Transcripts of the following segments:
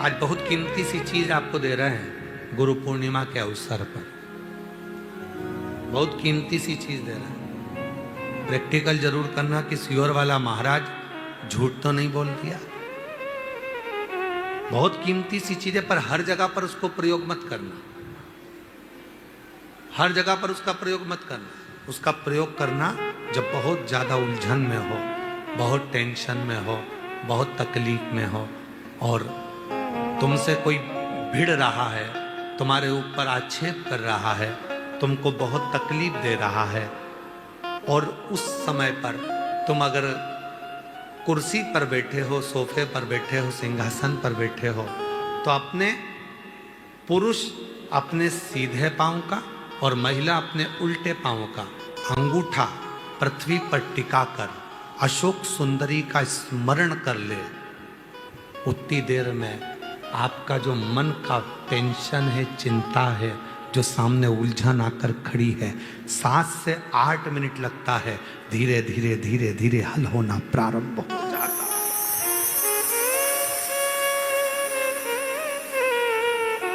आज बहुत कीमती सी चीज आपको दे रहे हैं गुरु पूर्णिमा के अवसर पर। बहुत कीमती सी चीज दे रहे हैं। प्रैक्टिकल जरूर करना कि सियोर वाला महाराज झूठ तो नहीं बोल दिया। बहुत कीमती सी चीज है, पर हर जगह पर उसको प्रयोग मत करना। हर जगह पर उसका प्रयोग मत करना। उसका प्रयोग करना जब बहुत ज्यादा उलझन में हो, बहुत टेंशन में हो, बहुत तकलीफ में हो और तुमसे कोई भिड़ रहा है, तुम्हारे ऊपर आक्षेप कर रहा है, तुमको बहुत तकलीफ दे रहा है, और उस समय पर तुम अगर कुर्सी पर बैठे हो, सोफे पर बैठे हो, सिंहासन पर बैठे हो, तो अपने पुरुष अपने सीधे पांव का और महिला अपने उल्टे पांव का अंगूठा पृथ्वी पर टिकाकर अशोक सुंदरी का स्मरण कर ले। उतनी देर में आपका जो मन का टेंशन है, चिंता है, जो सामने उलझन आकर खड़ी है, 7 से 8 मिनट लगता है, धीरे धीरे धीरे धीरे हल होना प्रारंभ हो जाता है।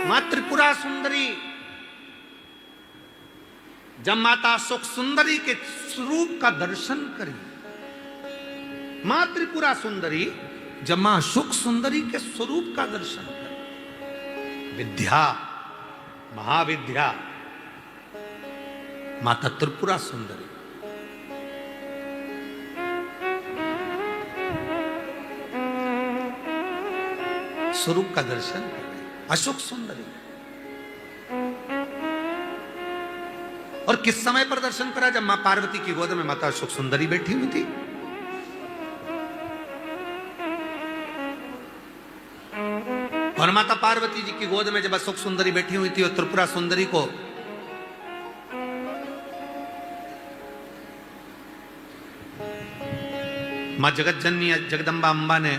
मां त्रिपुरा सुंदरी जब माता सुख सुंदरी के स्वरूप का दर्शन करी, मां त्रिपुरा सुंदरी जब मां सुख सुंदरी के स्वरूप का दर्शन करी, विद्या महाविद्या माता त्रिपुरा सुंदरी, स्वरूप का दर्शन करें, अशोक सुंदरी। और किस समय पर दर्शन करा? जब मां पार्वती की गोद में माता अशोक सुंदरी बैठी हुई थी। और माता पार्वती जी की गोद में जब अशोक सुंदरी बैठी हुई थी और त्रिपुरा सुंदरी को मां जगत जननी जगदम्बा अम्बा ने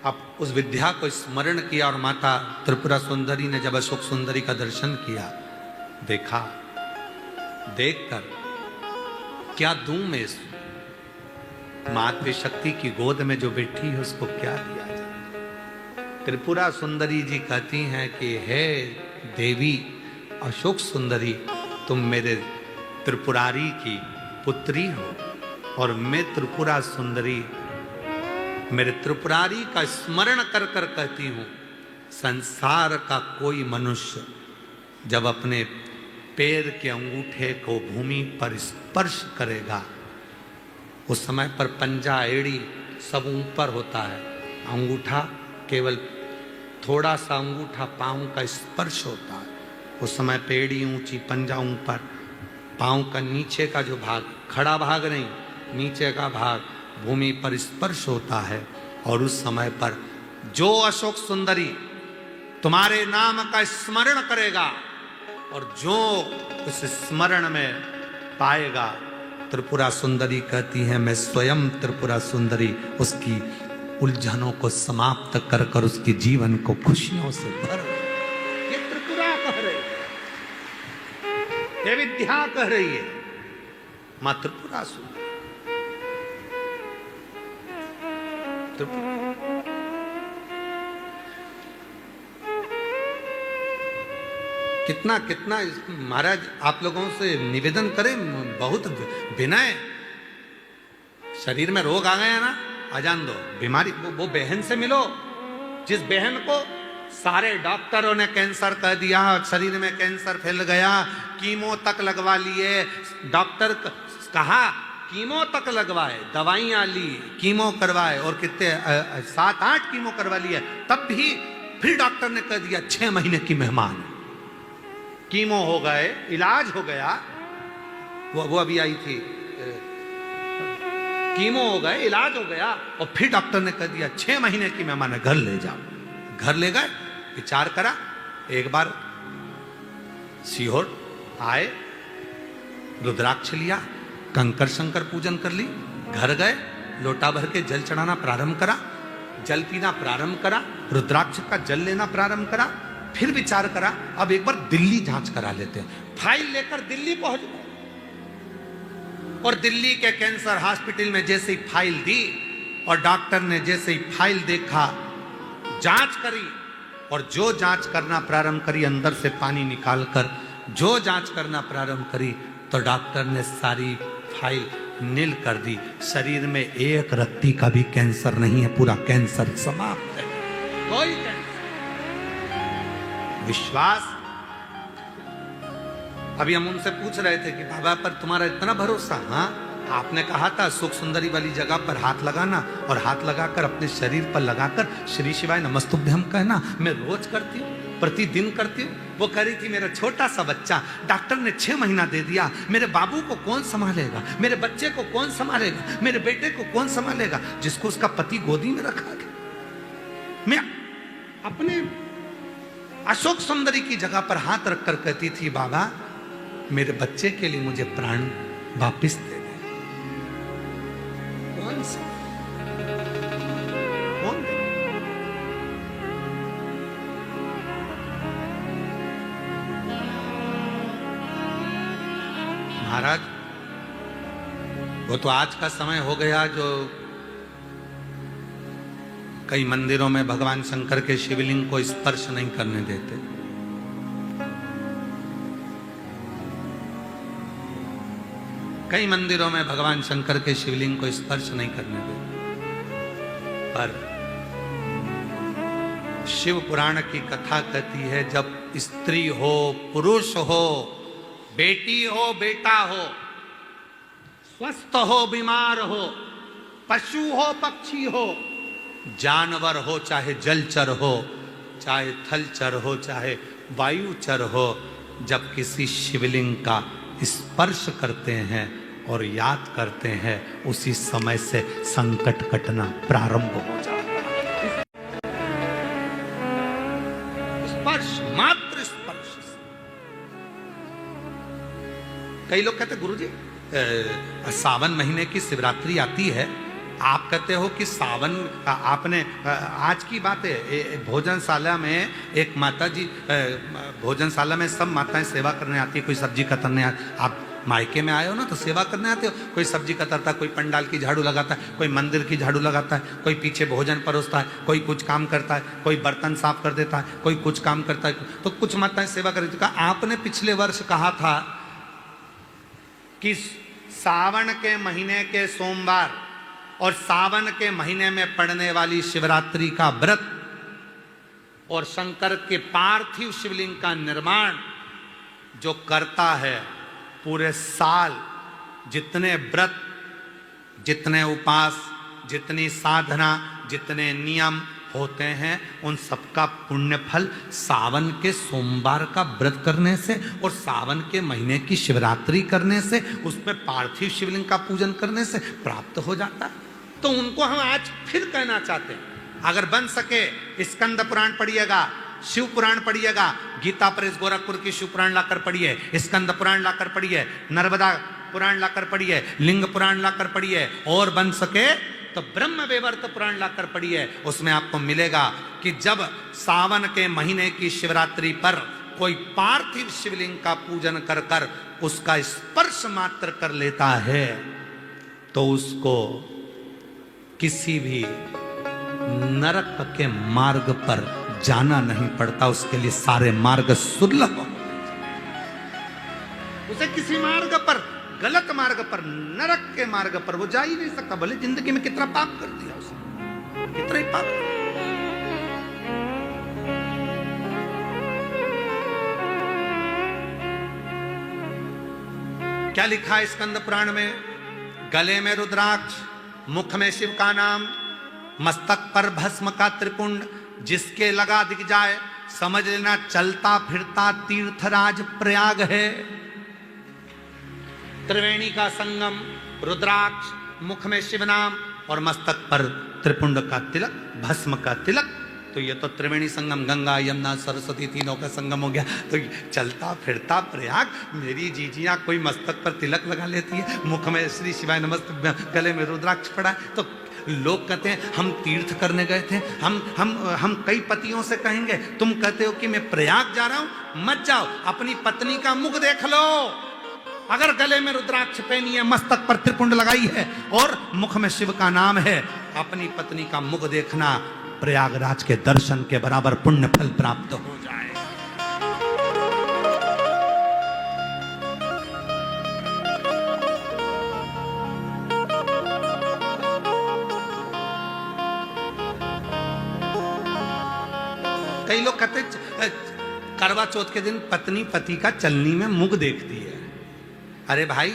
अब उस विद्या को स्मरण किया, और माता त्रिपुरा सुंदरी ने जब अशोक सुंदरी का दर्शन किया, देखा, देखकर क्या दूं मैं इस मातृ शक्ति की गोद में जो बैठी है उसको क्या दिया जाए? त्रिपुरा सुंदरी जी कहती हैं कि हे देवी अशोक सुंदरी, तुम मेरे त्रिपुरारी की पुत्री हो, और मैं त्रिपुरा सुंदरी मेरे त्रिपुरारी का स्मरण कर कर कहती हूं, संसार का कोई मनुष्य जब अपने पैर के अंगूठे को भूमि पर स्पर्श करेगा, उस समय पर पंजा एड़ी सब ऊपर होता है, अंगूठा केवल थोड़ा सा अंगूठा पांव का स्पर्श होता है। उस समय पेड़ी ऊंची, पंजा ऊपर, पांव का नीचे का जो भाग, खड़ा भाग नहीं, नीचे का भाग भूमि पर स्पर्श होता है। और उस समय पर जो अशोक सुंदरी तुम्हारे नाम का स्मरण करेगा और जो उस स्मरण में पाएगा, त्रिपुरा सुंदरी कहती है मैं स्वयं त्रिपुरा सुंदरी उसकी उलझनों को समाप्त कर कर उसके जीवन को खुशियों से भर। ये त्रिपुरा कह रही है, ये विद्या कह रही है, मां त्रिपुरा सुंदरी। कितना कितना महाराज आप लोगों से निवेदन करें, बहुत विनय। शरीर में रोग आ गए हैं ना, अजान दो, बीमारी, वो बहन से मिलो जिस बहन को सारे डॉक्टरों ने कैंसर कह दिया, शरीर में कैंसर फैल गया, कीमो तक लगवा लिए, डॉक्टर कहा कीमो तक लगवाए, दवाइयां ली, कीमो करवाए, और कितने 7-8 कीमो करवा लिए, तब भी फिर डॉक्टर ने कह दिया 6 महीने की मेहमान। कीमो हो गए, इलाज हो गया, वो अभी आई थी, कीमो हो गए, इलाज हो गया, और फिर डॉक्टर ने कह दिया 6 महीने की मेहमान है, घर ले जाओ। घर ले गए, विचार करा, एक बार सीहोर आए, रुद्राक्ष लिया, कंकर शंकर पूजन कर ली, घर गए, लोटा भर के जल चढ़ाना प्रारंभ करा, जल पीना प्रारंभ करा, रुद्राक्ष का जल लेना प्रारंभ करा, फिर विचार करा अब एक बार दिल्ली जांच करा लेते हैं। फाइल लेकर दिल्ली पहुंच गए, और दिल्ली के कैंसर हॉस्पिटल में जैसे ही फाइल दी और डॉक्टर ने जैसे ही फाइल देखा, जांच करी, और जो जांच करना प्रारंभ करी अंदर से पानी निकालकर, जो जांच करना प्रारंभ करी तो डॉक्टर ने सारी फाइल नील कर दी। शरीर में एक रत्ती का भी कैंसर नहीं है, पूरा कैंसर समाप्त है, कोई कैंसर। विश्वास। अभी हम उनसे पूछ रहे थे कि बाबा पर तुम्हारा इतना भरोसा? हाँ, आपने कहा था सुख सुंदरी वाली जगह पर हाथ लगाना, और हाथ लगाकर अपने शरीर पर लगाकर श्री शिवाय नमस्तुभ्यम कहना। मैं रोज करती हूँ, प्रतिदिन करती हूँ। वो कह रही थी मेरा छोटा सा बच्चा, डॉक्टर ने 6 महीना दे दिया, मेरे बाबू को कौन संभालेगा, मेरे बच्चे को कौन संभालेगा, मेरे बेटे को कौन संभालेगा, जिसको उसका पति गोदी में रखा गया। मैं अपने अशोक सुंदरी की जगह पर हाथ रखकर कहती थी बाबा मेरे बच्चे के लिए मुझे प्राण वापिस दे दे। कौन सा कौन? महाराज, वो तो आज का समय हो गया जो कई मंदिरों में भगवान शंकर के शिवलिंग को स्पर्श नहीं करने देते। कई मंदिरों में भगवान शंकर के शिवलिंग को स्पर्श नहीं करने देते। पर शिव पुराण की कथा कहती है जब स्त्री हो, पुरुष हो, बेटी हो, बेटा हो, स्वस्थ हो, बीमार हो, पशु हो, पक्षी हो, जानवर हो, चाहे जलचर हो, चाहे थलचर हो, चाहे वायुचर हो, जब किसी शिवलिंग का स्पर्श करते हैं और याद करते हैं, उसी समय से संकट कटना प्रारंभ हो जाता है। स्पर्श, मात्र स्पर्श। कई लोग कहते गुरुजी सावन महीने की शिवरात्रि आती है, आप कहते हो कि सावन, आपने आज की बात है, भोजनशाला में एक माता जी, भोजनशाला में सब माताएं सेवा करने आती है, कोई सब्जी कतरने आप मायके में आए हो ना तो सेवा करने आते हो, कोई सब्जी कतरता है, कोई पंडाल की झाड़ू लगाता है, कोई मंदिर की झाड़ू लगाता है, कोई पीछे भोजन परोसता है, कोई कुछ काम करता है, कोई बर्तन साफ कर देता है, कोई कुछ काम करता है, तो कुछ माताएं सेवा कर रही थी। आपने पिछले वर्ष कहा था कि सावन के महीने के सोमवार और सावन के महीने में पड़ने वाली शिवरात्रि का व्रत और शंकर के पार्थिव शिवलिंग का निर्माण जो करता है, पूरे साल जितने व्रत, जितने उपास, जितनी साधना, जितने नियम होते हैं, उन सबका पुण्य फल सावन के सोमवार का व्रत करने से और सावन के महीने की शिवरात्रि करने से, उसमें पार्थिव शिवलिंग का पूजन करने से प्राप्त हो जाता है। तो उनको हम आज फिर कहना चाहते हैं, अगर बन सके स्कंद पुराण पढ़िएगा, शिव पुराण पढ़िएगा, गीता प्रेस गोरखपुर की शिव पुराण लाकर पढ़िए, स्कंद पुराण लाकर पढ़िए, नर्मदा पुराण लाकर पढ़िए, लिंग पुराण लाकर पढ़िए, और बन सके तो ब्रह्म वैवर्त पुराण लाकर पढ़िए। उसमें आपको मिलेगा कि जब सावन के महीने की शिवरात्रि पर कोई पार्थिव शिवलिंग का पूजन कर कर उसका स्पर्श मात्र कर लेता है तो उसको किसी भी नरक के मार्ग पर जाना नहीं पड़ता, उसके लिए सारे मार्ग सुलभ। उसे किसी मार्ग पर, गलत मार्ग पर, नरक के मार्ग पर वो जा ही नहीं सकता, भले जिंदगी में कितना पाप कर दिया उसने, कितना ही पाप। क्या लिखा है स्कंद पुराण में? गले में रुद्राक्ष, मुख में शिव का नाम, मस्तक पर भस्म का त्रिपुंड, जिसके लगा दिख जाए समझ लेना चलता फिरता तीर्थराज प्रयाग है। त्रिवेणी का संगम, रुद्राक्ष, मुख में शिव नाम और मस्तक पर त्रिपुंड का तिलक, भस्म का तिलक, तो ये तो त्रिवेणी संगम, गंगा यमुना सरस्वती तीनों का संगम हो गया। तो चलता फिरता प्रयाग, मेरी जीजियां कोई मस्तक पर तिलक लगा लेती है, मुख में श्री शिवाय नमस्ते, गले में रुद्राक्ष पड़ा है, तो लोग कहते हैं हम तीर्थ करने गए थे। हम कई पतियों से कहेंगे, तुम कहते हो कि मैं प्रयाग जा रहा हूं, मत जाओ, अपनी पत्नी का मुख देख लो। अगर गले में रुद्राक्ष पहनी है, मस्तक पर त्रिपुंड लगाई है और मुख में शिव का नाम है, अपनी पत्नी का मुख देखना, प्रयागराज के दर्शन के बराबर पुण्य फल प्राप्त हो जाए। कई लोग कहते करवा चौथ के दिन पत्नी पति का चलनी में मुख देखती है। अरे भाई,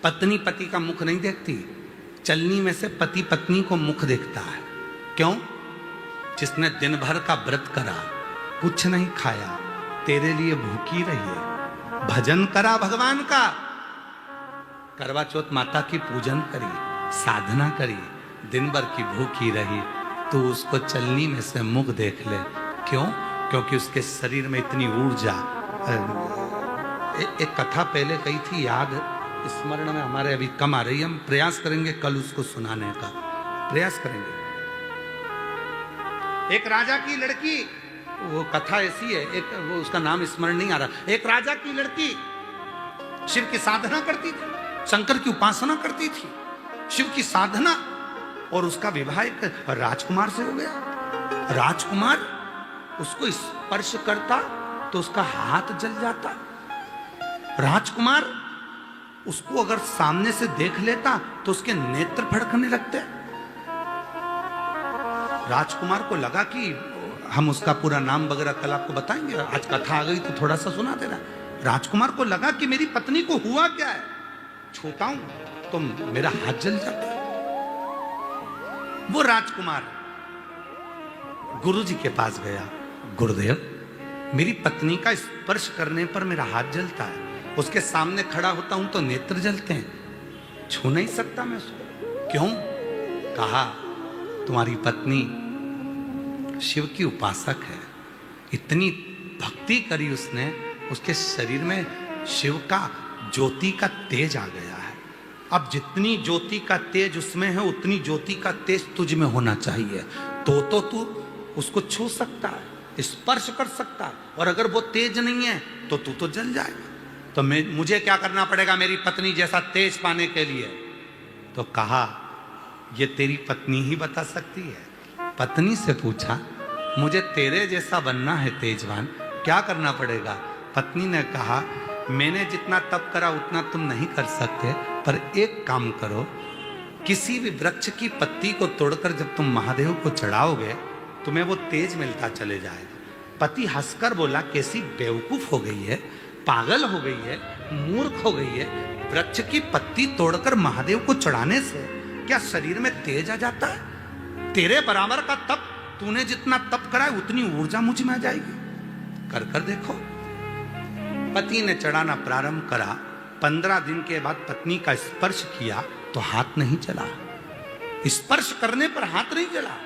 पत्नी पति का मुख नहीं देखती, चलनी में से पति पत्नी को मुख देखता है। क्यों? जिसने दिन भर का व्रत करा, कुछ नहीं खाया, तेरे लिए भूखी रही, भजन करा भगवान का, करवा चौथ माता की पूजन करी, साधना करी, दिन भर की भूखी रही, तो उसको चलनी में से मुख देख ले। क्यों? क्योंकि उसके शरीर में इतनी ऊर्जा। एक कथा पहले कही थी, याद स्मरण में हमारे अभी कम आ रही है, हम प्रयास करेंगे कल उसको सुनाने का प्रयास करेंगे। एक राजा की लड़की, वो कथा ऐसी है, एक वो उसका नाम स्मरण नहीं आ रहा। एक राजा की लड़की शिव की साधना करती थी, शंकर की उपासना करती थी, शिव की साधना, और उसका विवाह एक राजकुमार से हो गया। राजकुमार उसको स्पर्श करता तो उसका हाथ जल जाता। राजकुमार उसको अगर सामने से देख लेता तो उसके नेत्र फड़कने लगते। राजकुमार को लगा कि हम उसका पूरा नाम वगैरह कल आपको बताएंगे, आज कथा आ गई तो थोड़ा सा सुना देना। राजकुमार को लगा कि मेरी पत्नी को हुआ क्या है, छूता हूं तो मेरा हाथ जल जाता है। वो राजकुमार गुरुजी के पास गया, गुरुदेव, मेरी पत्नी का स्पर्श करने पर मेरा हाथ जलता है, उसके सामने खड़ा होता हूं तो नेत्र जलते हैं, छू नहीं सकता मैं उसको। क्यों? कहा, तुम्हारी पत्नी शिव की उपासक है, इतनी भक्ति करी उसने, उसके शरीर में शिव का ज्योति का तेज आ गया है। अब जितनी ज्योति का तेज उसमें है, उतनी ज्योति का तेज तुझ में होना चाहिए, तो तू उसको छू सकता है, स्पर्श कर सकता है, और अगर वो तेज नहीं है तो तू तो जल जाएगा। तो मुझे क्या करना पड़ेगा मेरी पत्नी जैसा तेज पाने के लिए? तो कहा, ये तेरी पत्नी ही बता सकती है। पत्नी से पूछा, मुझे तेरे जैसा बनना है तेजवान, क्या करना पड़ेगा? पत्नी ने कहा, मैंने जितना तप करा उतना तुम नहीं कर सकते, पर एक काम करो, किसी भी वृक्ष की पत्ती को तोड़कर जब तुम महादेव को चढ़ाओगे तुम्हें वो तेज मिलता चले जाएगा। पति हंसकर बोला, कैसी बेवकूफ हो गई है, पागल हो गई है, मूर्ख हो गई है, वृक्ष की पत्ती तोड़कर महादेव को चढ़ाने से क्या शरीर में तेज आ जाता है? तेरे बराबर का तप, तूने जितना तप करा है उतनी ऊर्जा मुझ में आ जाएगी, कर कर देखो। पति ने चढ़ाना प्रारंभ करा। 15 दिन के बाद पत्नी का स्पर्श किया तो हाथ नहीं चला, स्पर्श करने पर हाथ नहीं चला।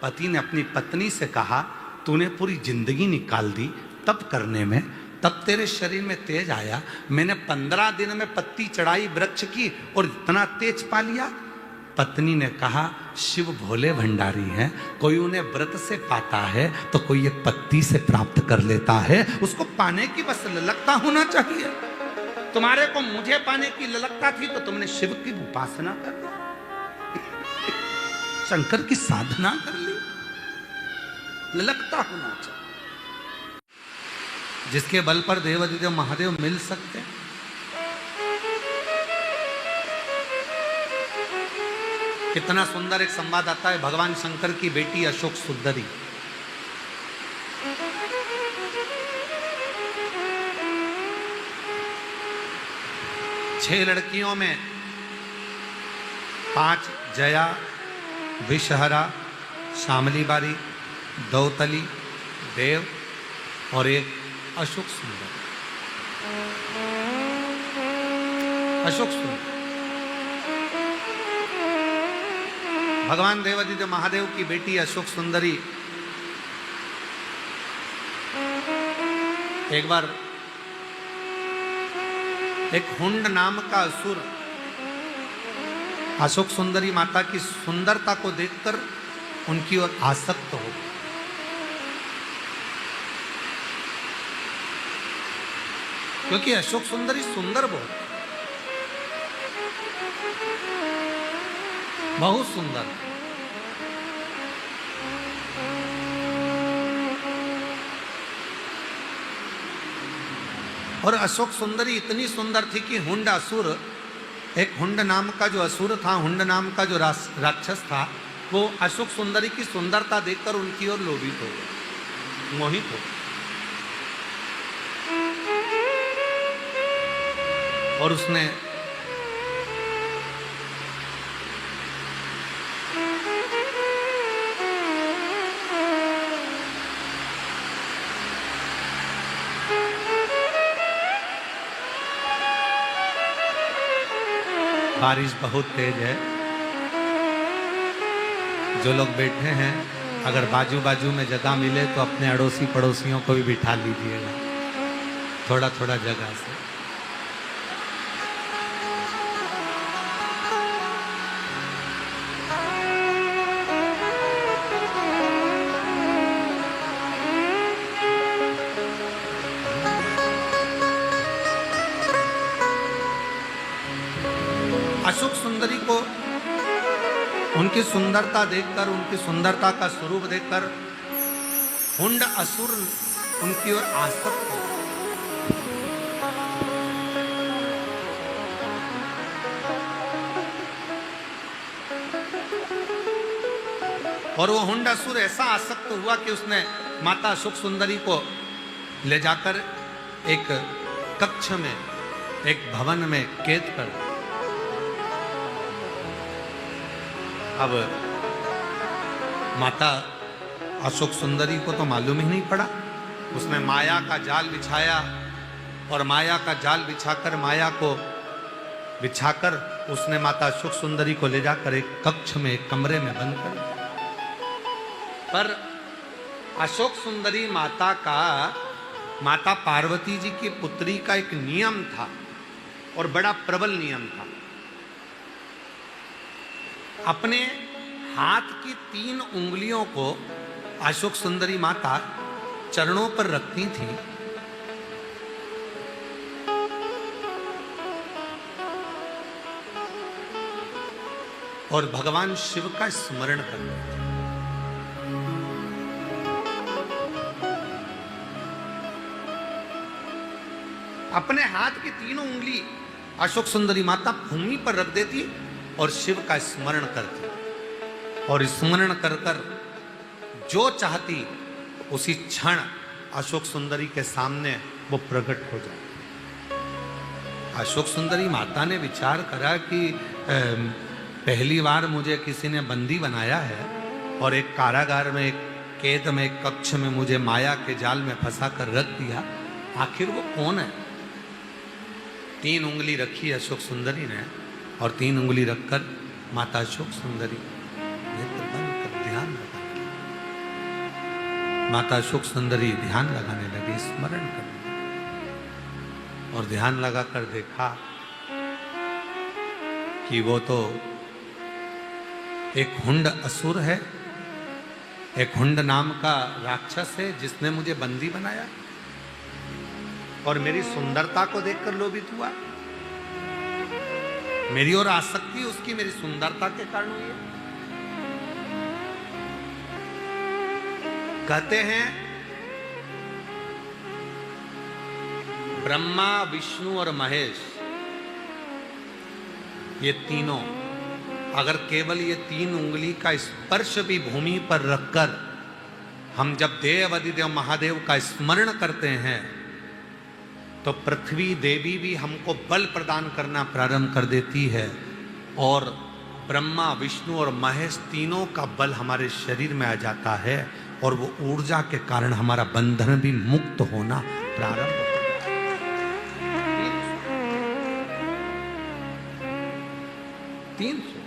पति ने अपनी पत्नी से कहा, तूने पूरी जिंदगी निकाल दी तप करने में, तब तेरे शरीर में तेज आया, मैंने 15 दिन में पत्ती चढ़ाई वृक्ष की और इतना तेज पा लिया। पत्नी ने कहा, शिव भोले भंडारी हैं, कोई उन्हें व्रत से पाता है तो कोई एक पत्ती से प्राप्त कर लेता है, उसको पाने की बस ललकता होना चाहिए। तुम्हारे को मुझे पाने की ललकता थी तो तुमने शिव की उपासना कर ली, शंकर की साधना कर ली, ललकता होना चाहिए। जिसके बल पर देवाधिदेव महादेव मिल सकते हैं। कितना सुंदर एक संवाद आता है, भगवान शंकर की बेटी अशोक सुंदरी, छह लड़कियों में 5 जया, विषहरा, शामली बारी, दौतली, देव और एक अशोक सुंदर। अशोक सुंदर भगवान देवाधिदेव महादेव की बेटी अशोक सुंदरी एक बार एक हुंड नाम का असुर अशोक सुंदरी माता की सुंदरता को देखकर उनकी ओर आसक्त हो, क्योंकि अशोक सुंदरी सुंदर बहुत सुंदर। और अशोक सुंदरी इतनी सुंदर थी कि हुंड असुर, एक हुंड नाम का जो असुर था, हुंड नाम का जो राक्षस था, वो अशोक सुंदरी की सुंदरता देखकर उनकी ओर लोभित हो गया, मोहित हो गया। और उसने बारिश बहुत तेज है, जो लोग बैठे हैं अगर बाजू बाजू में जगह मिले तो अपने अड़ोसी पड़ोसियों को भी बिठा लीजिएगा, थोड़ा थोड़ा जगह से। अशोक सुंदरी को उनकी सुंदरता देखकर, उनकी सुंदरता का स्वरूप देखकर हुंड असुर उनकी ओर आसक्त हो। और वो हुंड असुर ऐसा आसक्त हुआ कि उसने माता अशोक सुंदरी को ले जाकर एक कक्ष में, एक भवन में कैद कर दिया। अब माता अशोक सुंदरी को तो मालूम ही नहीं पड़ा, उसने माया का जाल बिछाया और माया का जाल बिछाकर, माया को बिछाकर उसने माता अशोक सुंदरी को ले जाकर एक कक्ष में, एक कमरे में बंद कर दिया। पर अशोक सुंदरी माता का, माता पार्वती जी की पुत्री का एक नियम था और बड़ा प्रबल नियम था। अपने हाथ की 3 उंगलियों को अशोक सुंदरी माता चरणों पर रखती थी और भगवान शिव का स्मरण करती थी। अपने हाथ की 3 उंगली अशोक सुंदरी माता भूमि पर रख देती और शिव का स्मरण करती, और स्मरण कर कर जो चाहती उसी क्षण अशोक सुंदरी के सामने वो प्रकट हो जाए। अशोक सुंदरी माता ने विचार करा कि पहली बार मुझे किसी ने बंदी बनाया है और एक कारागार में, एक कैद में, एक कक्ष में मुझे माया के जाल में फंसा कर रख दिया, आखिर वो कौन है? 3 उंगली रखी अशोक सुंदरी ने और 3 उंगली रखकर माता अशोक सुंदरी नेत्र बंद कर ध्यान लगाने लगी। माता अशोक सुंदरी ध्यान लगाने लगी, स्मरण करने लगी और ध्यान लगाकर देखा कि वो तो एक हुंड असुर है, एक हुंड नाम का राक्षस है जिसने मुझे बंदी बनाया और मेरी सुंदरता को देखकर लोभित हुआ। मेरी ओर आसक्ति उसकी मेरी सुंदरता के कारण हुई है। कहते हैं ब्रह्मा, विष्णु और महेश, ये तीनों अगर केवल ये 3 उंगली का स्पर्श भी भूमि पर रखकर हम जब देव अधिदेव महादेव का स्मरण करते हैं तो पृथ्वी देवी भी हमको बल प्रदान करना प्रारंभ कर देती है और ब्रह्मा, विष्णु और महेश तीनों का बल हमारे शरीर में आ जाता है और वो ऊर्जा के कारण हमारा बंधन भी मुक्त होना प्रारंभ होता है। 300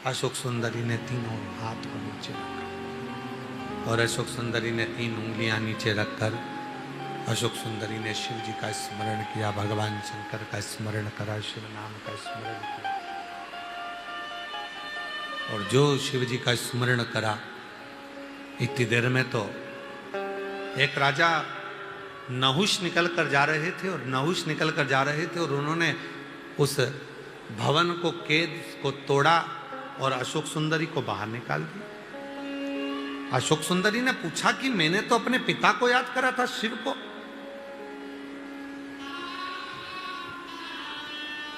अशोक सुंदरी ने तीनों हाथ को नीचे रखा और अशोक सुंदरी ने 3 उंगलियां नीचे रखकर अशोक सुंदरी ने शिव जी का स्मरण किया, भगवान शंकर का स्मरण करा, शिव नाम का स्मरण किया। और जो शिव जी का स्मरण करा इतनी देर में तो एक राजा नहुष निकल कर जा रहे थे और उन्होंने उस भवन को, कैद को तोड़ा और अशोक सुंदरी को बाहर निकाल दिया। अशोक सुंदरी ने पूछा कि मैंने तो अपने पिता को याद करा था, शिव को,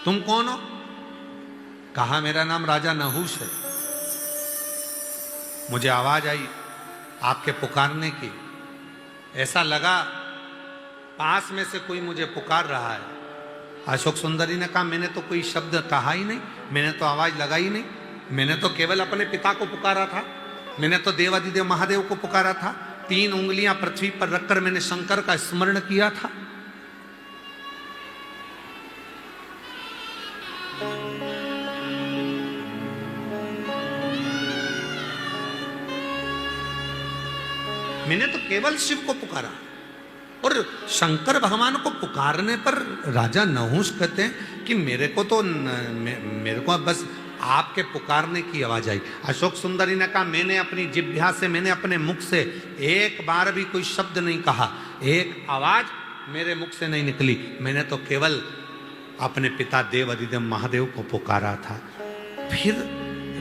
तुम कौन हो? कहा मेरा नाम राजा नहुष है। मुझे आवाज आई आपके पुकारने की, ऐसा लगा पास में से कोई मुझे पुकार रहा है। अशोक सुंदरी ने कहा मैंने तो कोई शब्द कहा ही नहीं, मैंने तो आवाज लगाई नहीं, मैंने तो केवल अपने पिता को पुकारा था, मैंने तो देवादिदेव महादेव को पुकारा था, 3 उंगलियां पृथ्वी पर रखकर मैंने शंकर का स्मरण किया था। मैंने तो केवल शिव को पुकारा। और शंकर भगवान को पुकारने पर राजा नहुष कहते हैं कि मेरे को तो मेरे को बस आपके पुकारने की आवाज आई। अशोक सुंदरी ने कहा मैंने अपनी जिह्वा से, मैंने अपने मुख से एक बार भी कोई शब्द नहीं कहा, एक आवाज मेरे मुख से नहीं निकली, मैंने तो केवल अपने पिता देवादिदेव महादेव को पुकारा था। फिर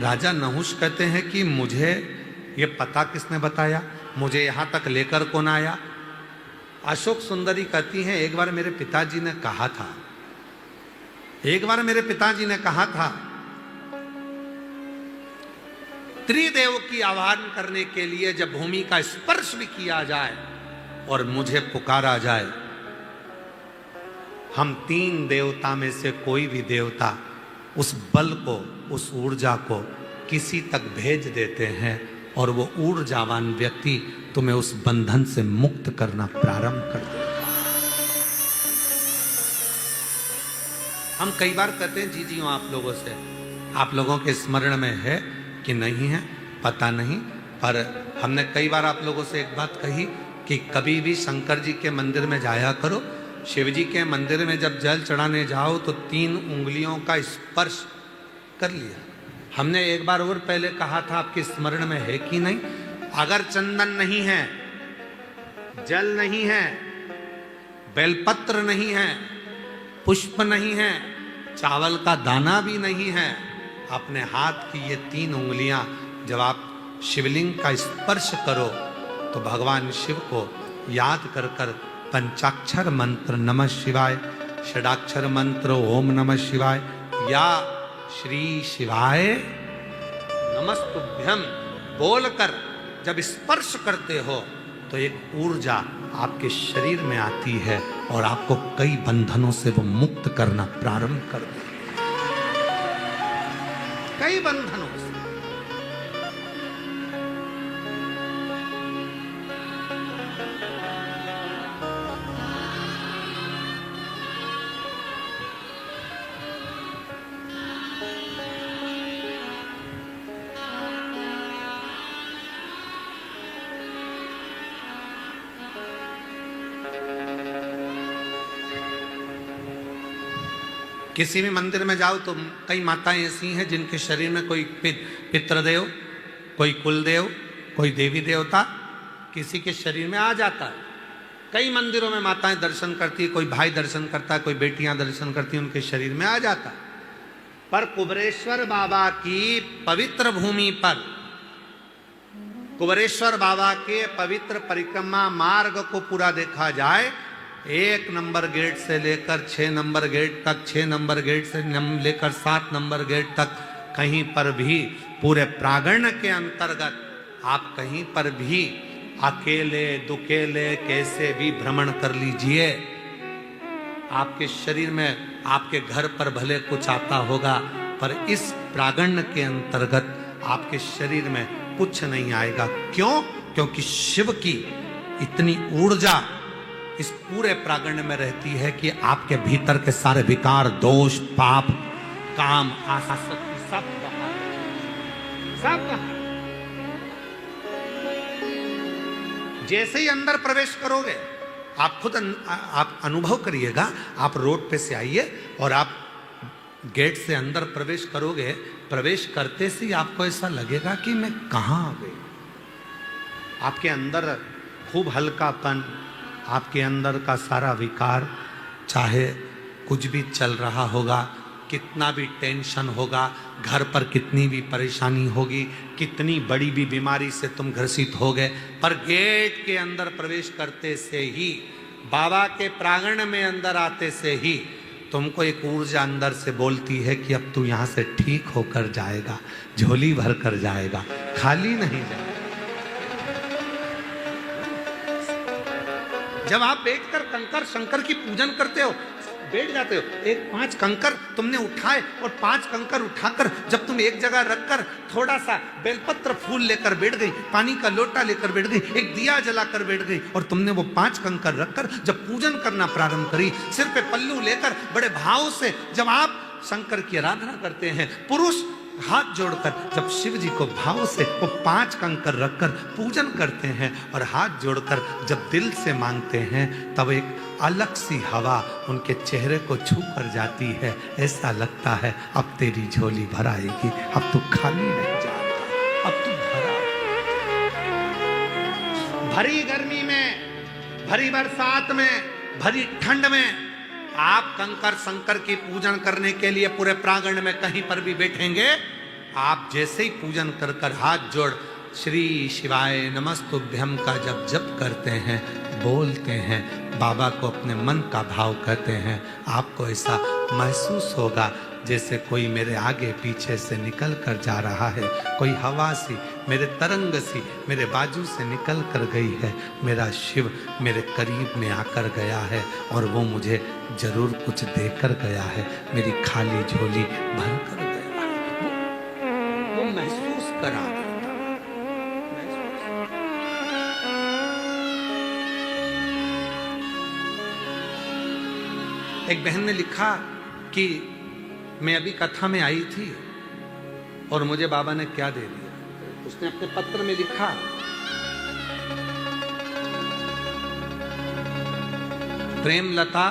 राजा नहुष कहते हैं कि मुझे ये पता किसने बताया, मुझे यहां तक लेकर कौन आया? अशोक सुंदरी कहती हैं एक बार मेरे पिताजी ने कहा था, एक बार मेरे पिताजी ने कहा था त्रिदेव की आह्वान करने के लिए जब भूमि का स्पर्श भी किया जाए और मुझे पुकारा जाए, हम 3 देवता में से कोई भी देवता उस बल को, उस ऊर्जा को किसी तक भेज देते हैं और वो ऊर्जावान व्यक्ति तुम्हें उस बंधन से मुक्त करना प्रारंभ कर देगा। हम कई बार कहते हैं जी जी हूं आप लोगों से, आप लोगों के स्मरण में है कि नहीं है पता नहीं, पर हमने कई बार आप लोगों से एक बात कही कि कभी भी शंकर जी के मंदिर में जाया करो, शिव जी के मंदिर में जब जल चढ़ाने जाओ तो 3 उंगलियों का स्पर्श कर लिया। हमने एक बार और पहले कहा था, आपके स्मरण में है कि नहीं, अगर चंदन नहीं है, जल नहीं है, बेलपत्र नहीं है, पुष्प नहीं है, चावल का दाना भी नहीं है, अपने हाथ की ये 3 उंगलियां जब आप शिवलिंग का स्पर्श करो तो भगवान शिव को याद कर कर पंचाक्षर मंत्र नमः शिवाय, षडाक्षर मंत्र ओम नमः शिवाय या श्री शिवाय नमस्तुभ्यम बोलकर जब स्पर्श करते हो तो एक ऊर्जा आपके शरीर में आती है और आपको कई बंधनों से वो मुक्त करना प्रारंभ कर देती है, कई बंधनों से। किसी भी मंदिर में जाओ तो कई माताएं ऐसी हैं जिनके शरीर में कोई पितृदेव, कोई कुलदेव, कोई देवी देवता किसी के शरीर में आ जाता है। कई मंदिरों में माताएं दर्शन करती है, कोई भाई दर्शन करता है, कोई बेटियां दर्शन करती हैं, उनके शरीर में आ जाता है। पर कुबेरेश्वर बाबा की पवित्र भूमि पर, कुबेरेश्वर बाबा के पवित्र परिक्रमा मार्ग को पूरा देखा जाए, 1 नंबर गेट से लेकर 6 नंबर गेट तक, 6 नंबर गेट से लेकर 7 नंबर गेट तक, कहीं पर भी पूरे प्रांगण के अंतर्गत आप कहीं पर भी अकेले दुकेले कैसे भी भ्रमण कर लीजिए, आपके शरीर में, आपके घर पर भले कुछ आता होगा पर इस प्रांगण के अंतर्गत आपके शरीर में कुछ नहीं आएगा। क्यों? क्योंकि शिव की इतनी ऊर्जा इस पूरे प्रांगण में रहती है कि आपके भीतर के सारे विकार, दोष, पाप, काम, आसक्ति सब बाहर। जैसे ही अंदर प्रवेश करोगे, आप खुद आप अनुभव करिएगा, आप रोड पे से आइए और आप गेट से अंदर प्रवेश करोगे, प्रवेश करते से आपको ऐसा लगेगा कि मैं कहां आ गई। आपके अंदर खूब हल्कापन, आपके अंदर का सारा विकार, चाहे कुछ भी चल रहा होगा, कितना भी टेंशन होगा, घर पर कितनी भी परेशानी होगी, कितनी बड़ी भी बीमारी से तुम ग्रसित हो गए, पर गेट के अंदर प्रवेश करते से ही, बाबा के प्रांगण में अंदर आते से ही तुमको एक ऊर्जा अंदर से बोलती है कि अब तू यहां से ठीक होकर जाएगा, झोली भर कर जाएगा, खाली नहीं जाएगा। जब आप बैठकर कंकर शंकर की पूजन करते हो, बैठ जाते हो, एक 5 कंकर तुमने उठाए और 5 कंकर उठाकर जब तुम एक जगह रखकर थोड़ा सा बेलपत्र फूल लेकर बैठ गई, पानी का लोटा लेकर बैठ गई, एक दिया जलाकर बैठ गई और तुमने वो 5 कंकर रखकर जब पूजन करना प्रारंभ करी, सिर पे पल्लू लेकर बड़े भाव से जब आप शंकर की आराधना करते हैं, पुरुष हाथ जोड़कर जब शिव जी को भाव से वो 5 कंकर रखकर पूजन करते हैं और हाथ जोड़कर जब दिल से मांगते हैं, तब एक अलग सी हवा उनके चेहरे को छू कर जाती है। ऐसा लगता है अब तेरी झोली भर आएगी, अब तू खाली नहीं जाएगा, अब तू भरा। भरी गर्मी में, भरी बरसात में, भरी ठंड में आप कंकर शंकर की पूजन करने के लिए पूरे प्रांगण में कहीं पर भी बैठेंगे, आप जैसे ही पूजन कर कर हाथ जोड़ श्री शिवाय नमस्तुभ्यम का जब जप करते हैं, बोलते हैं, बाबा को अपने मन का भाव कहते हैं, आपको ऐसा महसूस होगा जैसे कोई मेरे आगे पीछे से निकल कर जा रहा है, कोई हवा सी मेरे तरंग सी मेरे बाजू से निकल कर गई है, मेरा शिव मेरे करीब में आकर गया है और वो मुझे जरूर कुछ देकर गया है, मेरी खाली झोली भर कर गया है। वो महसूस करा। एक बहन ने लिखा कि मैं अभी कथा में आई थी और मुझे बाबा ने क्या दे दिया। उसने अपने पत्र में लिखा, प्रेमलता,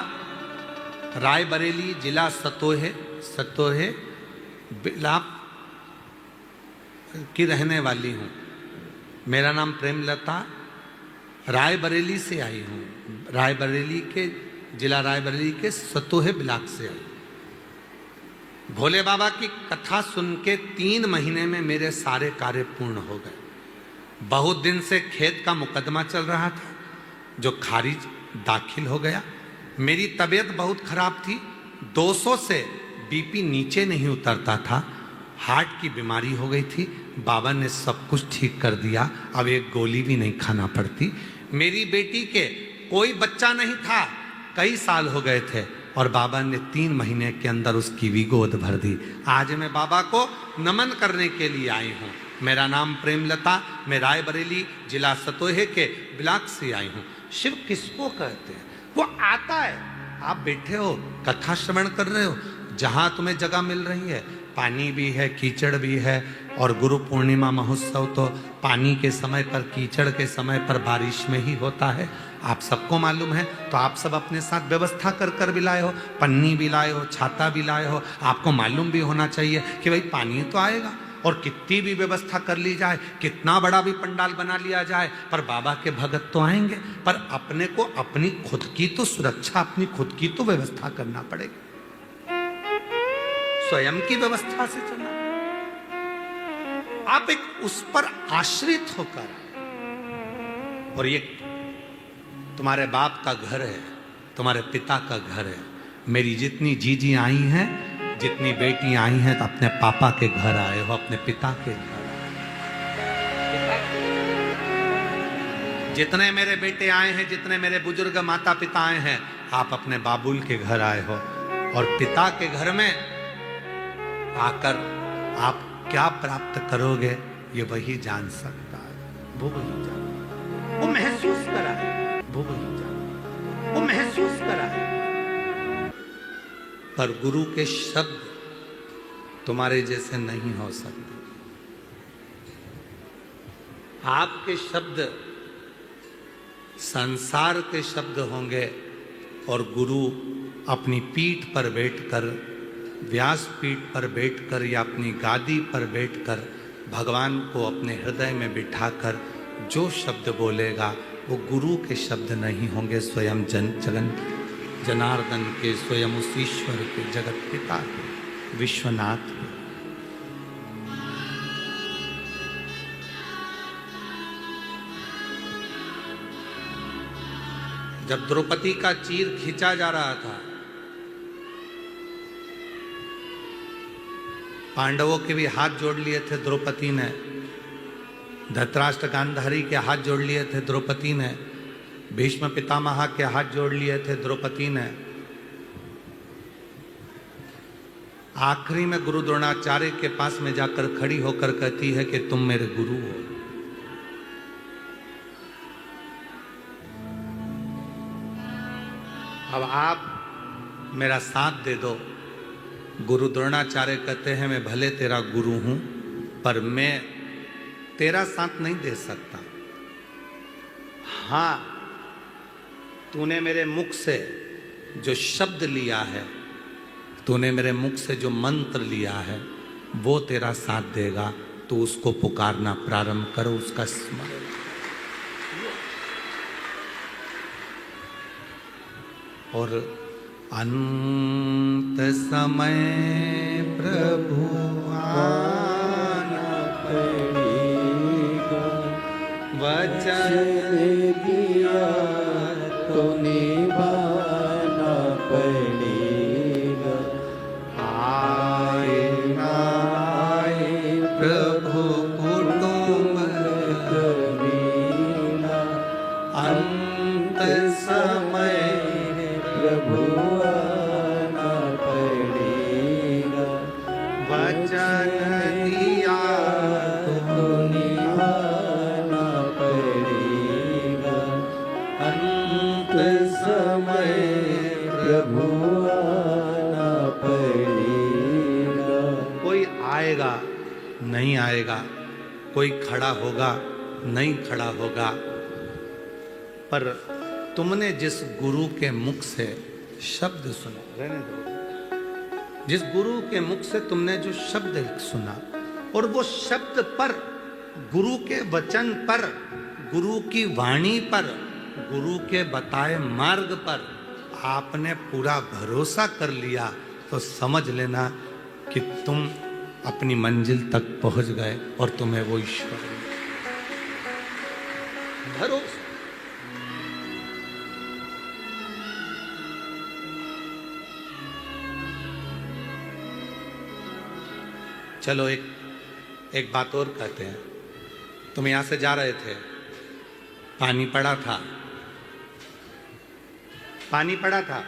रायबरेली, जिला सतोहे बिलाप की रहने वाली हूं। मेरा नाम प्रेमलता, रायबरेली से आई हूं, रायबरेली के जिला रायबरेली के सतोहे ब्लॉक से आई। भोले बाबा की कथा सुन के 3 महीने में मेरे सारे कार्य पूर्ण हो गए। बहुत दिन से खेत का मुकदमा चल रहा था जो खारिज दाखिल हो गया। मेरी तबीयत बहुत खराब थी, 200 से बीपी नीचे नहीं उतरता था, हार्ट की बीमारी हो गई थी। बाबा ने सब कुछ ठीक कर दिया, अब एक गोली भी नहीं खाना पड़ती। मेरी बेटी के कोई बच्चा नहीं था, कई साल हो गए थे और बाबा ने 3 महीने के अंदर उसकी भी गोद भर दी। आज मैं बाबा को नमन करने के लिए आई हूँ। मेरा नाम प्रेमलता, मैं रायबरेली जिला सतोहे के ब्लॉक से आई हूँ। शिव किसको कहते हैं? वो आता है, आप बैठे हो कथा श्रवण कर रहे हो, जहाँ तुम्हें जगह मिल रही है, पानी भी है, कीचड़ भी है, और गुरु पूर्णिमा महोत्सव तो पानी के समय पर, कीचड़ के समय पर, बारिश में ही होता है, आप सबको मालूम है। तो आप सब अपने साथ व्यवस्था कर कर भी लाए हो, पन्नी भी लाए हो, छाता भी लाए हो। आपको मालूम भी होना चाहिए कि भाई पानी तो आएगा, और कितनी भी व्यवस्था कर ली जाए, कितना बड़ा भी पंडाल बना लिया जाए, पर बाबा के भगत तो आएंगे। पर अपने को अपनी खुद की तो सुरक्षा, अपनी खुद की तो व्यवस्था करना पड़ेगी, स्वयं की व्यवस्था से चलना। आप एक उस पर आश्रित होकर, और ये तुम्हारे बाप का घर है, तुम्हारे पिता का घर है। मेरी जितनी जीजी आई हैं, जितनी बेटी आई हैं, तो अपने पापा के घर आए हो, अपने पिता के घर। जितने मेरे बेटे आए हैं, जितने मेरे बुजुर्ग माता पिता आए हैं, आप अपने बाबुल के घर आए हो। और पिता के घर में आकर आप क्या प्राप्त करोगे, ये वही जान सकता है। वो वही जान, वो महसूस करा है, वो वही जान, वो महसूस करा है। पर गुरु के शब्द तुम्हारे जैसे नहीं हो सकते। आपके शब्द संसार के शब्द होंगे, और गुरु अपनी पीठ पर बैठकर, व्यास पीठ पर बैठकर या अपनी गादी पर बैठकर भगवान को अपने हृदय में बिठाकर जो शब्द बोलेगा, वो गुरु के शब्द नहीं होंगे, स्वयं जनार्दन के, स्वयं उस ईश्वर के, जगत पिता के, विश्वनाथ के। जब द्रौपदी का चीर खींचा जा रहा था, पांडवों के भी हाथ जोड़ लिए थे द्रौपदी ने, धृतराष्ट्र गांधारी के हाथ जोड़ लिए थे द्रौपदी ने, भीष्म पितामह के हाथ जोड़ लिए थे द्रौपदी ने। आखिरी में गुरु द्रोणाचार्य के पास में जाकर खड़ी होकर कहती है कि तुम मेरे गुरु हो। अब आप मेरा साथ दे दो। गुरु द्रोणाचार्य कहते हैं मैं भले तेरा गुरु हूं, पर मैं तेरा साथ नहीं दे सकता। हां, तूने मेरे मुख से जो शब्द लिया है, तूने मेरे मुख से जो मंत्र लिया है, वो तेरा साथ देगा। तो उसको पुकारना प्रारंभ करो, उसका स्मरण। और अंत समय प्रभु आना पड़ेगा, वचन दिया तो निभाना पड़ेगा। आए ना आए प्रभु कुटुंब कबीरा, अंत समय प्रभु आना पड़ेगा, वचन दिया तो निभाना पड़ेगा। अंत समय प्रभु आना पड़ेगा। कोई आएगा नहीं आएगा, कोई खड़ा होगा नहीं खड़ा होगा, पर तुमने जिस गुरु के मुख से शब्द सुना, रहने दो, जिस गुरु के मुख से तुमने जो शब्द सुना, और वो शब्द पर, गुरु के वचन पर, गुरु की वाणी पर, गुरु के बताए मार्ग पर आपने पूरा भरोसा कर लिया, तो समझ लेना कि तुम अपनी मंजिल तक पहुंच गए और तुम्हें वो ईश्वर भरोसा। चलो एक बात और कहते हैं। तुम यहां से जा रहे थे, पानी पड़ा था, पानी पड़ा था,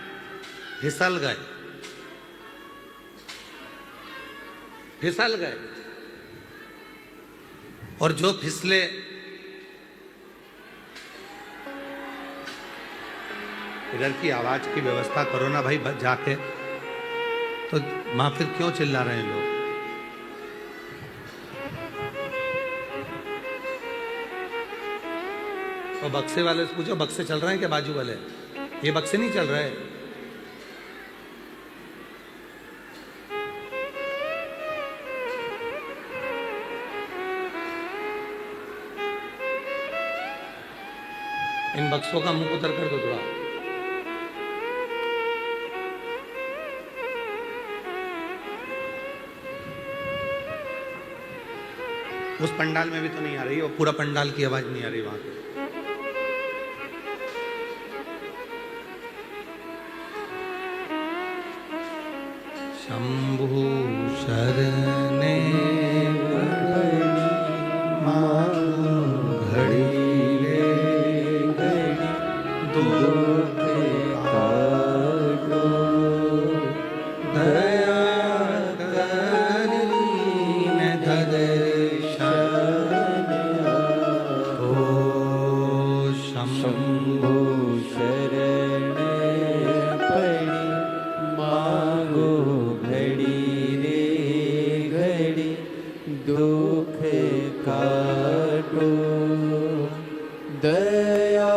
फिसल गए, फिसल गए, और जो फिसले इधर की आवाज की व्यवस्था करो ना भाई जाके। तो मां फिर क्यों चिल्ला रहे हैं लोग? और बक्से वाले से पूछो, बक्से चल रहे हैं क्या? बाजू वाले ये बक्से नहीं चल रहे। इन बक्सों का मुंह उतर कर दो थोड़ा। उस पंडाल में भी तो नहीं आ रही, और पूरा पंडाल की आवाज नहीं आ रही वहां पे। शंभु शरणे घड़ी रे घड़ी दुख काटो, दया करीने दर्शन आपो। शंभु शरणे पड़ी मांगो घड़ी रे घड़ी दुख काटो, दया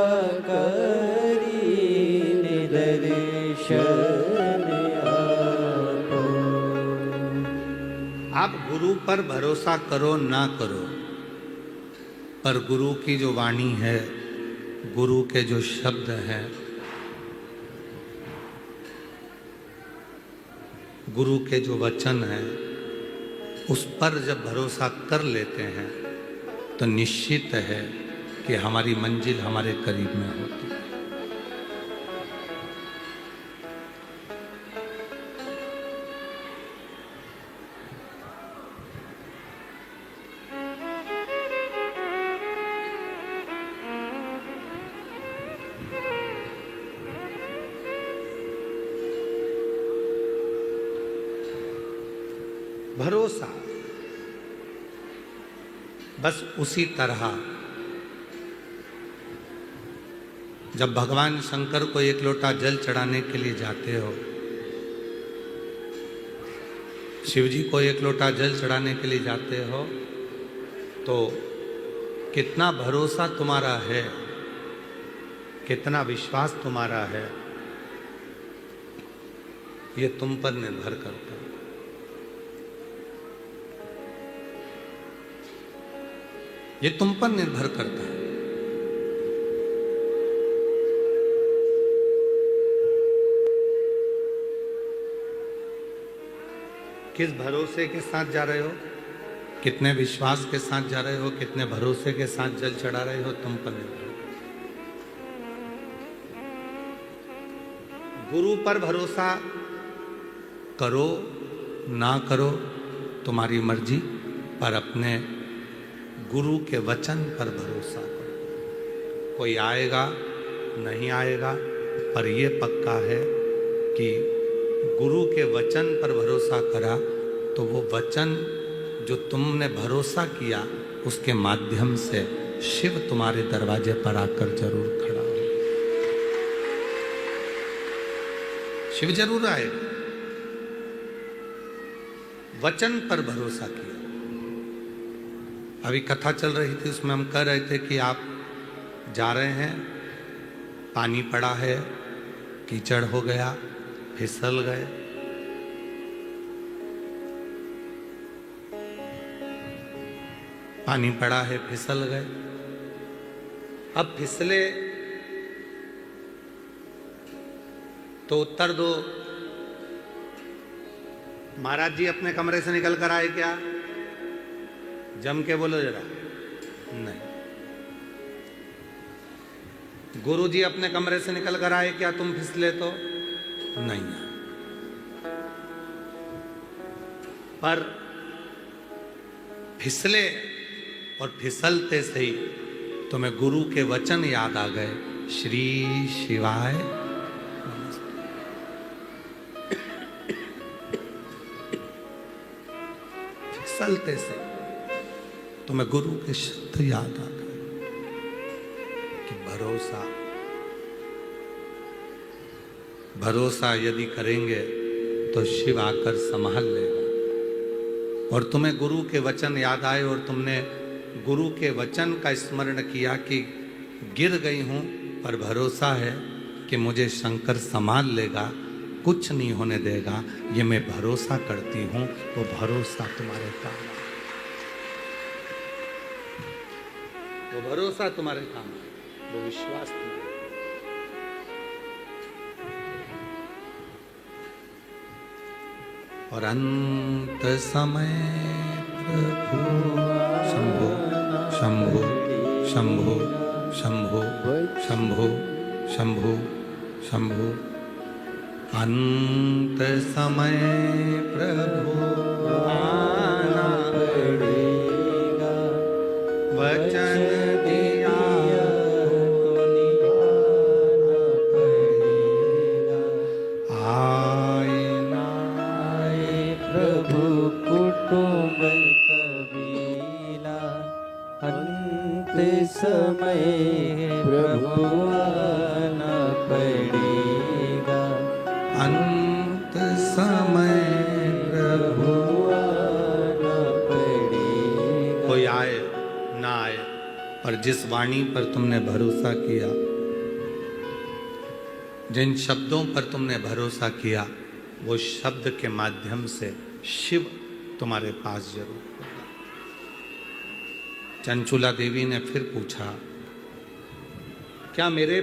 करीने दर्शन आपो। आप गुरु पर भरोसा करो ना करो, पर गुरु की जो वाणी है, गुरु के जो शब्द हैं, गुरु के जो वचन हैं, उस पर जब भरोसा कर लेते हैं तो निश्चित है कि हमारी मंजिल हमारे करीब में होती है। भरोसा। बस उसी तरह जब भगवान शंकर को एक लोटा जल चढ़ाने के लिए जाते हो, शिव जी को एक लोटा जल चढ़ाने के लिए जाते हो, तो कितना भरोसा तुम्हारा है, कितना विश्वास तुम्हारा है, ये तुम पर निर्भर करता है। ये तुम पर निर्भर करता है। किस भरोसे के साथ जा रहे हो, कितने विश्वास के साथ जा रहे हो, कितने भरोसे के साथ जल चढ़ा रहे हो, तुम पर निर्भर। गुरु पर भरोसा करो ना करो तुम्हारी मर्जी, पर अपने गुरु के वचन पर भरोसा करो। कोई आएगा नहीं आएगा, पर यह पक्का है कि गुरु के वचन पर भरोसा करा तो वो वचन जो तुमने भरोसा किया उसके माध्यम से शिव तुम्हारे दरवाजे पर आकर जरूर खड़ा हो। शिव जरूर आएगा। वचन पर भरोसा किया। अभी कथा चल रही थी, उसमें हम कह रहे थे कि आप जा रहे हैं, पानी पड़ा है, कीचड़ हो गया, फिसल गए, पानी पड़ा है, फिसल गए। अब फिसले तो उत्तर दो, महाराज जी अपने कमरे से निकल कर आए क्या? जम के बोलो जरा। नहीं। गुरु जी अपने कमरे से निकल कर आए क्या तुम फिसले तो? नहीं है। पर फिसले और फिसलते से ही तुम्हें गुरु के वचन याद आ गए, श्री शिवाय नमस्ते। फिसलते से तुम्हें गुरु के शब्द याद आ गए कि भरोसा, भरोसा यदि करेंगे तो शिव आकर संभाल लेगा। और तुम्हें गुरु के वचन याद आए और तुमने गुरु के वचन का स्मरण किया कि गिर गई हूं पर भरोसा है कि मुझे शंकर संभाल लेगा, कुछ नहीं होने देगा, ये मैं भरोसा करती हूं। वो भरोसा तुम्हारे काम आए, वो भरोसा तुम्हारे काम आए, वो विश्वास तुम्हारे। और अंत समय प्रभु शंभो शंभो शंभो शंभो शंभो शंभो शंभो। अंत समय प्रभु आना पड़ेगा, वचन दिया तो निभाना पड़ेगा। आए ना आए प्रभु कुटुंब कबीला, अंत समय प्रभु आना पड़ेगा। अंत समय प्रभु आना पड़ेगा। कोई आए ना आए, पर जिस वाणी पर तुमने भरोसा किया, जिन शब्दों पर तुमने भरोसा किया, वो शब्द के माध्यम से शिव तुम्हारे पास जरूर होगा। चंचुला देवी ने फिर पूछा, क्या मेरे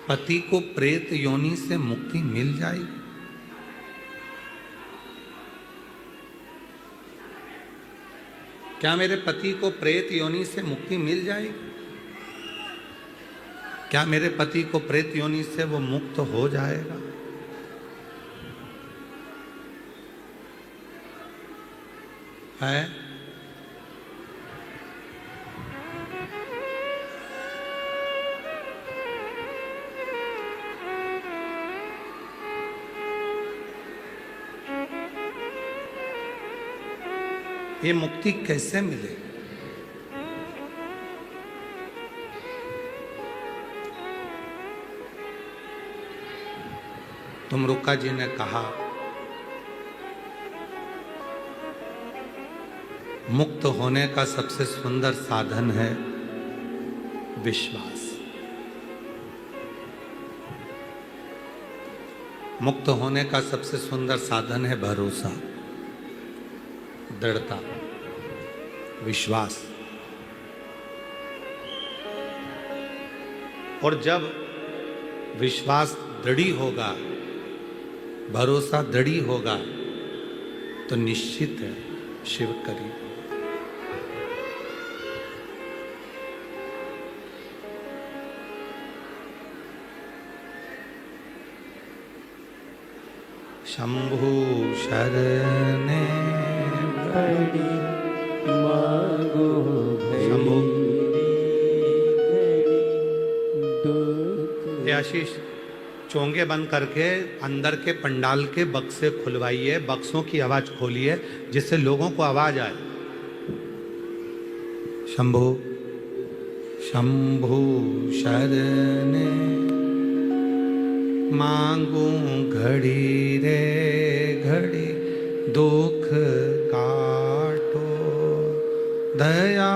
पति को प्रेत योनि से मुक्ति मिल जाएगी? क्या मेरे पति को प्रेत योनि से मुक्ति मिल जाएगी? क्या मेरे पति को प्रेत योनि से वो मुक्त हो जाएगा? है? ये मुक्ति कैसे मिले? तुमरुका जी ने कहा, मुक्त होने का सबसे सुंदर साधन है विश्वास। मुक्त होने का सबसे सुंदर साधन है भरोसा, दृढ़ता, विश्वास। और जब विश्वास दृढ़ी होगा, भरोसा दृढ़ी होगा, तो निश्चित है शिव करीब। शंभु शरणे पड़ी मांगो शंभु। दुख। ये आशीष, चोंगे बंद करके अंदर के पंडाल के बक्से खुलवाइए, बक्सों की आवाज खोलिए जिससे लोगों को आवाज आए। शंभु शंभु शरणे मांगू घड़ी रे घड़ी, दुख काटो दया।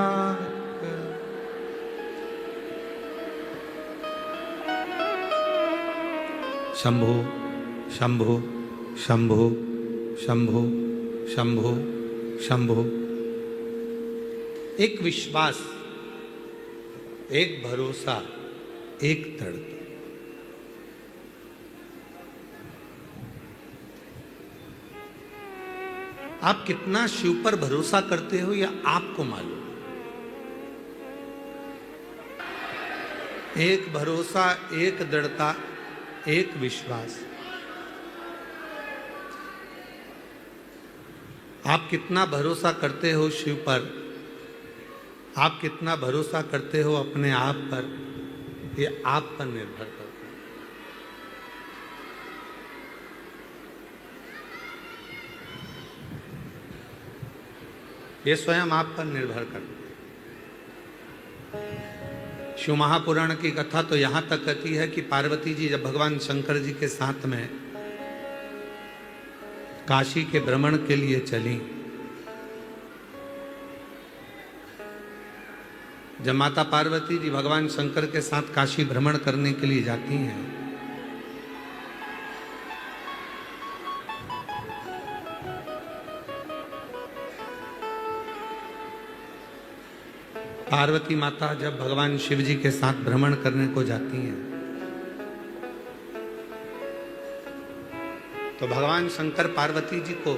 शंभु शंभु शंभु शंभु शंभु शंभु। एक विश्वास, एक भरोसा, एक दृढ़ता। आप कितना शिव पर भरोसा करते हो यह आपको मालूम। एक भरोसा, एक दृढ़ता, एक विश्वास। आप कितना भरोसा करते हो शिव पर, आप कितना भरोसा करते हो अपने आप पर, यह आप पर निर्भर करता है। ये स्वयं आप पर निर्भर करता है। शिव महापुराण की कथा तो यहां तक कहती है कि पार्वती जी जब भगवान शंकर जी के साथ में काशी के भ्रमण के लिए चली, जब माता पार्वती जी भगवान शंकर के साथ काशी भ्रमण करने के लिए जाती हैं, पार्वती माता जब भगवान शिव जी के साथ भ्रमण करने को जाती हैं, तो भगवान शंकर पार्वती जी को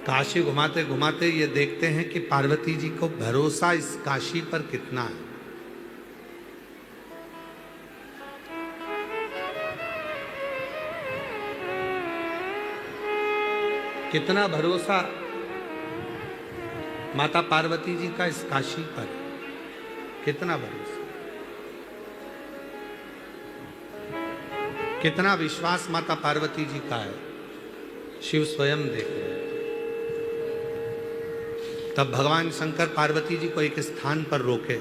काशी घुमाते घुमाते ये देखते हैं कि पार्वती जी को भरोसा इस काशी पर कितना है। कितना भरोसा माता पार्वती जी का इस काशी पर, कितना भरोसा, कितना विश्वास माता पार्वती जी का है, शिव स्वयं देख रहे हैं। तब भगवान शंकर पार्वती जी को एक स्थान पर रोके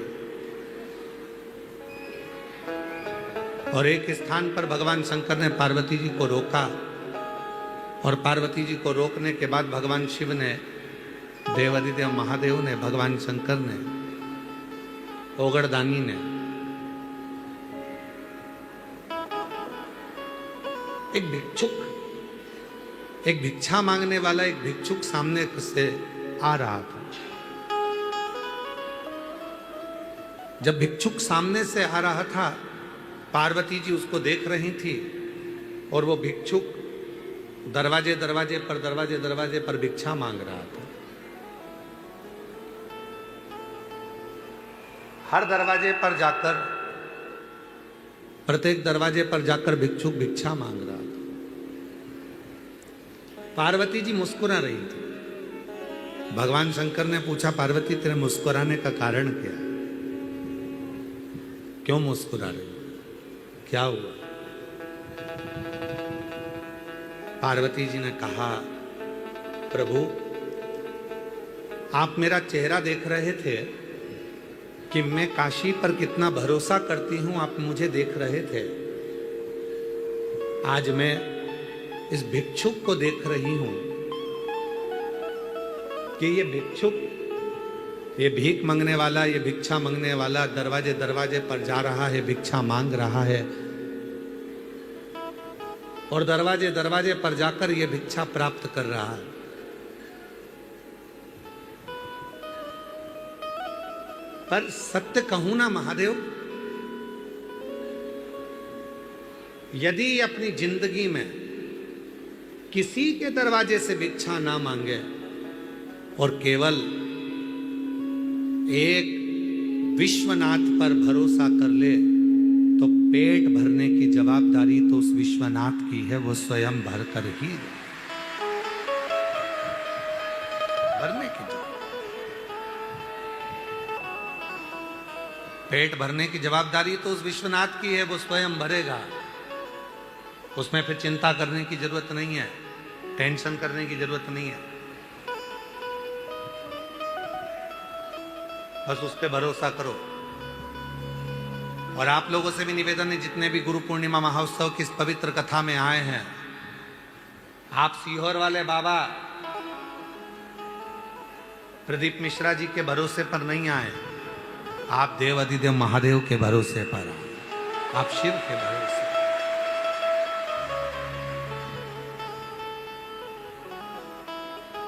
और एक स्थान पर भगवान शंकर ने पार्वती जी को रोका, और पार्वती जी को रोकने के बाद भगवान शिव ने, देवादिदेव महादेव ने, भगवान शंकर ने, ओगड़दानी ने एक भिक्षुक, एक भिक्षा मांगने वाला एक भिक्षुक सामने से आ रहा था। जब भिक्षुक सामने से आ रहा था, पार्वती जी उसको देख रही थी और वो भिक्षुक दरवाजे दरवाजे पर भिक्षा मांग रहा था। हर दरवाजे पर जाकर, प्रत्येक दरवाजे पर जाकर भिक्षुक भिक्षा मांग रहा था। पार्वती जी मुस्कुरा रही थी। भगवान शंकर ने पूछा, पार्वती तेरे मुस्कुराने का कारण क्या है? क्यों मुस्कुरा रही, क्या हुआ? पार्वती जी ने कहा, प्रभु आप मेरा चेहरा देख रहे थे कि मैं काशी पर कितना भरोसा करती हूं, आप मुझे देख रहे थे। आज मैं इस भिक्षुक को देख रही हूं कि ये भिक्षुक, ये भीख मांगने वाला, ये भिक्षा मांगने वाला दरवाजे दरवाजे पर जा रहा है, भिक्षा मांग रहा है, और दरवाजे दरवाजे पर जाकर ये भिक्षा प्राप्त कर रहा है। पर सत्य कहूं ना महादेव, यदि अपनी जिंदगी में किसी के दरवाजे से भिक्षा ना मांगे और केवल एक विश्वनाथ पर भरोसा कर ले, तो पेट भरने की जवाबदारी तो उस विश्वनाथ की है, वो स्वयं भर कर ही दे। भरने की पेट भरने की जवाबदारी तो उस विश्वनाथ की है, वो स्वयं भरेगा। उसमें फिर चिंता करने की जरूरत नहीं है, टेंशन करने की जरूरत नहीं है, बस उस पर भरोसा करो। और आप लोगों से भी निवेदन है, जितने भी गुरु पूर्णिमा महोत्सव की इस पवित्र कथा में आए हैं, आप सीहोर वाले बाबा प्रदीप मिश्रा जी के भरोसे पर नहीं आए, आप देव अधिदेव महादेव के भरोसे पर आए, आप शिव के भरोसे।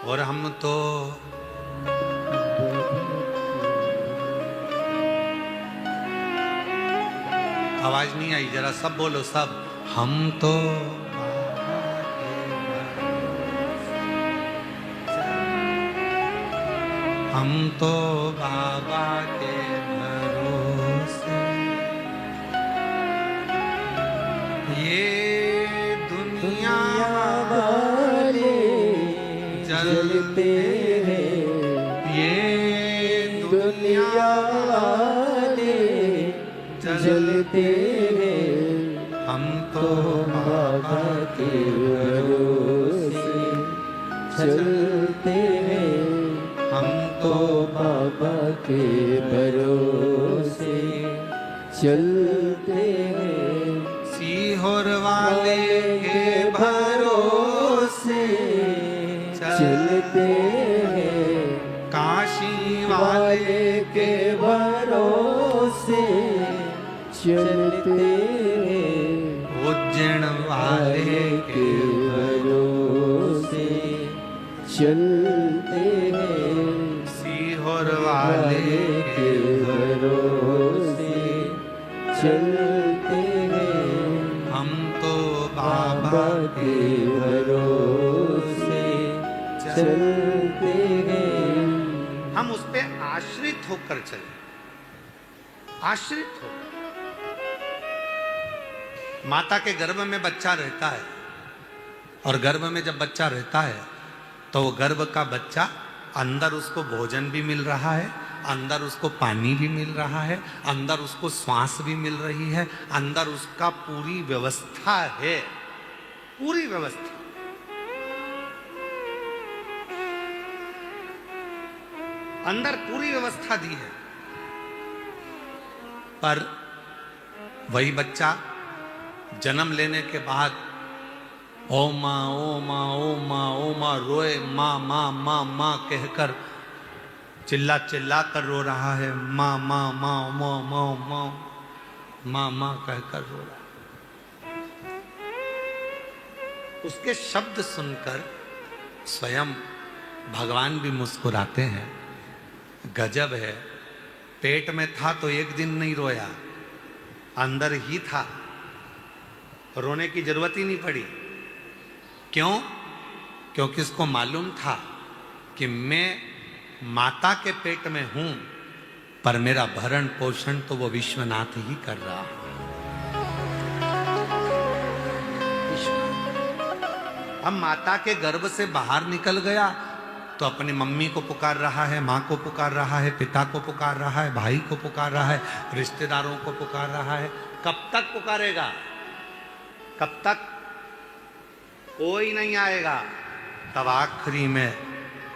और हम तो आवाज नहीं आई, जरा सब बोलो, सब। हम तो बाबा के भरोसे, ये दुनिया वाले जलते हैं, ये दुनिया वाले जलते हैं, हम तो बाबा के भरोसे चलते हैं, हम तो बाबा के भरोसे चलते हैं, सीहोर वाले के भरोसे चलते हैं, काशी वाले के भरोसे चलते हैं, उज्जैन वाले के भरोसे चलते हैं, सीहोर वाले के भरोसे चलते हैं, हम तो बाबा बाबा के भरोसे चलते हैं। हम उस पे आश्रित होकर चले, आश्रित हो। माता के गर्भ में बच्चा रहता है, और गर्भ में जब बच्चा रहता है तो वो गर्भ का बच्चा, अंदर उसको भोजन भी मिल रहा है, अंदर उसको पानी भी मिल रहा है, अंदर उसको श्वास भी मिल रही है, अंदर उसका पूरी व्यवस्था है, पूरी व्यवस्था। अंदर पूरी व्यवस्था दी है। पर वही बच्चा जन्म लेने के बाद ओ माँ ओ माँ ओ माँ ओ माँ रोए, माँ माँ माँ माँ कहकर चिल्ला चिल्ला कर रो रहा है, माँ माँ माँ माँ माँ माँ माँ माँ कहकर रो रहा है। उसके शब्द सुनकर स्वयं भगवान भी मुस्कुराते हैं। गजब है, पेट में था तो एक दिन नहीं रोया, अंदर ही था, रोने की जरूरत ही नहीं पड़ी। क्यों? क्योंकि उसको मालूम था कि मैं माता के पेट में हूं, पर मेरा भरण पोषण तो वो विश्वनाथ ही कर रहा है। अब माता के गर्भ से बाहर निकल गया तो अपनी मम्मी को पुकार रहा है, माँ को पुकार रहा है, पिता को पुकार रहा है, भाई को पुकार रहा है, रिश्तेदारों को पुकार रहा है। कब तक पुकारेगा? कब तक? कोई नहीं आएगा। तब आखिरी में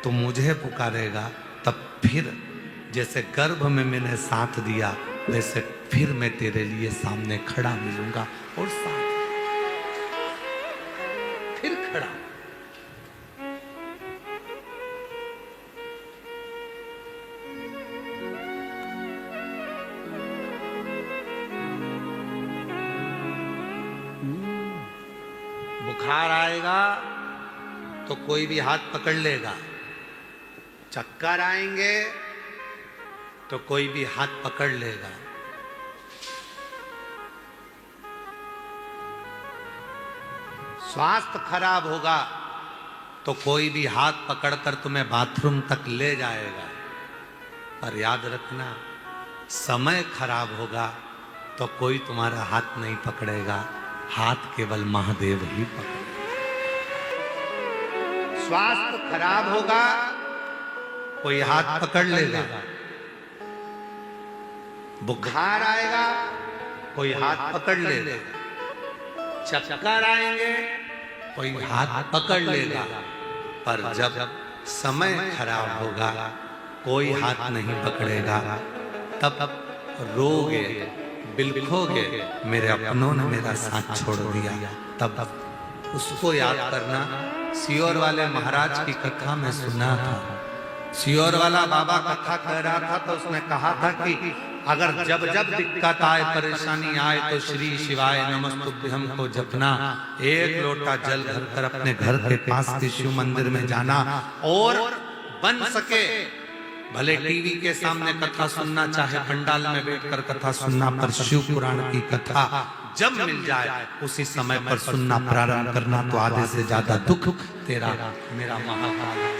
तो मुझे पुकारेगा, तब फिर जैसे गर्भ में मैंने साथ दिया वैसे फिर मैं तेरे लिए सामने खड़ा मिलूंगा और साथ फिर खड़ा। बुखार आएगा तो कोई भी हाथ पकड़ लेगा, चक्कर आएंगे तो कोई भी हाथ पकड़ लेगा, स्वास्थ्य खराब होगा तो कोई भी हाथ पकड़कर तुम्हें बाथरूम तक ले जाएगा। पर याद रखना, समय खराब होगा तो कोई तुम्हारा हाथ नहीं पकड़ेगा, हाथ केवल महादेव ही पकड़ेगा। स्वास्थ्य खराब होगा कोई हाथ पकड़ लेगा, बुखार आएगा कोई हाथ पकड़ लेगा, चक्कर आएंगे कोई हाथ पकड़ लेगा, पर जब समय खराब होगा कोई हाथ नहीं पकड़ेगा। तब रोगे बिलखोगे, मेरे अपनों ने मेरा साथ छोड़ दिया, तब उसको याद करना। सियोर वाले महाराज की कथा में सुना था, सियोर वाला बाबा कथा कह रहा था तो उसने कहा था कि अगर जब जब दिक्कत आए, परेशानी आए तो श्री शिवाय नमस्तुभ्यम को जपना, एक लोटा जल भरकर अपने घर के पास के शिव मंदिर में जाना, और बन सके भले टीवी के सामने कथा सुनना, चाहे पंडाल में बैठकर कथा सुनना, पर शिव पुराण की कथा जब मिल जाए उसी समय पर सुनना प्रारंभ करना, तो आधे से ज्यादा दुख तेरा मेरा महाकाल।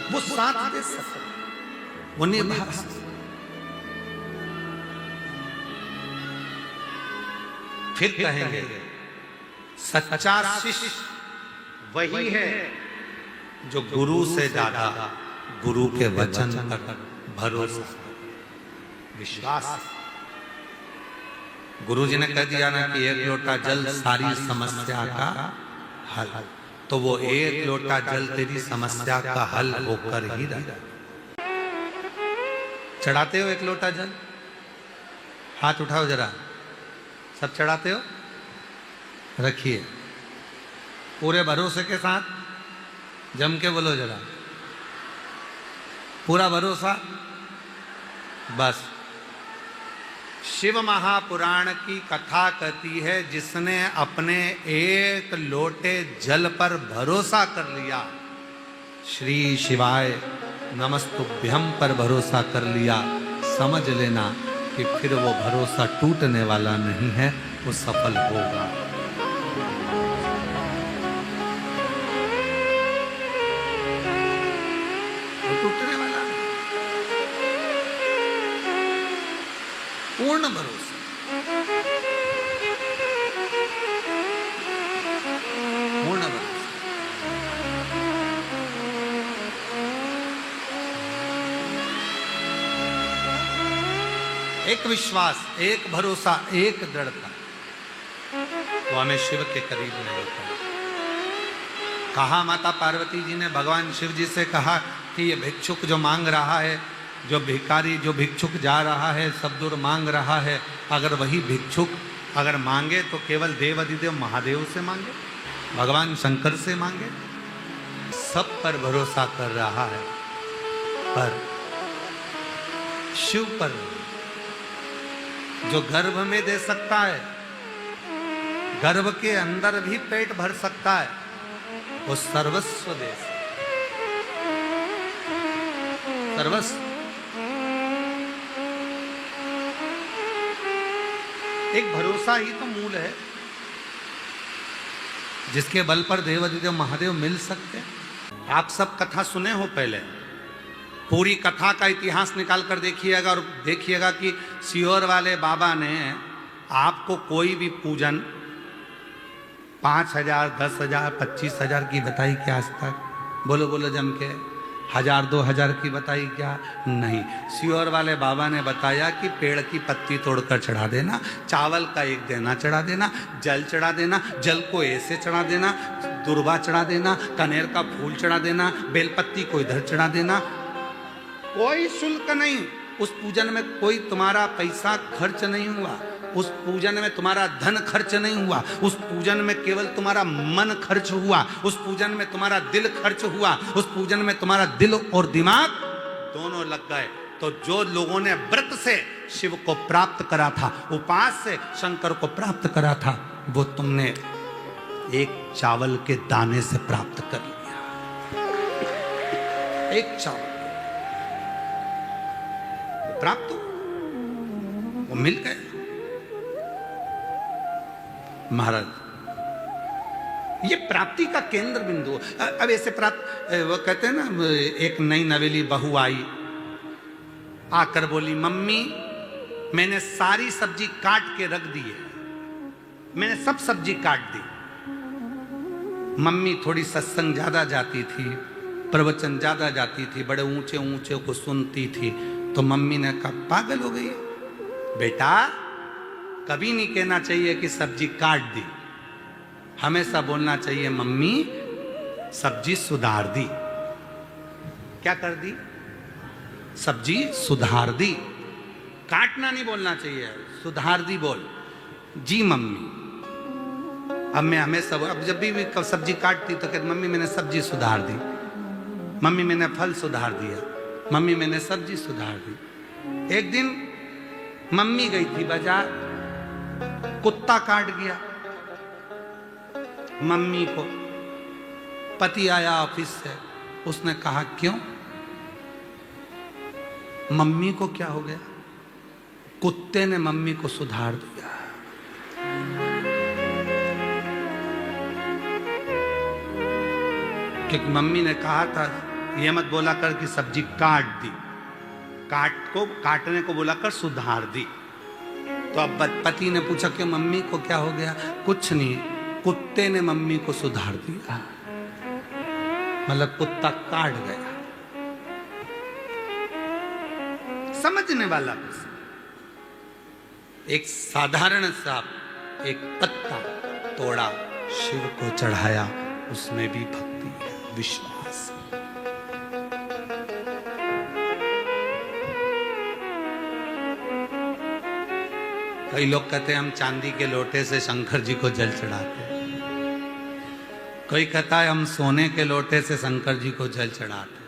वो साथ दे सकते, वो निभा सकते। फिर कहेंगे सच्चा शिष्य वही है जो गुरु से ज्यादा गुरु के वचन पर भरोसा विश्वास। गुरु जी ने कह दिया ना कि एक लोटा जल सारी समस्या का हल, तो वो एक लोटा जल तेरी समस्या का हल होकर ही रहा। चढ़ाते हो एक लोटा जल, हाथ उठाओ जरा, सब चढ़ाते हो, रखिए पूरे भरोसे के साथ, जम के बोलो जरा, पूरा भरोसा। बस शिव महापुराण की कथा कहती है, जिसने अपने एक लोटे जल पर भरोसा कर लिया, श्री शिवाय नमस्तुभ्यम पर भरोसा कर लिया, समझ लेना कि फिर वो भरोसा टूटने वाला नहीं है, वो सफल होगा। वो टूटने वाला नहीं, पूर्ण भरोसा। पूर्ण भरोसा। एक विश्वास, एक भरोसा, एक दृढ़ता, वो हमें शिव के करीब नहीं होता। कहा माता पार्वती जी ने भगवान शिव जी से कहा कि ये भिक्षुक जो मांग रहा है, जो भिखारी जो भिक्षुक जा रहा है, सब दूर मांग रहा है, अगर वही भिक्षुक अगर मांगे तो केवल देव अधिदेव महादेव से मांगे, भगवान शंकर से मांगे, सब पर भरोसा कर रहा है, पर शिव पर जो गर्भ में दे सकता है, गर्भ के अंदर भी पेट भर सकता है, वो सर्वस्व दे सकता है। सर्वस्व। एक भरोसा ही तो मूल है जिसके बल पर देवाधिदेव महादेव मिल सकते हैं। आप सब कथा सुने हो, पहले पूरी कथा का इतिहास निकाल कर देखिएगा और देखिएगा कि सियोर वाले बाबा ने आपको कोई भी पूजन 5,000, 10,000, 25,000 की बताई क्या आज तक? बोलो बोलो जम के। 1000-2000 की बताई क्या? नहीं। सियोर वाले बाबा ने बताया कि पेड़ की पत्ती तोड़कर चढ़ा देना, चावल का एक देना चढ़ा देना, जल चढ़ा देना, जल को ऐसे चढ़ा देना, दुर्वा चढ़ा देना, कनेर का फूल चढ़ा देना, बेलपत्ती को इधर चढ़ा देना, कोई शुल्क नहीं। उस पूजन में कोई तुम्हारा पैसा खर्च नहीं हुआ, उस पूजन में तुम्हारा धन खर्च नहीं हुआ, उस पूजन में केवल तुम्हारा मन खर्च हुआ, उस पूजन में तुम्हारा दिल खर्च हुआ, उस पूजन में तुम्हारा दिल और दिमाग दोनों लग गए। तो जो लोगों ने व्रत से शिव को प्राप्त करा था, उपास से शंकर को प्राप्त करा था, वो तुमने एक चावल के दाने से प्राप्त कर लिया। एक चावल प्राप्त हो, वो मिल गए। महाराज, ये प्राप्ति का केंद्र बिंदु। अब ऐसे प्राप्त, वो कहते हैं ना, एक नई नवेली बहू आई, आकर बोली, मम्मी मैंने सारी सब्जी काट के रख दी है, मैंने सब सब्जी काट दी। मम्मी थोड़ी सत्संग ज्यादा जाती थी, प्रवचन ज्यादा जाती थी, बड़े ऊंचे ऊंचे को सुनती थी। तो मम्मी ने कहा, पागल हो गई बेटा, कभी नहीं कहना चाहिए कि सब्जी काट दी, हमेशा बोलना चाहिए मम्मी सब्जी सुधार दी। क्या कर दी? सब्जी सुधार दी। काटना नहीं बोलना चाहिए, सुधार दी बोल। जी मम्मी। अब मैं हमेशा, अब जब भी सब्जी काटती तो कहती, मम्मी मैंने सब्जी सुधार दी, मम्मी मैंने फल सुधार दिया, मम्मी मैंने सब्जी सुधार दी। एक दिन मम्मी गई थी बाजार, कुत्ता काट गया मम्मी को। पति आया ऑफिस से, उसने कहा क्यों? मम्मी को क्या हो गया? कुत्ते ने मम्मी को सुधार दिया। क्योंकि मम्मी ने कहा था, ये मत बोला कर कि सब्जी काट दी, काटने को बोला कर सुधार दी। तो अब पति ने पूछा कि मम्मी को क्या हो गया? कुछ नहीं, कुत्ते ने मम्मी को सुधार दिया। मतलब कुत्ता काट गया। समझने वाला बस। एक साधारण सा एक पत्ता तोड़ा, शिव को चढ़ाया, उसमें भी भक्ति है, विश्वास। कई लोग कहते हैं हम चांदी के लोटे से शंकर जी को जल चढ़ाते हैं, कोई कहता है हम सोने के लोटे से शंकर जी को जल चढ़ाते हैं।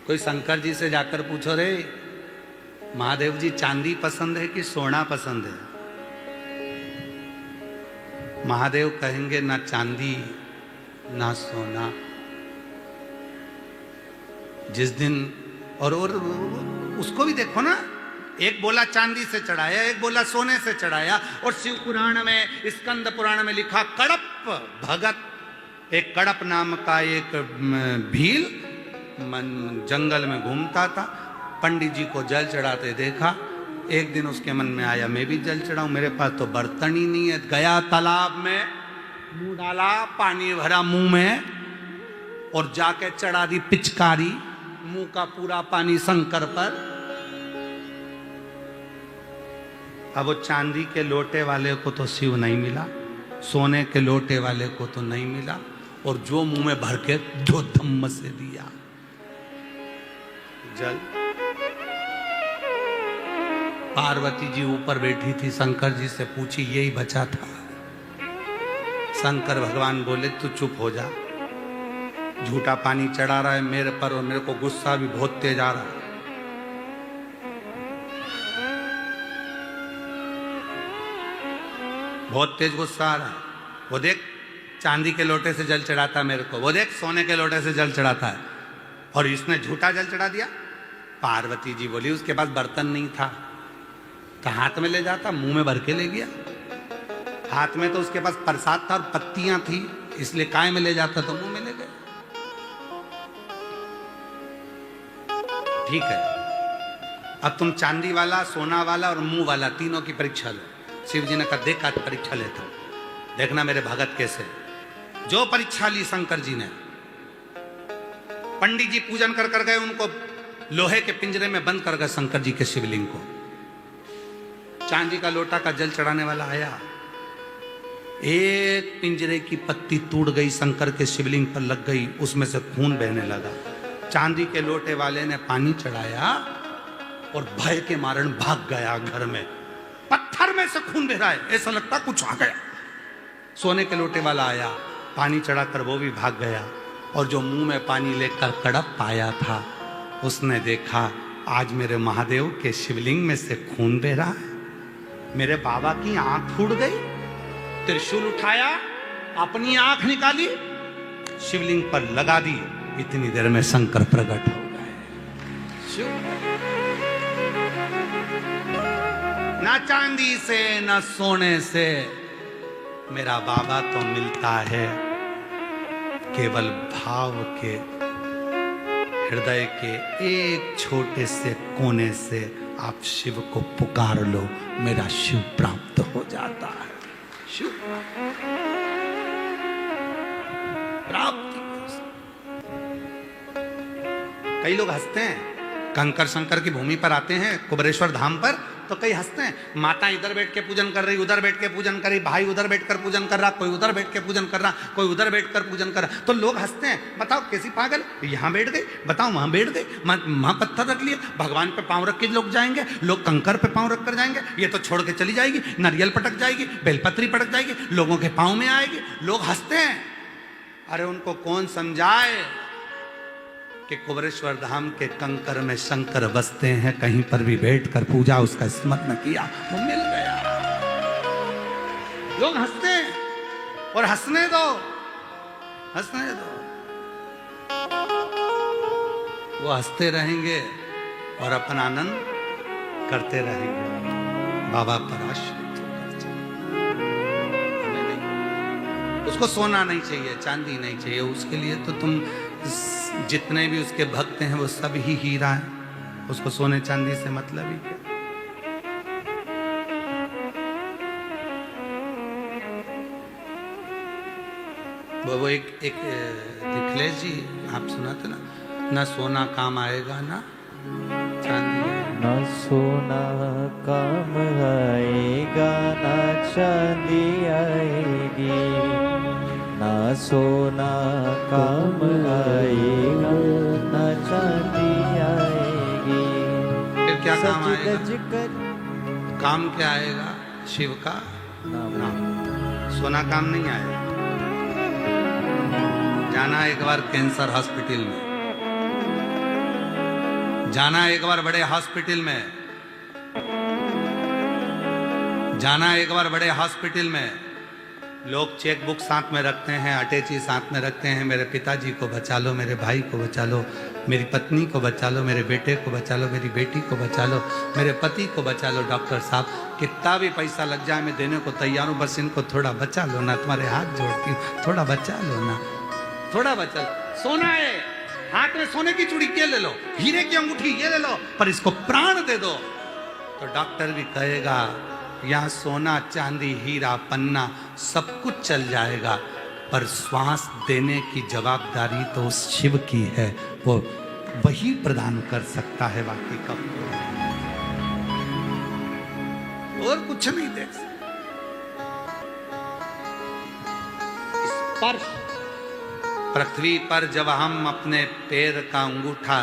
कोई शंकर जी से जाकर पूछो, रे महादेव जी चांदी पसंद है कि सोना पसंद है? महादेव कहेंगे ना चांदी ना सोना। जिस दिन और उसको भी देखो ना, एक बोला चांदी से चढ़ाया, एक बोला सोने से चढ़ाया। और शिव पुराण में, स्कंद पुराण में लिखा, कड़प भगत, एक कड़प नाम का एक भील जंगल में घूमता था, पंडित जी को जल चढ़ाते देखा। एक दिन उसके मन में आया, मैं भी जल चढ़ाऊं, मेरे पास तो बर्तन ही नहीं है। गया तालाब में, मुंह डाला, पानी भरा मुंह में और जाके चढ़ा दी पिचकारी, मुंह का पूरा पानी शंकर पर। अब वो चांदी के लोटे वाले को तो शिव नहीं मिला, सोने के लोटे वाले को तो नहीं मिला, और जो मुंह में भर के जो धम्म से दिया जल। पार्वती जी ऊपर बैठी थी, शंकर जी से पूछी, यही बचा था? शंकर भगवान बोले, तू चुप हो जा, झूठा पानी चढ़ा रहा है मेरे पर, और मेरे को गुस्सा भी बहुत तेज आ रहा है। बहुत तेज गुस्सा आ रहा है। वो देख चांदी के लोटे से जल चढ़ाता है मेरे को, वो देख सोने के लोटे से जल चढ़ाता है, और इसने झूठा जल चढ़ा दिया। पार्वती जी बोली, उसके पास बर्तन नहीं था तो हाथ में ले जाता, मुंह में भर के ले गया। हाथ में तो उसके पास प्रसाद था और पत्तियां थी, इसलिए काय में ले जाता तो मुंह में ले गया। ठीक है, अब तुम चांदी वाला, सोना वाला और मुंह वाला तीनों की परीक्षा लो। शिव जी ने कहा, देख आज परीक्षा लेता हूं, देखना मेरे भगत कैसे। जो परीक्षा ली शंकर जी ने, पंडित जी पूजन कर कर गए, उनको लोहे के पिंजरे में बंद कर गए शंकर जी के शिवलिंग को। चांदी का लोटा का जल चढ़ाने वाला आया, एक पिंजरे की पत्ती टूट गई, शंकर के शिवलिंग पर लग गई, उसमें से खून बहने लगा। चांदी के लोटे वाले ने पानी चढ़ाया और भय के मारण भाग गया घर में। पत्थर में से खून बह रहा है, ऐसा लगता कुछ आ गया। सोने के लोटे वाला आया, पानी चढ़ाकर वो भी भाग गया, और जो मुंह में पानी लेकर कड़प पाया था, उसने देखा आज मेरे महादेव के शिवलिंग में से खून बह रहा है। मेरे बाबा की आंख फूट गई। त्रिशूल उठाया, अपनी आंख निकाली, शिवलिंग पर लगा दी। इतनी देर में शंकर प्रकट हो गए। ना चांदी से ना सोने से मेरा बाबा तो मिलता है, केवल भाव के, हृदय के एक छोटे से कोने से आप शिव को पुकार लो, मेरा शिव प्राप्त हो जाता है। शिव प्राप्ति। कई लोग हंसते हैं, कंकर शंकर की भूमि पर आते हैं, कुबरेश्वर धाम पर, तो कई हंसते हैं। माता इधर बैठ के पूजन कर रही, उधर बैठ के पूजन कर रही, भाई उधर बैठकर पूजन कर रहा, कोई उधर बैठ के पूजन कर रहा, कोई उधर बैठकर पूजन कर रहा, तो लोग हंसते हैं। बताओ कैसी पागल, यहाँ बैठ गई, बताओ वहां बैठ गई, वहां पत्थर रख लिया, भगवान पे पांव रख के लोग जाएंगे, लोग कंकर पे पांव रख कर जाएंगे, ये तो छोड़ के चली जाएगी, नारियल पटक जाएगी, बेलपत्री पटक जाएगी, लोगों के पांव में आएगी। लोग हंसते हैं। अरे उनको कौन समझाए कि कुबरेश्वर धाम के कंकर में शंकर बसते हैं। कहीं पर भी बैठकर पूजा उसका स्मरण किया, वो मिल गया। लोग हंसते हैं, और हंसने दो, हंसने दो। वो हंसते रहेंगे और अपन आनंद करते रहेंगे। बाबा पर आश्रित होकर चलो। हमें नहीं, उसको सोना नहीं चाहिए, चांदी नहीं चाहिए। उसके लिए तो तुम जितने भी उसके भक्त हैं वो सब ही हीरा है, उसको सोने चांदी से मतलब ही क्या। वो एक निखिलेश जी आप सुनाते ना सोना काम आएगा ना चांदी आएगा। ना सोना काम आएगा ना चांदी आएगी, ना सोना काम आएगा ना चांदी आएगी। फिर क्या काम सच आएगा? गज कर काम क्या आएगा? शिव का नाम। सोना काम नहीं आएगा। जाना एक बार कैंसर हॉस्पिटल में, जाना एक बार बड़े हॉस्पिटल में, जाना एक बार बड़े हॉस्पिटल में। लोग चेक बुक साथ में रखते हैं, अटैची साथ में रखते हैं, मेरे पिताजी को बचा लो, मेरे भाई को बचा लो, मेरी पत्नी को बचा लो, मेरे बेटे को बचा लो, मेरी बेटी को बचा लो, मेरे पति को बचा लो। डॉक्टर साहब कितना भी पैसा लग जाए मैं देने को तैयार हूँ, बस इनको थोड़ा बचा लो ना, तुम्हारे हाथ जोड़ती हूँ, थोड़ा बचा लो ना, थोड़ा बचा लो। सोना है हाथ में, सोने की चूड़ी ये ले लो, हीरे की अंगूठी ये ले लो, पर इसको प्राण दे दो। तो डॉक्टर भी कहेगा यहाँ सोना चांदी हीरा पन्ना सब कुछ चल जाएगा, पर श्वास देने की जवाबदारी तो उस शिव की है, वो वही प्रदान कर सकता है, बाकी कब और कुछ नहीं दे सकता। स्पर्श पृथ्वी पर जब हम अपने पैर का अंगूठा,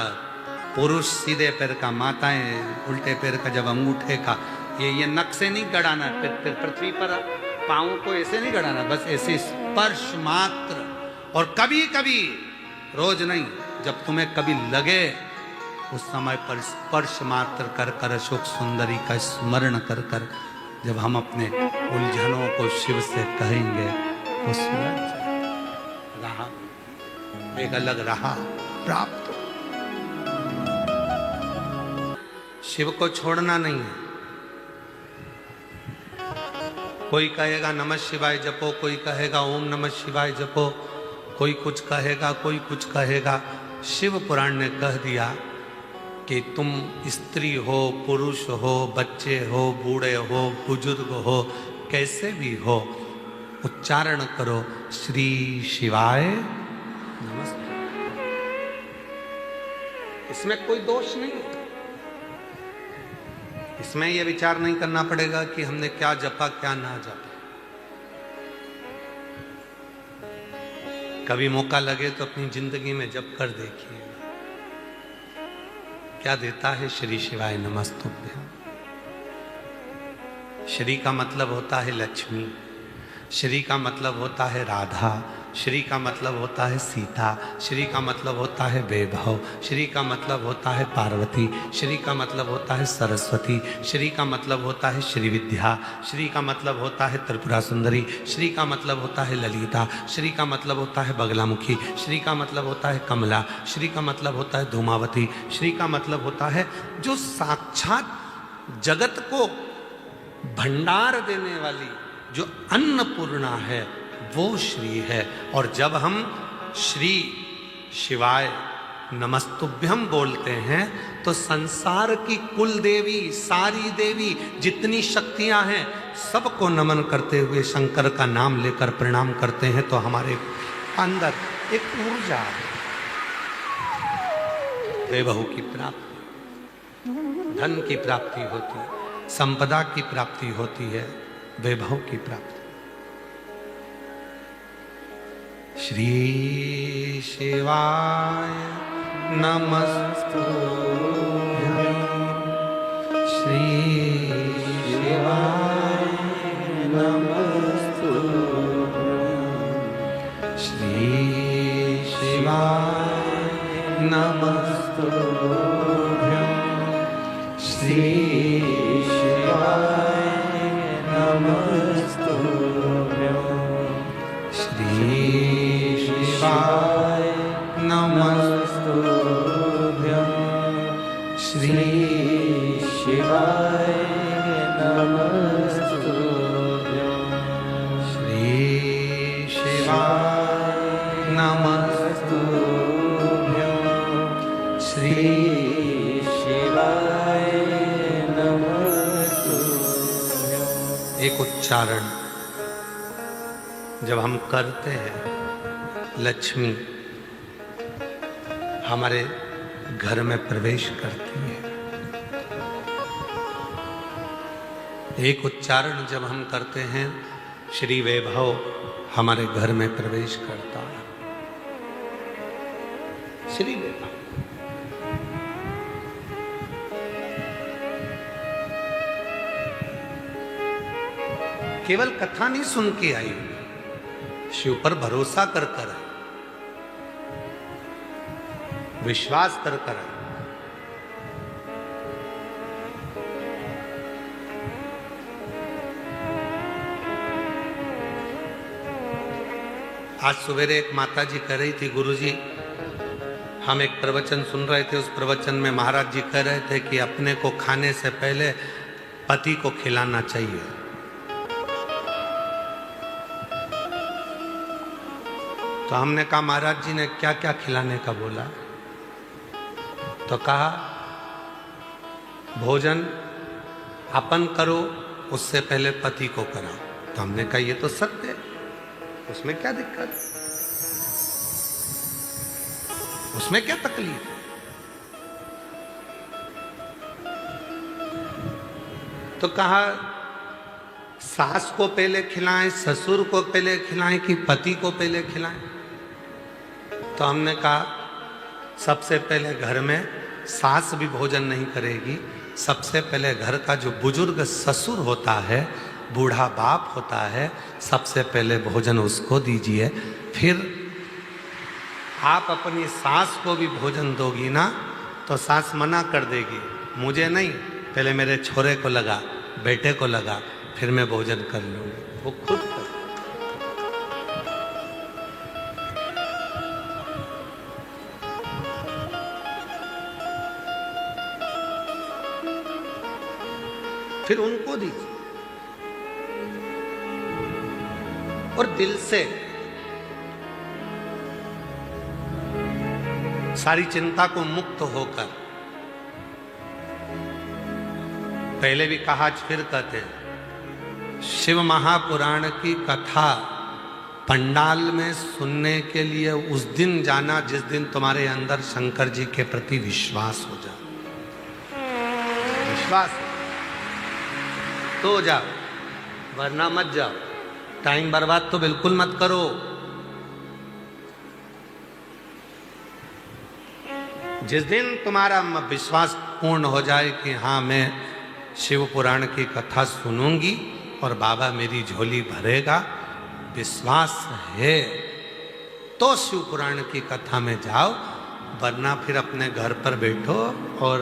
पुरुष सीधे पैर का, माताएं उल्टे पैर का, जब अंगूठे का ये नक से नहीं गड़ाना, फिर पृथ्वी पर पांव को ऐसे नहीं गड़ाना, बस ऐसे स्पर्श मात्र। और कभी कभी, रोज नहीं, जब तुम्हें कभी लगे उस समय पर स्पर्श मात्र कर कर अशोक सुंदरी का स्मरण कर कर जब हम अपने उलझनों को शिव से कहेंगे, वो सुलझ रहा, एक अलग रहा प्राप्त। शिव को छोड़ना नहीं है। कोई कहेगा नमः शिवाय जपो, कोई कहेगा ओम नमः शिवाय जपो, कोई कुछ कहेगा, कोई कुछ कहेगा। शिव पुराण ने कह दिया कि तुम स्त्री हो, पुरुष हो, बच्चे हो, बूढ़े हो, बुजुर्ग हो, कैसे भी हो, उच्चारण करो श्री शिवाय नमस्ते। इसमें कोई दोष नहीं है। इसमें यह विचार नहीं करना पड़ेगा कि हमने क्या जपा क्या ना जपा। कभी मौका लगे तो अपनी जिंदगी में जप कर देखिए, क्या देता है श्री शिवाय नमस्तुभ्यं। श्री का मतलब होता है लक्ष्मी, श्री का मतलब होता है राधा, श्री का मतलब होता है सीता, श्री का मतलब होता है वैभव, श्री का मतलब होता है पार्वती, श्री का मतलब होता है सरस्वती, श्री का मतलब होता है श्री विद्या, श्री का मतलब होता है त्रिपुरा सुंदरी, श्री का मतलब होता है ललिता, श्री का मतलब होता है बगलामुखी, श्री का मतलब होता है कमला, श्री का मतलब होता है धूमावती, श्री का मतलब होता है जो साक्षात जगत को भंडार देने वाली जो अन्नपूर्णा है, वो श्री है। और जब हम श्री शिवाय नमस्तुभ्यं बोलते हैं तो संसार की कुल देवी, सारी देवी, जितनी शक्तियां हैं, सबको नमन करते हुए शंकर का नाम लेकर प्रणाम करते हैं तो हमारे अंदर एक ऊर्जा है। वैभव की प्राप्ति, धन की प्राप्ति होती है, संपदा की प्राप्ति होती है, वैभव की प्राप्ति। श्री शिवाय नमस्तुभ्यं, श्री शिवाय नमस्तुभ्यं, श्री शिवाय नमस्तुभ्यं, श्री शिवाय नमस्तुभ्यं, श्री शिवाय नमस्तुभ्यं, श्री शिवाय नमस्तुभ्यं, श्री शिवाय नमस्तुभ्यं, श्री शिवाय नमस्तुभ्यं। एक उच्चारण जब हम करते हैं, लक्ष्मी हमारे घर में प्रवेश करती है। एक उच्चारण जब हम करते हैं, श्री वैभव हमारे घर में प्रवेश करता है। श्री वैभव केवल कथा नहीं सुन के आई, शिव पर भरोसा कर कर आई, विश्वास कर कर आई। आज सवेरे एक माता जी कह रही थी, गुरुजी हम एक प्रवचन सुन रहे थे, उस प्रवचन में महाराज जी कह रहे थे कि अपने को खाने से पहले पति को खिलाना चाहिए। तो हमने कहा महाराज जी ने क्या क्या खिलाने का बोला? तो कहा भोजन अपन करो, उससे पहले पति को कराओ। तो हमने कहा ये तो सत्य है, उसमें क्या दिक्कत, उसमें क्या तकलीफ है? तो कहा सास को पहले खिलाएं, ससुर को पहले खिलाएं कि पति को पहले खिलाएं? तो हमने कहा सबसे पहले घर में सास भी भोजन नहीं करेगी, सबसे पहले घर का जो बुजुर्ग ससुर होता है, बूढ़ा बाप होता है, सबसे पहले भोजन उसको दीजिए। फिर आप अपनी सास को भी भोजन दोगी ना, तो सास मना कर देगी, मुझे नहीं, पहले मेरे छोरे को लगा, बेटे को लगा, फिर मैं भोजन कर लूंगी। वो खुद कर। फिर उनको दीजिए और दिल से सारी चिंता को मुक्त होकर, पहले भी कहा आज फिर कहते हैं, शिव महापुराण की कथा पंडाल में सुनने के लिए उस दिन जाना जिस दिन तुम्हारे अंदर शंकर जी के प्रति विश्वास हो जाए। विश्वास तो जाओ, वरना मत जाओ। टाइम बर्बाद तो बिल्कुल मत करो। जिस दिन तुम्हारा विश्वास पूर्ण हो जाए कि हाँ मैं शिव पुराण की कथा सुनूंगी और बाबा मेरी झोली भरेगा, विश्वास है तो शिव पुराण की कथा में जाओ, वरना फिर अपने घर पर बैठो और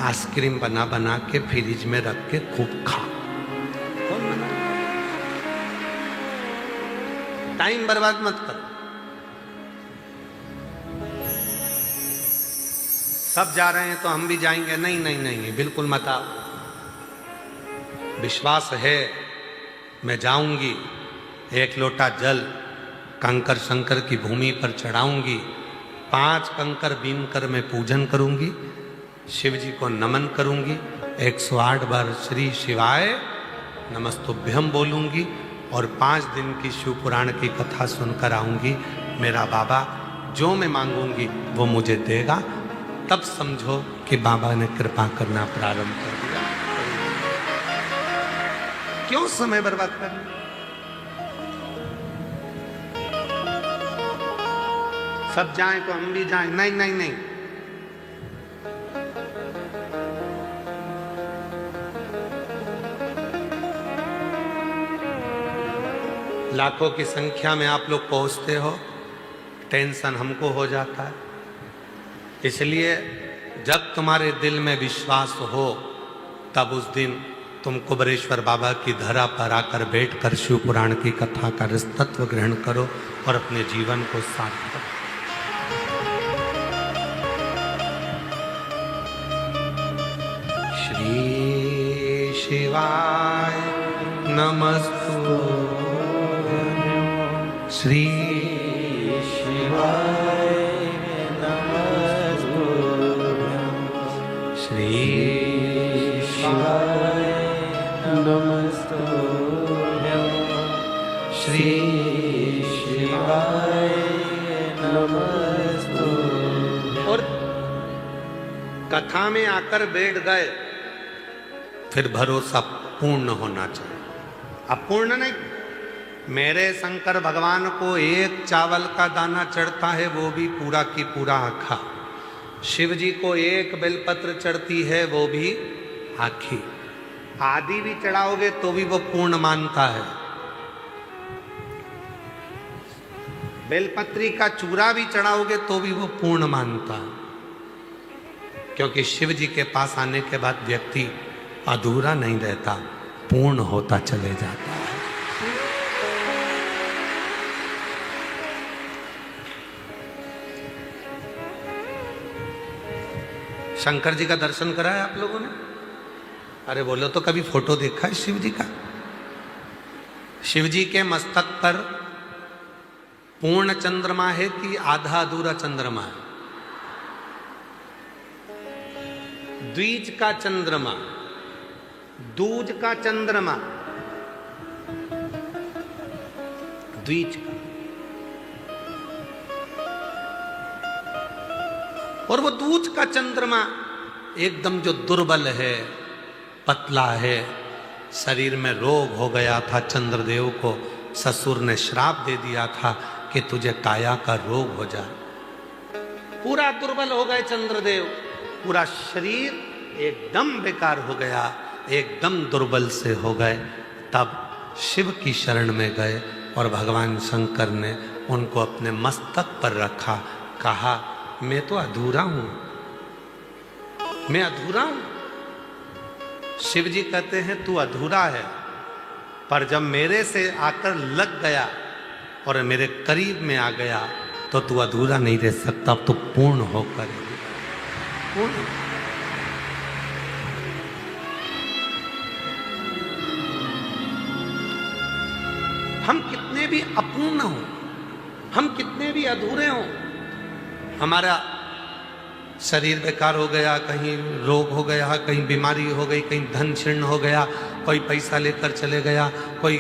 आइसक्रीम बना बना के फ्रिज में रख के खूब खाओ। टाइम बर्बाद मत करो। सब जा रहे हैं तो हम भी जाएंगे, नहीं नहीं नहीं, बिल्कुल मत आओ। विश्वास है मैं जाऊंगी, एक लोटा जल कंकर शंकर की भूमि पर चढ़ाऊंगी, 5 कंकर बीन कर मैं पूजन करूंगी, शिव जी को नमन करूंगी, 108 बार श्री शिवाय नमस्तुभ्यम बोलूंगी और 5 दिन की शिव पुराण की कथा सुनकर आऊंगी। मेरा बाबा जो मैं मांगूंगी वो मुझे देगा। तब समझो कि बाबा ने कृपा करना प्रारंभ कर दिया। क्यों समय बर्बाद करना? सब जाएं तो हम भी जाएं, नहीं नहीं नहीं। लाखों की संख्या में आप लोग पहुंचते हो, टेंशन हमको हो जाता है। इसलिए जब तुम्हारे दिल में विश्वास हो तब उस दिन तुम कुबरेश्वर बाबा की धरा पर आकर बैठकर शिव पुराण की कथा का रसतत्व ग्रहण करो और अपने जीवन को सार्थक करो। श्री शिवाय नमस्तु, श्री शिवाय श्री शिवाय नमस्तुभ्यं, श्री शिवाय नमस्तुभ्यं। और कथा में आकर बैठ गए, फिर भरोसा पूर्ण होना चाहिए, अपूर्ण नहीं। मेरे शंकर भगवान को एक चावल का दाना चढ़ता है, वो भी पूरा की पूरा आखा। शिव जी को एक बेलपत्र चढ़ती है, वो भी आखी। आदि भी चढ़ाओगे तो भी वो पूर्ण मानता है। बेलपत्री का चूरा भी चढ़ाओगे तो भी वो पूर्ण मानता है। क्योंकि शिव जी के पास आने के बाद व्यक्ति अधूरा नहीं रहता, पूर्ण होता चले जाता है। शंकर जी का दर्शन करा है आप लोगों ने? अरे बोलो तो कभी फोटो देखा है शिव जी का? शिव जी के मस्तक पर पूर्ण चंद्रमा है कि आधा अधूरा चंद्रमा है? द्विज का चंद्रमा, दूज का चंद्रमा, द्विज का। और वो दूज का चंद्रमा एकदम जो दुर्बल है, पतला है, शरीर में रोग हो गया था, चंद्रदेव को ससुर ने श्राप दे दिया था कि तुझे काया का रोग हो जाए। पूरा दुर्बल हो गए चंद्रदेव, पूरा शरीर एकदम बेकार हो गया, एकदम दुर्बल से हो गए। तब शिव की शरण में गए और भगवान शंकर ने उनको अपने मस्तक पर रखा, कहा मैं तो अधूरा हूं, मैं अधूरा हूं। शिव जी कहते हैं तू अधूरा है, पर जब मेरे से आकर लग गया और मेरे करीब में आ गया तो तू अधूरा नहीं रह सकता, अब तो पूर्ण होकर पूर्ण। हम कितने भी अपूर्ण हो, हम कितने भी अधूरे हों, हमारा शरीर बेकार हो गया, कहीं रोग हो गया, कहीं बीमारी हो गई, कहीं धन क्षीण हो गया, कोई पैसा लेकर चले गया, कोई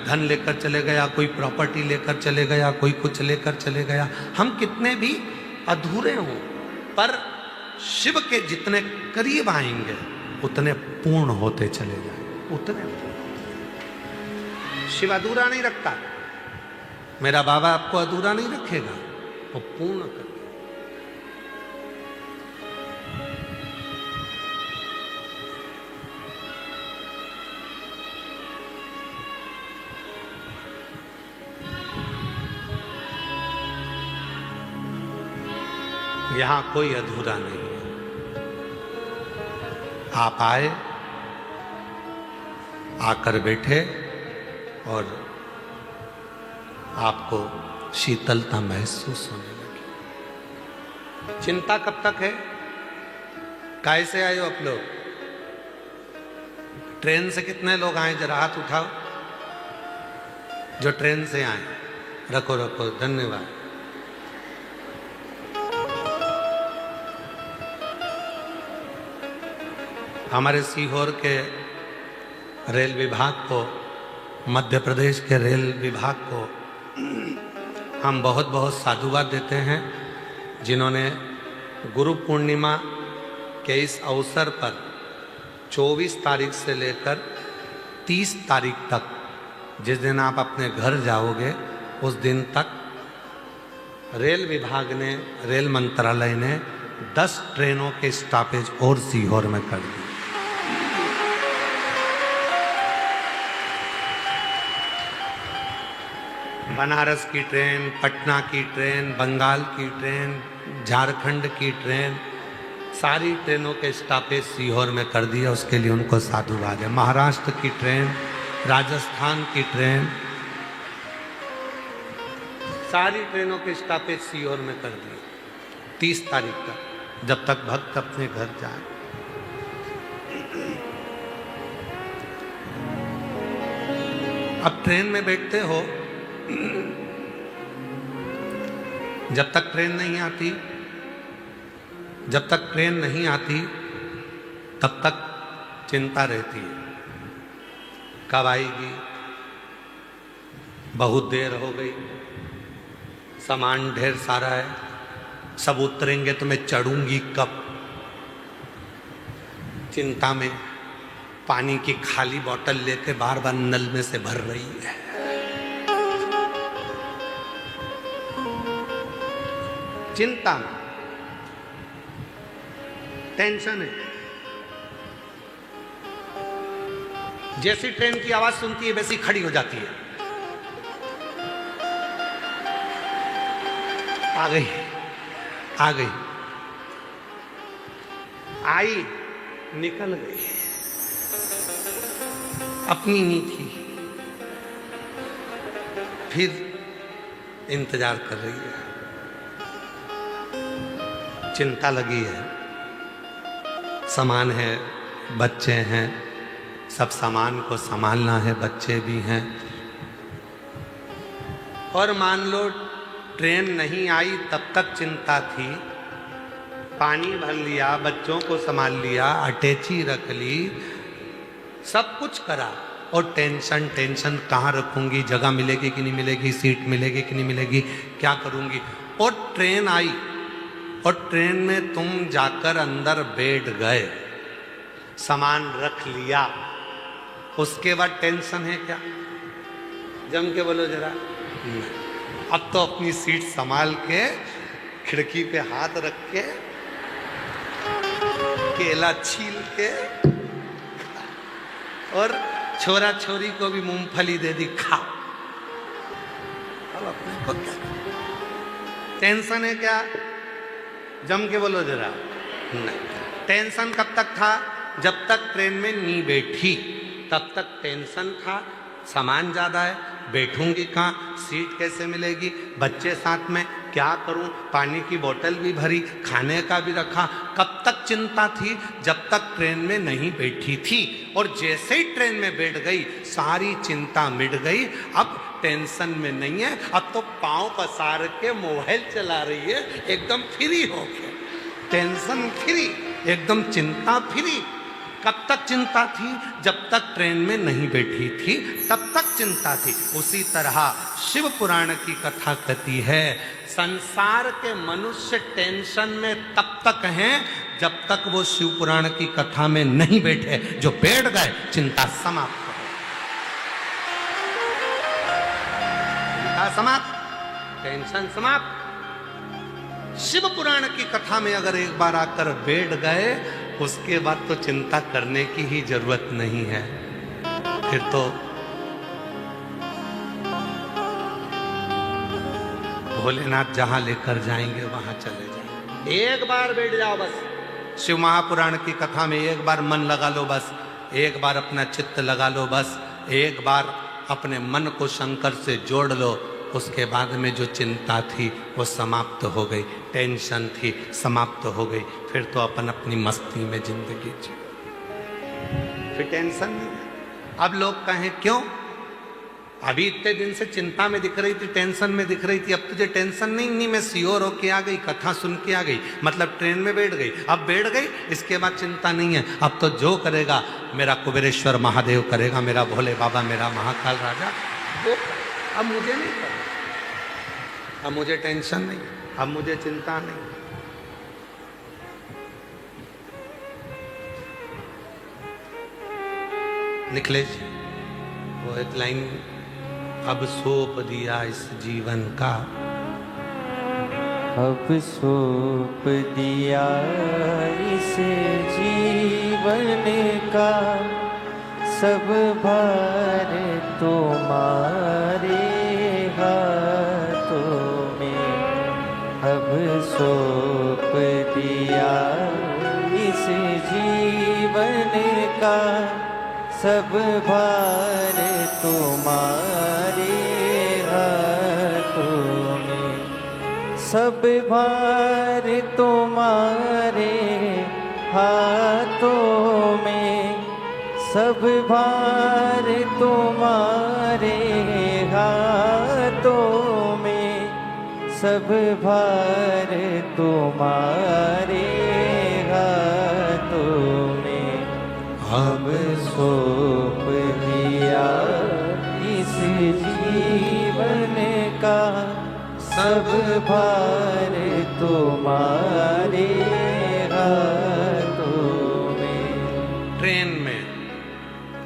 धन लेकर चले गया, कोई प्रॉपर्टी लेकर चले गया, कोई कुछ लेकर चले गया। हम कितने भी अधूरे हों, पर शिव के जितने करीब आएंगे उतने पूर्ण होते चले जाएंगे, उतने शिव अधूरा नहीं रखता। मेरा बाबा आपको अधूरा नहीं रखेगा, वो पूर्ण कर। यहां कोई अधूरा नहीं है। आप आए, आकर बैठे और आपको शीतलता महसूस होने लगी। चिंता कब तक है? कैसे आए हो आप लोग? ट्रेन से कितने लोग आए? जरा हाथ उठाओ जो ट्रेन से आए। रखो रखो, धन्यवाद। हमारे सीहोर के रेल विभाग को, मध्य प्रदेश के रेल विभाग को हम बहुत बहुत साधुवाद देते हैं, जिन्होंने गुरु पूर्णिमा के इस अवसर पर 24 तारीख से लेकर 30 तारीख तक, जिस दिन आप अपने घर जाओगे उस दिन तक रेल विभाग ने, रेल मंत्रालय ने 10 ट्रेनों के स्टॉपेज और सीहोर में कर दिए। बनारस की ट्रेन, पटना की ट्रेन, बंगाल की ट्रेन, झारखंड की ट्रेन, सारी ट्रेनों के स्टॉपेज सीहोर में कर दिया। उसके लिए उनको साधुवाद है। महाराष्ट्र की ट्रेन, राजस्थान की ट्रेन, सारी ट्रेनों के स्टॉपेज सीहोर में कर दिए 30 तारीख तक, जब तक भक्त अपने घर जाए। अब ट्रेन में बैठते हो, जब तक ट्रेन नहीं आती, जब तक ट्रेन नहीं आती तब तक चिंता रहती है, कब आएगी, बहुत देर हो गई, सामान ढेर सारा है, सब उतरेंगे तो मैं चढ़ूंगी कब। चिंता में पानी की खाली बोतल लेके बार बार नल में से भर रही है। चिंता में, टेंशन है। जैसी ट्रेन की आवाज सुनती है वैसी खड़ी हो जाती है। आ गई, आ गई, आई, निकल गई, अपनी ही थी, फिर इंतजार कर रही है। चिंता लगी है, सामान है, बच्चे हैं, सब सामान को संभालना है, बच्चे भी हैं। और मान लो ट्रेन नहीं आई तब तक चिंता थी, पानी भर लिया, बच्चों को संभाल लिया, अटैची रख ली, सब कुछ करा, और टेंशन टेंशन, कहाँ रखूंगी, जगह मिलेगी कि नहीं मिलेगी, सीट मिलेगी कि नहीं मिलेगी, क्या करूंगी। और ट्रेन आई और ट्रेन में तुम जाकर अंदर बैठ गए, सामान रख लिया, उसके बाद टेंशन है क्या? जम के बोलो जरा। अब तो अपनी सीट संभाल के, खिड़की पे हाथ रख के, केला छील के, और छोरा छोरी को भी मूंगफली दे दी, खाओ। अब अपने को क्या टेंशन है क्या? जम के बोलो जरा। नहीं, टेंशन कब तक था? जब तक ट्रेन में नहीं बैठी तब तक टेंशन था, सामान ज़्यादा है, बैठूंगी कहाँ, सीट कैसे मिलेगी, बच्चे साथ में, क्या करूं, पानी की बोतल भी भरी, खाने का भी रखा। कब तक चिंता थी? जब तक ट्रेन में नहीं बैठी थी। और जैसे ही ट्रेन में बैठ गई सारी चिंता मिट गई, अब टेंशन में नहीं है, अब तो पांव पसार के मोबाइल चला रही है, एकदम फ्री होके। टेंशन फ्री, एकदम चिंता फ्री। कब तक चिंता थी? जब तक ट्रेन में नहीं बैठी थी तब तक चिंता थी। उसी तरह शिव पुराण की कथा कहती है, संसार के मनुष्य टेंशन में तब तक हैं जब तक वो शिव पुराण की कथा में नहीं बैठे। जो बैठ गए चिंता समाप्त हो गई, चिंता समाप्त, टेंशन समाप्त। शिव पुराण की कथा में अगर एक बार आकर बैठ गए, उसके बाद तो चिंता करने की ही जरूरत नहीं है। फिर तो भोलेनाथ जहां लेकर जाएंगे वहां चले जाएंगे। एक बार बैठ जाओ बस शिव महापुराण की कथा में, एक बार मन लगा लो बस, एक बार अपना चित्त लगा लो बस, एक बार अपने मन को शंकर से जोड़ लो। उसके बाद में जो चिंता थी वो समाप्त हो गई, टेंशन थी समाप्त हो गई। फिर तो अपन अपनी मस्ती में जिंदगी जी, फिर टेंशन नहीं। अब लोग कहें क्यों? अभी इतने दिन से चिंता में दिख रही थी, टेंशन में दिख रही थी, अब तुझे टेंशन नहीं? मैं सियोर होके आ गई, कथा सुन के आ गई, मतलब ट्रेन में बैठ गई, अब बैठ गई, इसके बाद चिंता नहीं है। अब तो जो करेगा मेरा कुबेरेश्वर महादेव करेगा, मेरा भोले बाबा, मेरा महाकाल राजा वो। अब मुझे नहीं करना, अब मुझे टेंशन नहीं, अब मुझे चिंता नहीं। निखिलेश वो एक लाइन, अब सौंप दिया इस जीवन का, अब सौंप दिया इस जीवन का, सब भार तुम्हारे हाथों में। अब सौंप दिया इस जीवन का, सब भार तुम्हारे हाथों में। सब भार तुम्हारे हाथों में, सब भार तुम्हारे हाथों में, सब भार तुम्हारे हाथों में। अब सौंप दिया इस जीवन का, सब भार तुम्हारे हाथों में। ट्रेन में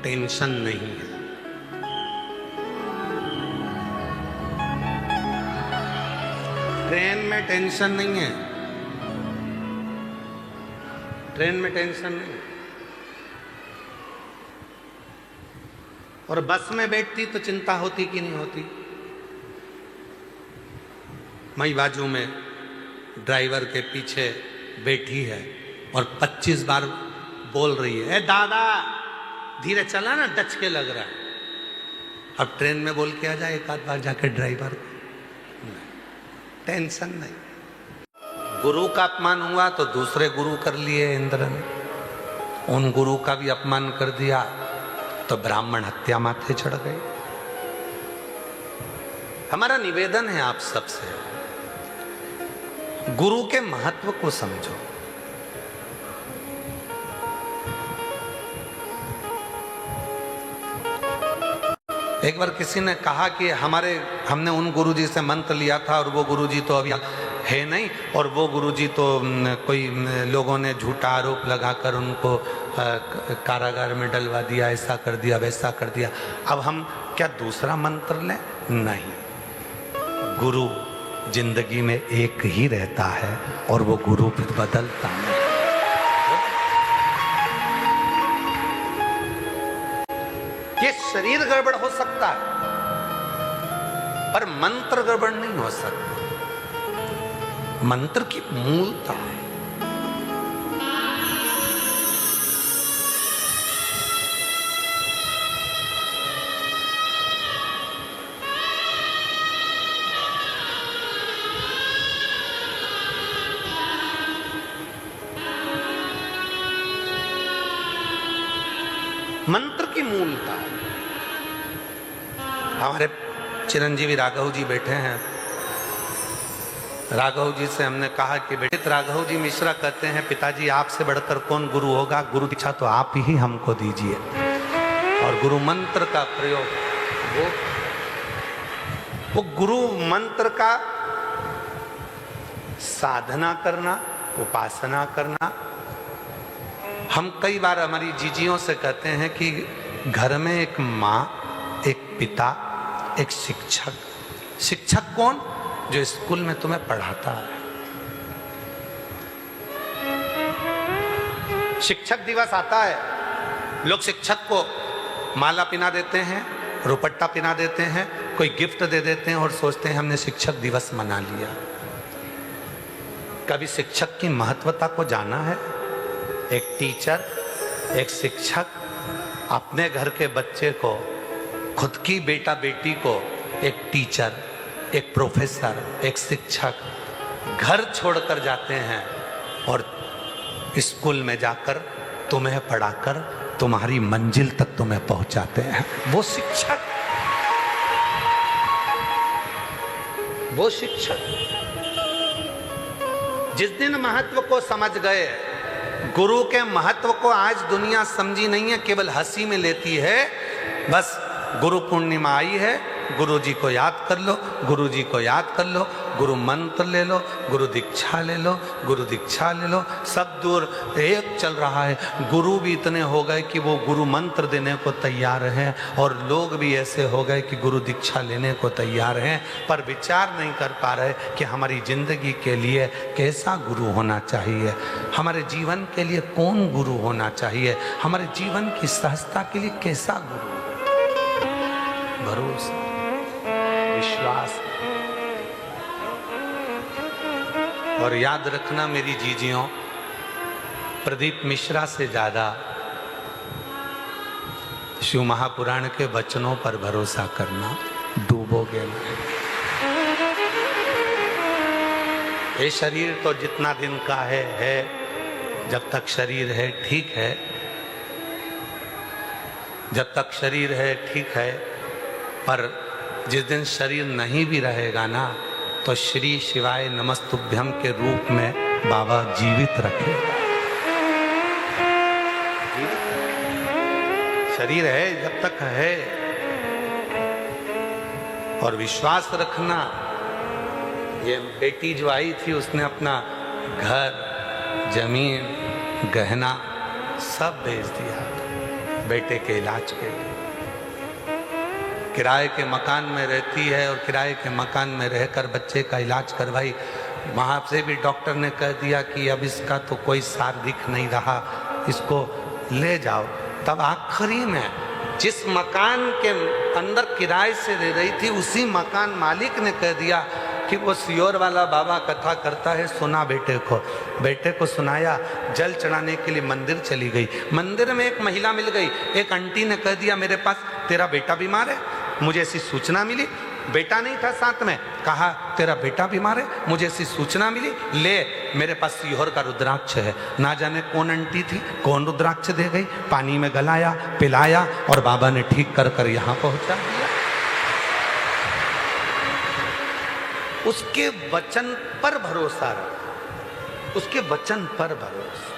टेंशन नहीं है, ट्रेन में टेंशन नहीं है, ट्रेन में टेंशन नहीं है। और बस में बैठती तो चिंता होती कि नहीं होती? मई बाजू में ड्राइवर के पीछे बैठी है और 25 बार बोल रही है, ए दादा धीरे चला ना, डच के लग रहा है। अब ट्रेन में बोल के आ जाए एक आध बार जाके ड्राइवर को, टेंशन नहीं। गुरु का अपमान हुआ तो दूसरे गुरु कर लिए इंद्र ने, उन गुरु का भी अपमान कर दिया तो ब्राह्मण हत्या माथे चढ़ गई। हमारा निवेदन है आप सबसे, गुरु के महत्व को समझो। एक बार किसी ने कहा कि हमने उन गुरुजी से मंत्र लिया था और वो गुरुजी तो अभी है नहीं, और वो गुरुजी तो कोई लोगों ने झूठा आरोप लगाकर उनको कारागार में डलवा दिया, ऐसा कर दिया वैसा कर दिया। अब हम क्या दूसरा मंत्र लें? नहीं, गुरु जिंदगी में एक ही रहता है और वो गुरु फिर बदलता नहीं। ये शरीर गड़बड़ हो सकता है पर मंत्र गड़बड़ नहीं हो सकता। मंत्र की मूलता है। मंत्र की मूलता। हमारे चिरंजीवी राघव जी बैठे हैं, राघव जी से हमने कहा कि बेटे, राघव जी मिश्रा कहते हैं पिताजी आपसे बढ़कर कौन गुरु होगा, गुरु दीक्षा तो आप ही हमको दीजिए। और गुरु मंत्र का प्रयोग वो गुरु मंत्र का साधना करना, उपासना करना। हम कई बार हमारी जीजियों से कहते हैं कि घर में एक माँ, एक पिता, एक शिक्षक। शिक्षक कौन? जो स्कूल में तुम्हें पढ़ाता है। शिक्षक दिवस आता है, लोग शिक्षक को माला पिना देते हैं, रुपट्टा पिना देते हैं, कोई गिफ्ट दे देते हैं और सोचते हैं हमने शिक्षक दिवस मना लिया। कभी शिक्षक की महत्वता को जाना है? एक टीचर, एक शिक्षक अपने घर के बच्चे को, खुद की बेटा बेटी को एक टीचर, एक प्रोफेसर, एक शिक्षक घर छोड़कर जाते हैं और स्कूल में जाकर तुम्हें पढ़ाकर तुम्हारी मंजिल तक तुम्हें पहुंचाते हैं। वो शिक्षक, वो शिक्षक जिस दिन महत्व को समझ गए, गुरु के महत्व को आज दुनिया समझी नहीं है, केवल हंसी में लेती है। बस गुरु पूर्णिमा आई है, गुरु जी को याद कर लो, गुरु जी को याद कर लो, गुरु मंत्र ले लो, गुरु दीक्षा ले लो, गुरु दीक्षा ले लो। सब दूर एक चल रहा है। गुरु भी इतने हो गए कि वो गुरु मंत्र देने को तैयार हैं और लोग भी ऐसे हो गए कि गुरु दीक्षा लेने को तैयार हैं, पर विचार नहीं कर पा रहे कि हमारी जिंदगी के लिए कैसा गुरु होना चाहिए, हमारे जीवन के लिए कौन गुरु होना चाहिए, हमारे जीवन की सहजता के लिए कैसा गुरु। भरोसा, विश्वास। और याद रखना मेरी जीजियों, प्रदीप मिश्रा से ज्यादा शिव महापुराण के वचनों पर भरोसा करना, डूबोगे नहीं। ये शरीर तो जितना दिन का है, जब तक शरीर है ठीक है, जब तक शरीर है ठीक है, पर जिस दिन शरीर नहीं भी रहेगा ना, तो श्री शिवाय नमस्तुभ्यम के रूप में बाबा जीवित रखेगा। शरीर है जब तक है। और विश्वास रखना, ये बेटी जो आई थी उसने अपना घर, जमीन, गहना सब बेच दिया बेटे के इलाज के लिए। किराए के मकान में रहती है और किराए के मकान में रहकर बच्चे का इलाज करवाई। वहाँ से भी डॉक्टर ने कह दिया कि अब इसका तो कोई सार दिख नहीं रहा, इसको ले जाओ। तब आखिरी में जिस मकान के अंदर किराए से रह रही थी, उसी मकान मालिक ने कह दिया कि वो सियोर वाला बाबा कथा करता है, सुना बेटे को। बेटे को सुनाया, जल चढ़ाने के लिए मंदिर चली गई। मंदिर में एक महिला मिल गई, एक आंटी ने कह दिया मेरे पास तेरा बेटा बीमार है, मुझे ऐसी सूचना मिली। बेटा नहीं था साथ में, कहा तेरा बेटा बीमार है, मुझे ऐसी सूचना मिली, ले मेरे पास सीहोर का रुद्राक्ष है। ना जाने कौन आंटी थी, कौन रुद्राक्ष दे गई, पानी में गलाया, पिलाया और बाबा ने ठीक कर कर यहाँ पहुंचा दिया। उसके वचन पर भरोसा रख, उसके वचन पर भरोसा।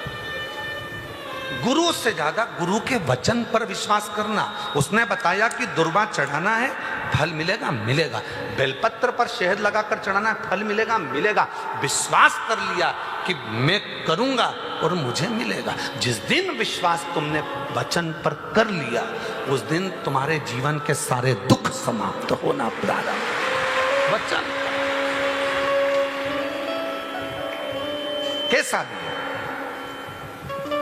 गुरु से ज्यादा गुरु के वचन पर विश्वास करना। उसने बताया कि दुर्वा चढ़ाना है, फल मिलेगा, मिलेगा। बेलपत्र पर शहद लगाकर चढ़ाना है, फल मिलेगा, मिलेगा। विश्वास कर लिया कि मैं करूंगा और मुझे मिलेगा। जिस दिन विश्वास तुमने वचन पर कर लिया, उस दिन तुम्हारे जीवन के सारे दुख समाप्त होना प्रारंभ। वचन कैसा भी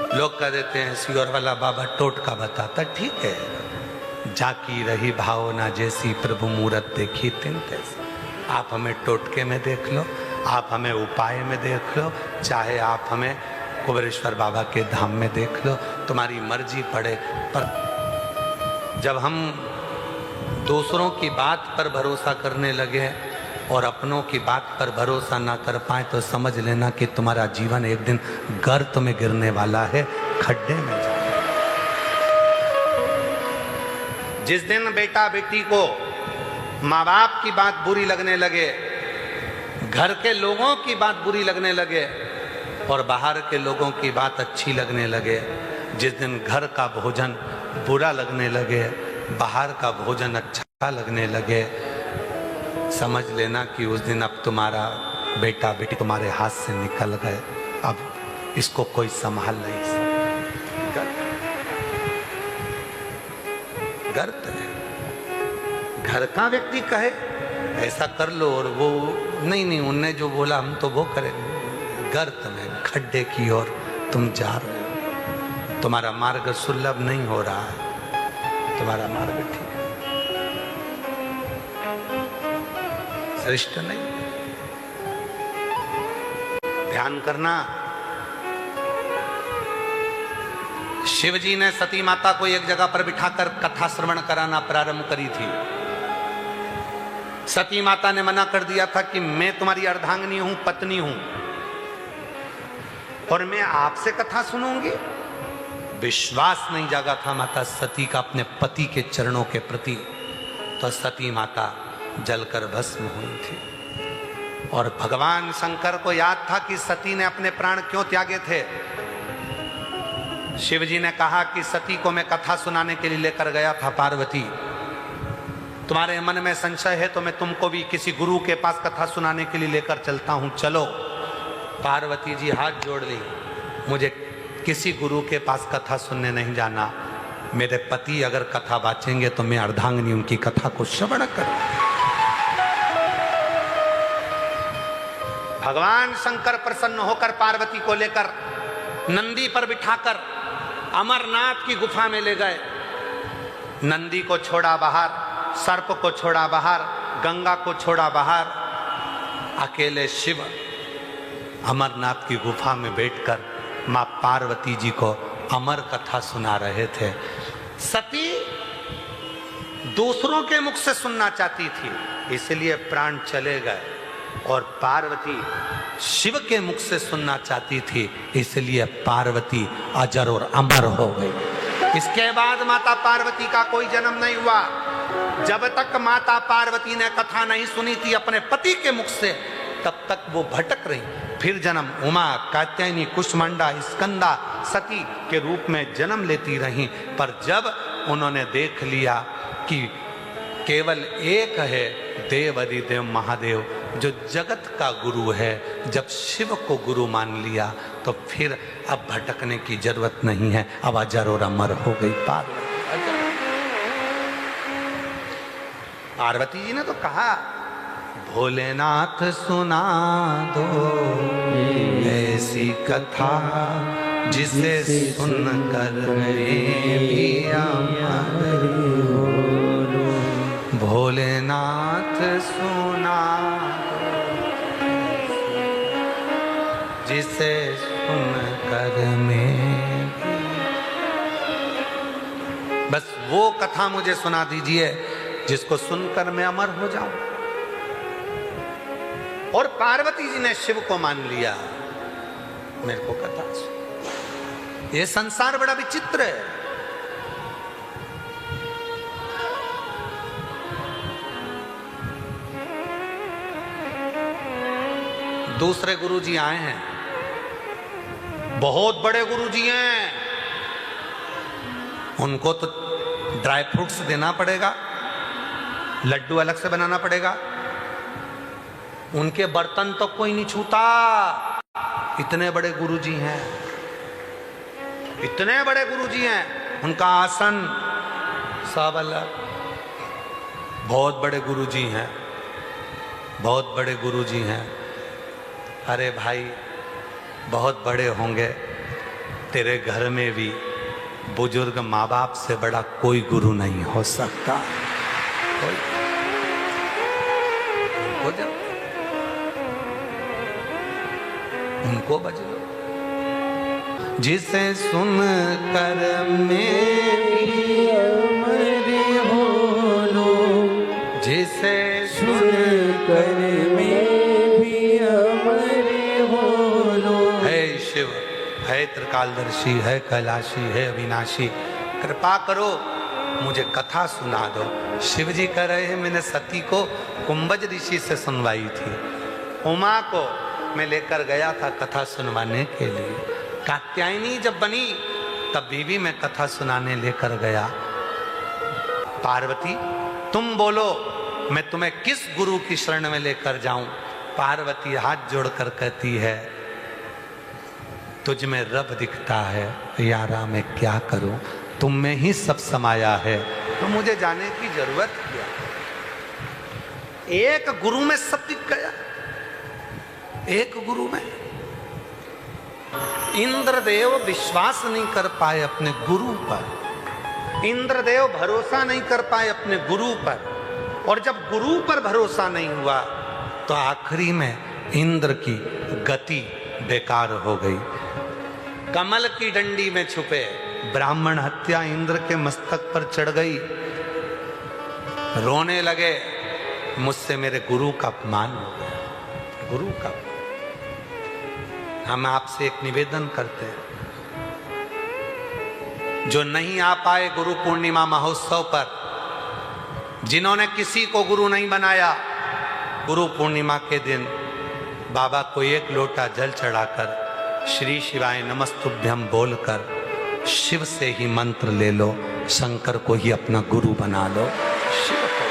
लोग कह देते हैं सियोर वाला बाबा टोटका बताता, ठीक है। जाकी रही भावना जैसी प्रभु मूरत देखी तिन तैसी। आप हमें टोटके में देख लो, आप हमें उपाय में देख लो, चाहे आप हमें कुबेरेश्वर बाबा के धाम में देख लो, तुम्हारी मर्जी पड़े। पर जब हम दूसरों की बात पर भरोसा करने लगे और अपनों की बात पर भरोसा ना कर पाए, तो समझ लेना कि तुम्हारा जीवन एक दिन गर्त में गिरने वाला है, खड्डे में जाएगा। जिस दिन बेटा बेटी को माँ बाप की बात बुरी लगने लगे, घर के लोगों की बात बुरी लगने लगे और बाहर के लोगों की बात अच्छी लगने लगे, जिस दिन घर का भोजन बुरा लगने लगे, बाहर का भोजन अच्छा लगने लगे, समझ लेना कि उस दिन अब तुम्हारा बेटा बेटी तुम्हारे हाथ से निकल गए, अब इसको कोई संभाल नहीं सकता। गर्त है। घर का व्यक्ति कहे ऐसा कर लो और वो नहीं, उनने जो बोला हम तो वो करेंगे। गर्त में खड्डे की ओर तुम जा रहे हो, तुम्हारा मार्ग सुलभ नहीं हो रहा है, तुम्हारा मार्ग ठीक है, श्रेष्ठ नहीं। ध्यान करना, शिवजी ने सती माता को एक जगह पर बिठाकर कथा श्रवण कराना प्रारंभ करी थी। सती माता ने मना कर दिया था कि मैं तुम्हारी अर्धांगिनी हूं, पत्नी हूं, और मैं आपसे कथा सुनूंगी। विश्वास नहीं जागा था माता सती का अपने पति के चरणों के प्रति, तो सती माता जलकर भस्म हुई थी। और भगवान शंकर को याद था कि सती ने अपने प्राण क्यों त्यागे थे। शिवजी ने कहा कि सती को मैं कथा सुनाने के लिए लेकर गया था। पार्वती, तुम्हारे मन में संशय है तो मैं तुमको भी किसी गुरु के पास कथा सुनाने के लिए लेकर चलता हूं, चलो। पार्वती जी हाथ जोड़ ली, मुझे किसी गुरु के पास कथा सुनने नहीं जाना, मेरे पति अगर कथा बाचेंगे तो मैं अर्धांगिनी उनकी कथा को श्रवण करूं। भगवान शंकर प्रसन्न होकर पार्वती को लेकर नंदी पर बिठाकर अमरनाथ की गुफा में ले गए। नंदी को छोड़ा बाहर, सर्प को छोड़ा बाहर, गंगा को छोड़ा बाहर, अकेले शिव अमरनाथ की गुफा में बैठकर मां पार्वती जी को अमर कथा सुना रहे थे। सती दूसरों के मुख से सुनना चाहती थी, इसलिए प्राण चले गए, और पार्वती शिव के मुख से सुनना चाहती थी, इसलिए पार्वती अजर और अमर हो गई। इसके बाद माता पार्वती का कोई जन्म नहीं हुआ। जब तक माता पार्वती ने कथा नहीं सुनी थी अपने पति के मुख से, तब तक वो भटक रही। फिर जन्म उमा, कात्यायनी, कुष्मांडा, स्कंदा, सती के रूप में जन्म लेती रही। पर जब उन्होंने देख लिया कि केवल एक है देव अधिदेव महादेव जो जगत का गुरु है, जब शिव को गुरु मान लिया तो फिर अब भटकने की जरूरत नहीं है, अब अजर और अमर हो गई पार्वती। पार्वती जी ने तो कहा, भोलेनाथ सुना दो ऐसी कथा जिसे सुनकर भी अमर हो। भोलेनाथ सुना जिसे सुनकर में, बस वो कथा मुझे सुना दीजिए जिसको सुनकर मैं अमर हो जाऊं। और पार्वती जी ने शिव को मान लिया, मेरे को कथा सुन। ये संसार बड़ा विचित्र है। दूसरे गुरुजी आए हैं, बहुत बड़े गुरुजी हैं, उनको तो ड्राई फ्रूट्स देना पड़ेगा, लड्डू अलग से बनाना पड़ेगा, उनके बर्तन तो कोई नहीं छूता। इतने बड़े गुरुजी हैं, इतने बड़े गुरुजी हैं, उनका आसन सब अलग। बहुत बड़े गुरुजी हैं, बहुत बड़े गुरुजी हैं। अरे भाई, बहुत बड़े होंगे, तेरे घर में भी बुजुर्ग माँ बाप से बड़ा कोई गुरु नहीं हो सकता। कोई हो जा, उनको बज लो। जिसे सुन कर मेरी अमर हो लो, जिसे सुन कर मेरी अमर हो लो। है शिव, है त्रिकालदर्शी, है कैलाशी, है अविनाशी, कृपा करो मुझे कथा सुना दो। शिव जी कह रहे हैं, मैंने सती को कुंभज ऋषि से सुनवाई थी, उमा को मैं लेकर गया था कथा सुनवाने के लिए। कात्यायनी जब बनी तब भी मैं कथा सुनाने लेकर गया। पार्वती तुम बोलो मैं तुम्हें किस गुरु की शरण में लेकर जाऊं? पार्वती हाथ जोड़कर कहती है तुझ में रब दिखता है यारा, मैं क्या करूं, तुम में ही सब समाया है, तो मुझे जाने की जरूरत क्या? एक गुरु में सब दिख गया, एक गुरु में। इंद्रदेव विश्वास नहीं कर पाए अपने गुरु पर, इंद्रदेव भरोसा नहीं कर पाए अपने गुरु पर, और जब गुरु पर भरोसा नहीं हुआ तो आखिरी में इंद्र की गति बेकार हो गई। कमल की डंडी में छुपे ब्राह्मण हत्या इंद्र के मस्तक पर चढ़ गई। रोने लगे, मुझसे मेरे गुरु का अपमान हो गया, गुरु का। हम आपसे एक निवेदन करते हैं, जो नहीं आ पाए गुरु पूर्णिमा महोत्सव पर, जिन्होंने किसी को गुरु नहीं बनाया, गुरु पूर्णिमा के दिन बाबा को एक लोटा जल चढ़ाकर श्री शिवाय नमस्तुभ्यं बोलकर शिव से ही मंत्र ले लो, शंकर को ही अपना गुरु बना लो। शिव को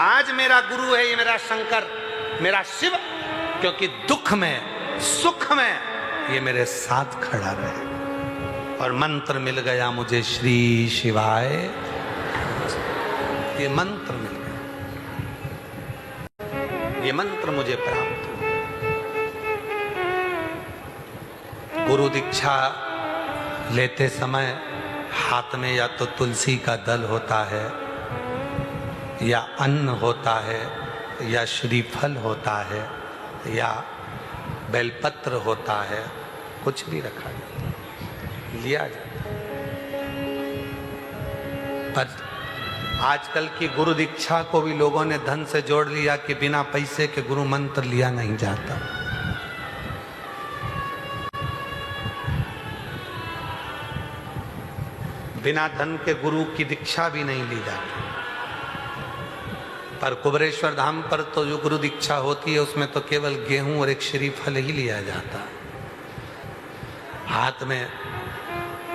आज मेरा गुरु है, ये मेरा शंकर, मेरा शिव, क्योंकि दुख में सुख में ये मेरे साथ खड़ा रहे। और मंत्र मिल गया मुझे श्री शिवाय, ये मंत्र मिल गया, ये मंत्र मुझे प्राप्त। गुरु दीक्षा लेते समय हाथ में या तो तुलसी का दल होता है, या अन्न होता है, या श्रीफल होता है, या बेलपत्र होता है, कुछ भी रखा जाता है, लिया जाता है। पर आजकल की गुरु दीक्षा को भी लोगों ने धन से जोड़ लिया कि बिना पैसे के गुरु मंत्र लिया नहीं जाता। बिना धन के गुरु की दीक्षा भी नहीं ली जाती। पर कुबरेश्वर धाम पर तो जो गुरु दीक्षा होती है उसमें तो केवल गेहूं और एक श्रीफल ही लिया जाता। हाथ में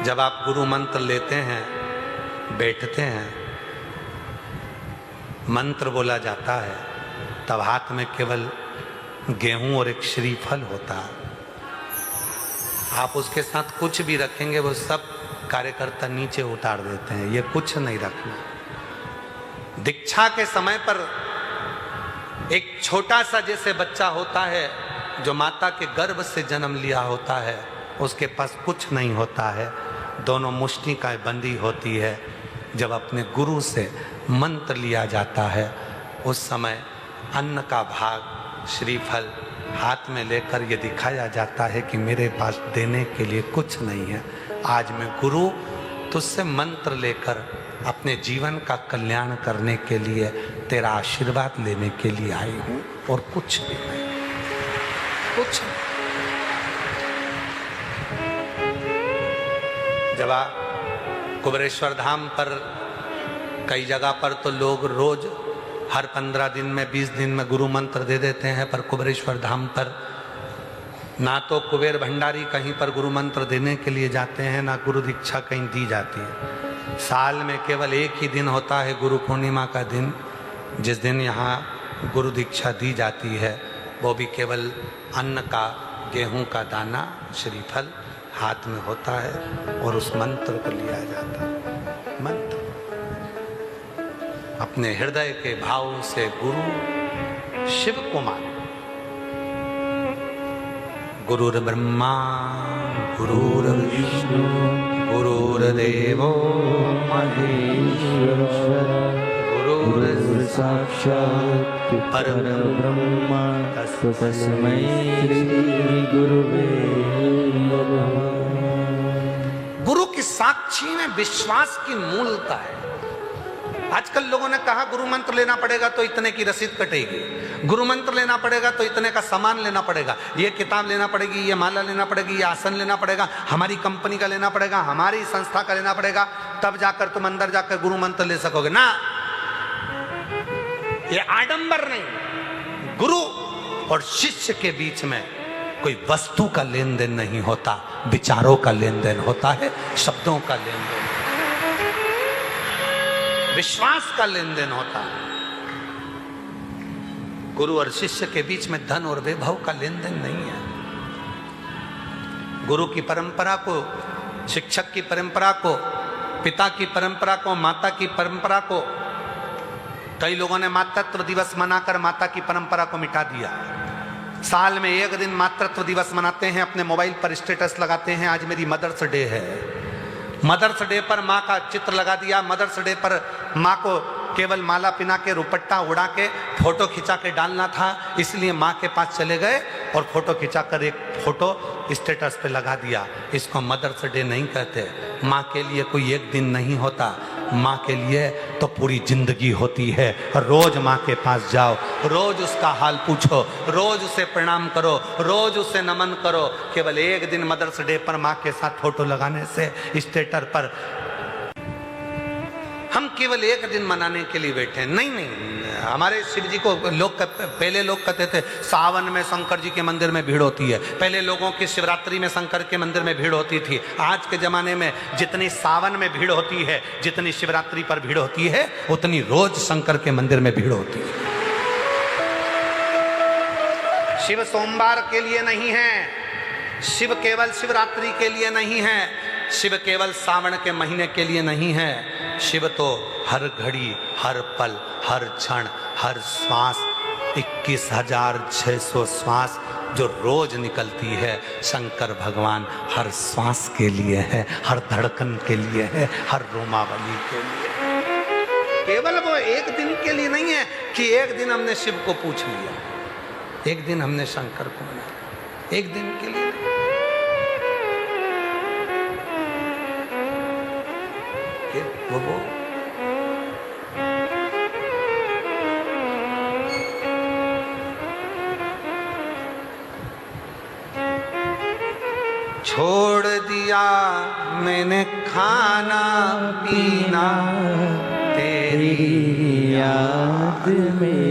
जब आप गुरु मंत्र लेते हैं, बैठते हैं, मंत्र बोला जाता है, तब हाथ में केवल गेहूं और एक श्रीफल होता है। आप उसके साथ कुछ भी रखेंगे वो सब कार्यकर्ता नीचे उतार देते हैं, ये कुछ नहीं रखना। दीक्षा के समय पर एक छोटा सा जैसे बच्चा होता है जो माता के गर्भ से जन्म लिया होता है, उसके पास कुछ नहीं होता है, दोनों मुष्टि का बंदी होती है। जब अपने गुरु से मंत्र लिया जाता है उस समय अन्न का भाग श्रीफल हाथ में लेकर ये दिखाया जाता है कि मेरे पास देने के लिए कुछ नहीं है, आज मैं गुरु तुझसे मंत्र लेकर अपने जीवन का कल्याण करने के लिए, तेरा आशीर्वाद लेने के लिए आई हूं, और कुछ भी नहीं, कुछ नहीं। जब कुबरेश्वर धाम पर कई जगह पर तो लोग रोज हर 15 दिन में 20 दिन में गुरु मंत्र दे देते हैं, पर कुबरेश्वर धाम पर ना तो कुबेर भंडारी कहीं पर गुरु मंत्र देने के लिए जाते हैं, ना गुरु दीक्षा कहीं दी जाती है। साल में केवल एक ही दिन होता है गुरु पूर्णिमा का दिन, जिस दिन यहाँ गुरु दीक्षा दी जाती है, वो भी केवल अन्न का, गेहूं का दाना, श्रीफल हाथ में होता है और उस मंत्र को लिया जाता है। मंत्र अपने हृदय के भाव से गुरु शिव को मान। गुरुर् ब्रह्मा गुरुर्विष्णु गुरुर्देवो महेश्वर गुरुर् साक्षात् परब्रह्म तस्मै श्री गुरुवे नमः। गुरु की साक्षी में विश्वास की मूलता है। आजकल लोगों ने कहा गुरु मंत्र लेना पड़ेगा तो इतने की रसीद कटेगी, गुरु मंत्र लेना पड़ेगा तो इतने का सामान लेना पड़ेगा, ये किताब लेना पड़ेगी, ये माला लेना पड़ेगी, ये आसन लेना पड़ेगा, हमारी कंपनी का लेना पड़ेगा, हमारी संस्था का लेना पड़ेगा, तब जाकर तुम अंदर जाकर गुरु मंत्र ले सकोगे ना। ये आडंबर नहीं। गुरु और शिष्य के बीच में कोई वस्तु का लेन देन नहीं होता, विचारों का लेन देन होता है, शब्दों का लेन देन, विश्वास का लेन देन होता है। गुरु और शिष्य के बीच में धन और वैभव का लेन देन नहीं है। गुरु की परंपरा को, शिक्षक की परंपरा को, पिता की परंपरा को, माता की परंपरा को, कई लोगों ने मातृत्व दिवस मनाकर माता की परंपरा को मिटा दिया। साल में एक दिन मातृत्व दिवस मनाते हैं, अपने मोबाइल पर स्टेटस लगाते हैं, आज मेरी मदर्स डे है। मदर्स डे पर माँ का चित्र लगा दिया, मदर्स डे पर माँ को केवल माला पिना के, रुपट्टा उड़ा के, फोटो खिंचा के डालना था, इसलिए माँ के पास चले गए और फोटो खिंचाकर एक फोटो स्टेटस पे लगा दिया। इसको मदर्स डे नहीं कहते। माँ के लिए कोई एक दिन नहीं होता, माँ के लिए तो पूरी जिंदगी होती है। रोज माँ के पास जाओ, रोज उसका हाल पूछो, रोज उसे प्रणाम करो, रोज उसे नमन करो। केवल एक दिन मदर्स डे पर माँ के साथ फोटो लगाने से, स्टेटस पर हम केवल एक दिन मनाने के लिए बैठे हैं। नहीं, हमारे शिव जी को पहले लोग कहते थे सावन में शंकर जी के मंदिर में भीड़ होती है। पहले लोगों की शिवरात्रि में शंकर के मंदिर में भीड़ होती थी। आज के जमाने में जितनी सावन में भीड़ होती है, जितनी शिवरात्रि पर भीड़ होती है, उतनी रोज शंकर के मंदिर में भीड़ होती है। शिव सोमवार के लिए नहीं है, शिव केवल शिवरात्रि के लिए नहीं है, शिव केवल सावन के महीने के लिए नहीं है। शिव तो हर घड़ी, हर पल, हर क्षण, हर श्वास, 21,600 श्वास जो रोज निकलती है, शंकर भगवान हर श्वास के लिए है, हर धड़कन के लिए है, हर रोमावली के लिए। केवल वो एक दिन के लिए नहीं है कि एक दिन हमने शिव को पूछ लिया, एक दिन हमने शंकर को मनाया, एक दिन के लिए नहीं। वो छोड़ दिया मैंने खाना पीना तेरी याद में,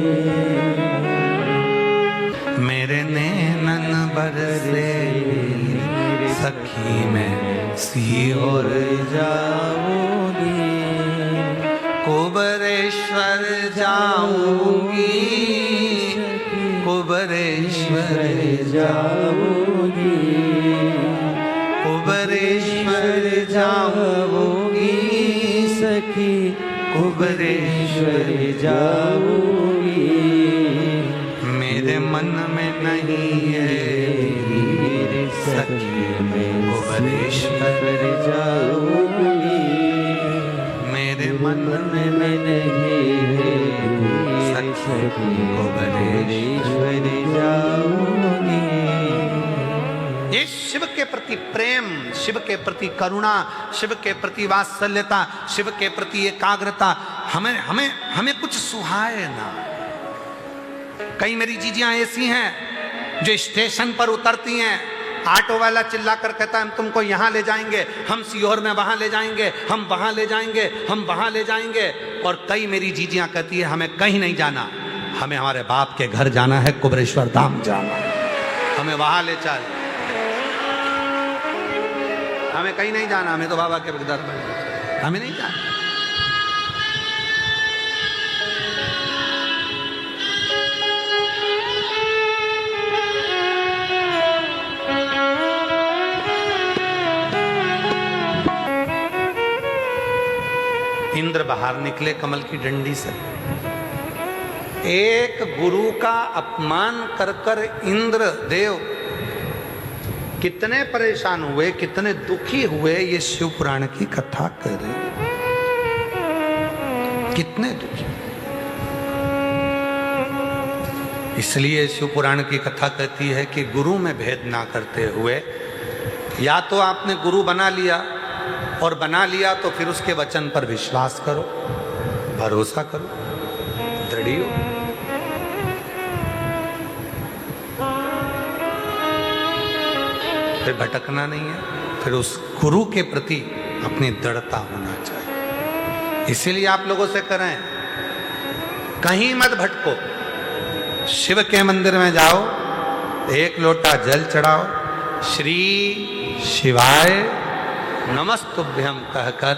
मेरे नैनन बरसे सखी में सियोर जाऊंगी, कुबरेश्वर जाऊंगी, कुबरेश्वर जाऊंगी, कुबरेश्वर जाऊंगी सखी, कुबरेश्वर जाऊंगी। मेरे मन में नहीं है सखी में कुबरेश्वर जाऊंगी, मेरे मन में नहीं है सखी कुबरेश्वर जाऊंगी। ये शिव के प्रति प्रेम, शिव के प्रति करुणा, शिव के प्रति वात्सल्यता, शिव के प्रति एकाग्रता हमें हमें हमें कुछ सुहाए ना। कई मेरी जीजियां ऐसी हैं जो स्टेशन पर उतरती हैं, ऑटो वाला चिल्लाकर कहता है हम तुमको यहाँ ले जाएंगे, हम सीहोर में वहाँ ले जाएंगे, हम वहाँ ले जाएंगे, हम वहाँ ले जाएंगे। और कई मेरी जीजियाँ कहती है हमें कहीं नहीं जाना, हमें हमारे बाप के घर जाना है, कुबरेश्वर धाम जाना है, हमें वहाँ ले चल, हमें कहीं नहीं जाना, हमें तो बाबा के दर पर, हमें नहीं जाना। इंद्र बाहर निकले कमल की डंडी से। एक गुरु का अपमान कर कर इंद्र देव कितने परेशान हुए, कितने दुखी हुए, ये शिव पुराण की कथा कर रहे, कितने दुखी। इसलिए शिव पुराण की कथा कहती है कि गुरु में भेद ना करते हुए, या तो आपने गुरु बना लिया, और बना लिया तो फिर उसके वचन पर विश्वास करो, भरोसा करो, दृढ़ हो। फिर भटकना नहीं है, फिर उस गुरु के प्रति अपनी दृढ़ता होना चाहिए। इसीलिए आप लोगों से करें, कहीं मत भटको, शिव के मंदिर में जाओ, एक लोटा जल चढ़ाओ, श्री शिवाय नमस्तुभ्यम कहकर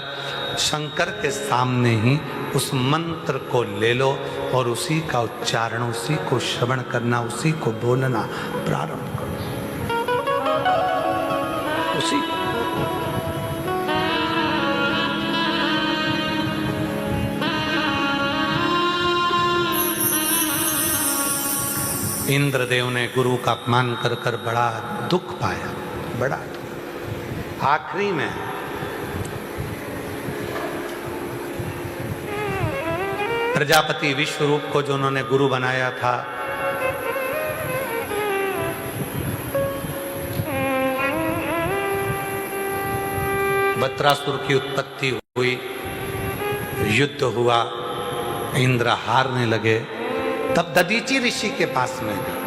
शंकर के सामने ही उस मंत्र को ले लो और उसी का उच्चारण, उसी को श्रवण करना, उसी को बोलना प्रारंभ करो। उसी इंद्रदेव ने गुरु का अपमान कर कर बड़ा दुख पाया, बड़ा दुख। आखिरी में प्रजापति विश्वरूप को जो उन्होंने गुरु बनाया था, वत्रासुर की उत्पत्ति हुई, युद्ध हुआ, इंद्र हारने लगे। तब दधीचि ऋषि के पास में गए।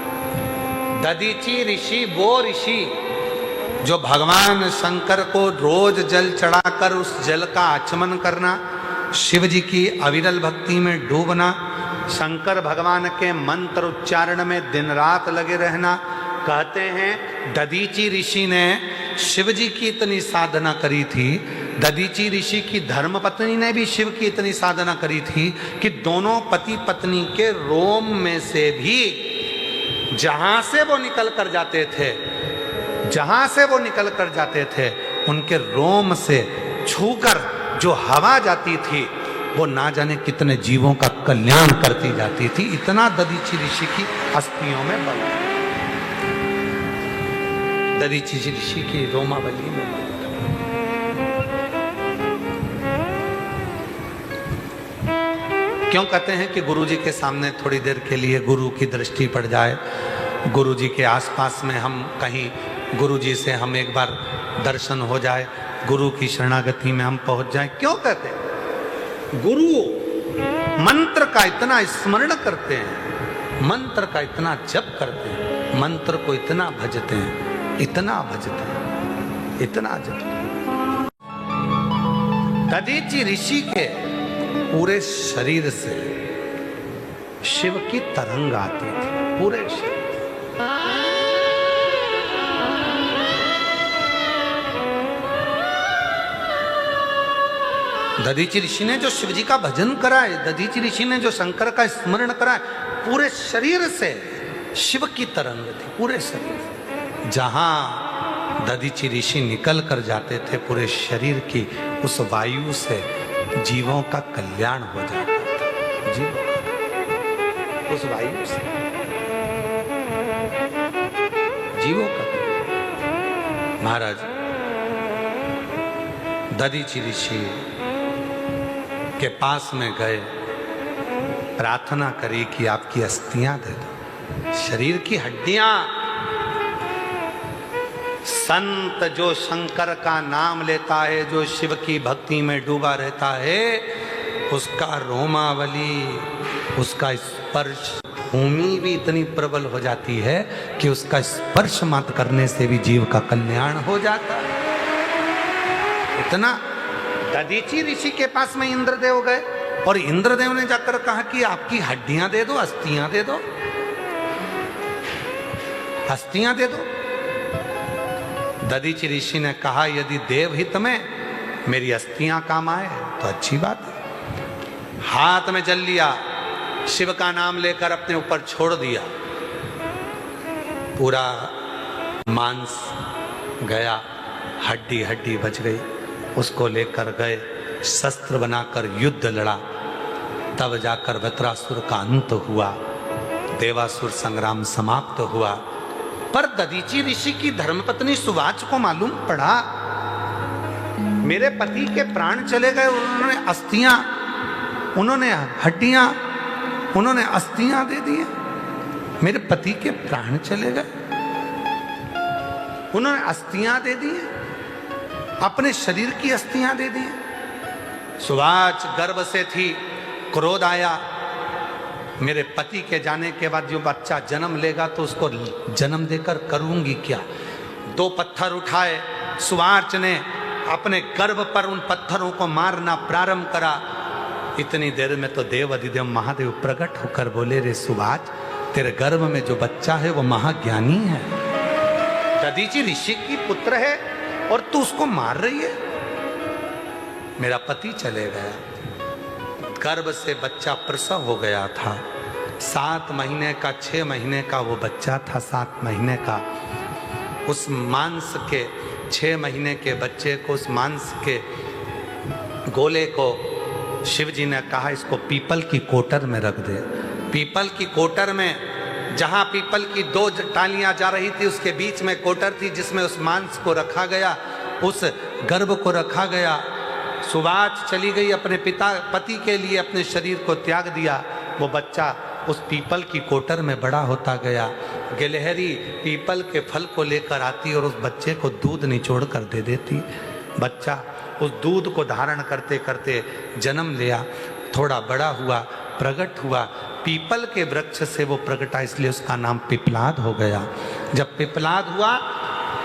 दधीचि ऋषि वो ऋषि जो भगवान शंकर को रोज जल चढ़ाकर उस जल का आचमन करना, शिव जी की अविरल भक्ति में डूबना, शंकर भगवान के मंत्र उच्चारण में दिन रात लगे रहना। कहते हैं दधीचि ऋषि ने शिव जी की इतनी साधना करी थी, दधीचि ऋषि की धर्मपत्नी ने भी शिव की इतनी साधना करी थी कि दोनों पति पत्नी के रोम में से भी जहां से वो निकल कर जाते थे, जहां से वो निकल कर जाते थे, उनके रोम से छूकर जो हवा जाती थी वो ना जाने कितने जीवों का कल्याण करती जाती थी। इतना दधीचि ऋषि की अस्थियों में बल, दधीचि ऋषि की रोमावली में बल। क्यों कहते हैं कि गुरु जी के सामने थोड़ी देर के लिए गुरु की दृष्टि पड़ जाए, गुरु जी के आसपास में हम कहीं, गुरु जी से हम एक बार दर्शन हो जाए, गुरु की शरणागति में हम पहुंच जाएं। क्यों कहते हैं? गुरु मंत्र का इतना स्मरण करते हैं, मंत्र का इतना जप करते हैं, मंत्र को इतना भजते हैं, इतना भजते हैं, इतना जपते हैं। दधीचि ऋषि के पूरे शरीर से शिव की तरंग आती थी, पूरे शरीर। दधीचि ऋषि ने जो शिव जी का भजन कराए, दधीचि ऋषि ने जो शंकर का स्मरण कराए, पूरे शरीर से शिव की तरंग थी, पूरे शरीर से। जहां दधीचि ऋषि निकल कर जाते थे, पूरे शरीर की उस वायु से जीवों का कल्याण हो जाता था, जीवों उस वायु से जीवों का। महाराज दधीचि ऋषि के पास में गए, प्रार्थना करी कि आपकी अस्थियां दे दो, शरीर की हड्डियां। संत जो शंकर का नाम लेता है, जो शिव की भक्ति में डूबा रहता है, उसका रोमावली, उसका स्पर्श, भूमि भी इतनी प्रबल हो जाती है कि उसका स्पर्श मात्र करने से भी जीव का कल्याण हो जाता है। इतना दधीचि ऋषि के पास में इंद्रदेव गए और इंद्रदेव ने जाकर कहा कि आपकी हड्डियां दे दो, अस्थियां दे दो, अस्थियां दे दो। दधीचि ऋषि ने कहा यदि देवहित में मेरी अस्थियां काम आए तो अच्छी बात है। हाथ में जल लिया, शिव का नाम लेकर अपने ऊपर छोड़ दिया, पूरा मांस गया, हड्डी हड्डी बच गई। उसको लेकर गए, शस्त्र बनाकर युद्ध लड़ा, तब जाकर वत्रासुर का अंत हुआ, देवासुर संग्राम समाप्त हुआ। पर दधीचि ऋषि की धर्मपत्नी सुवाच को मालूम पड़ा मेरे पति के प्राण चले गए, उन्होंने अस्थियां, उन्होंने हड्डियां, उन्होंने अस्थियां दे दी, मेरे पति के प्राण चले गए, उन्होंने अस्थियां दे दी, अपने शरीर की अस्थियां दे दी। सुवाच गर्भ से थी, क्रोध आया, मेरे पति के जाने के बाद जो बच्चा जन्म लेगा तो उसको जन्म देकर करूंगी क्या। 2 पत्थर उठाए, सुवाच ने अपने गर्भ पर उन पत्थरों को मारना प्रारंभ करा। इतनी देर में तो देव अधिदेव महादेव प्रकट होकर बोले, रे सुभाष, तेरे गर्भ में जो बच्चा है वो महाज्ञानी है, दधीचि ऋषि की पुत्र है और तू उसको मार रही है। मेरा पति चले गया, गर्भ से बच्चा प्रसव हो गया था, 7 महीने का 6 महीने का वो बच्चा था, 7 महीने का। उस मांस के 6 महीने के बच्चे को, उस मांस के गोले को शिव जी ने कहा इसको पीपल की कोटर में रख दे। पीपल की कोटर में, जहां पीपल की 2 टालियां जा रही थी उसके बीच में कोटर थी जिसमें उस मांस को रखा गया, उस गर्भ को रखा गया। सुभाष चली गई अपने पति के लिए, अपने शरीर को त्याग दिया। वो बच्चा उस पीपल की कोटर में बड़ा होता गया। गिलहरी पीपल के फल को लेकर आती और उस बच्चे को दूध निचोड़ कर दे देती। बच्चा उस दूध को धारण करते करते जन्म लिया, थोड़ा बड़ा हुआ, प्रकट हुआ। पीपल के वृक्ष से वो प्रकटा, इसलिए उसका नाम पिपलाद हो गया। जब पिपलाद हुआ,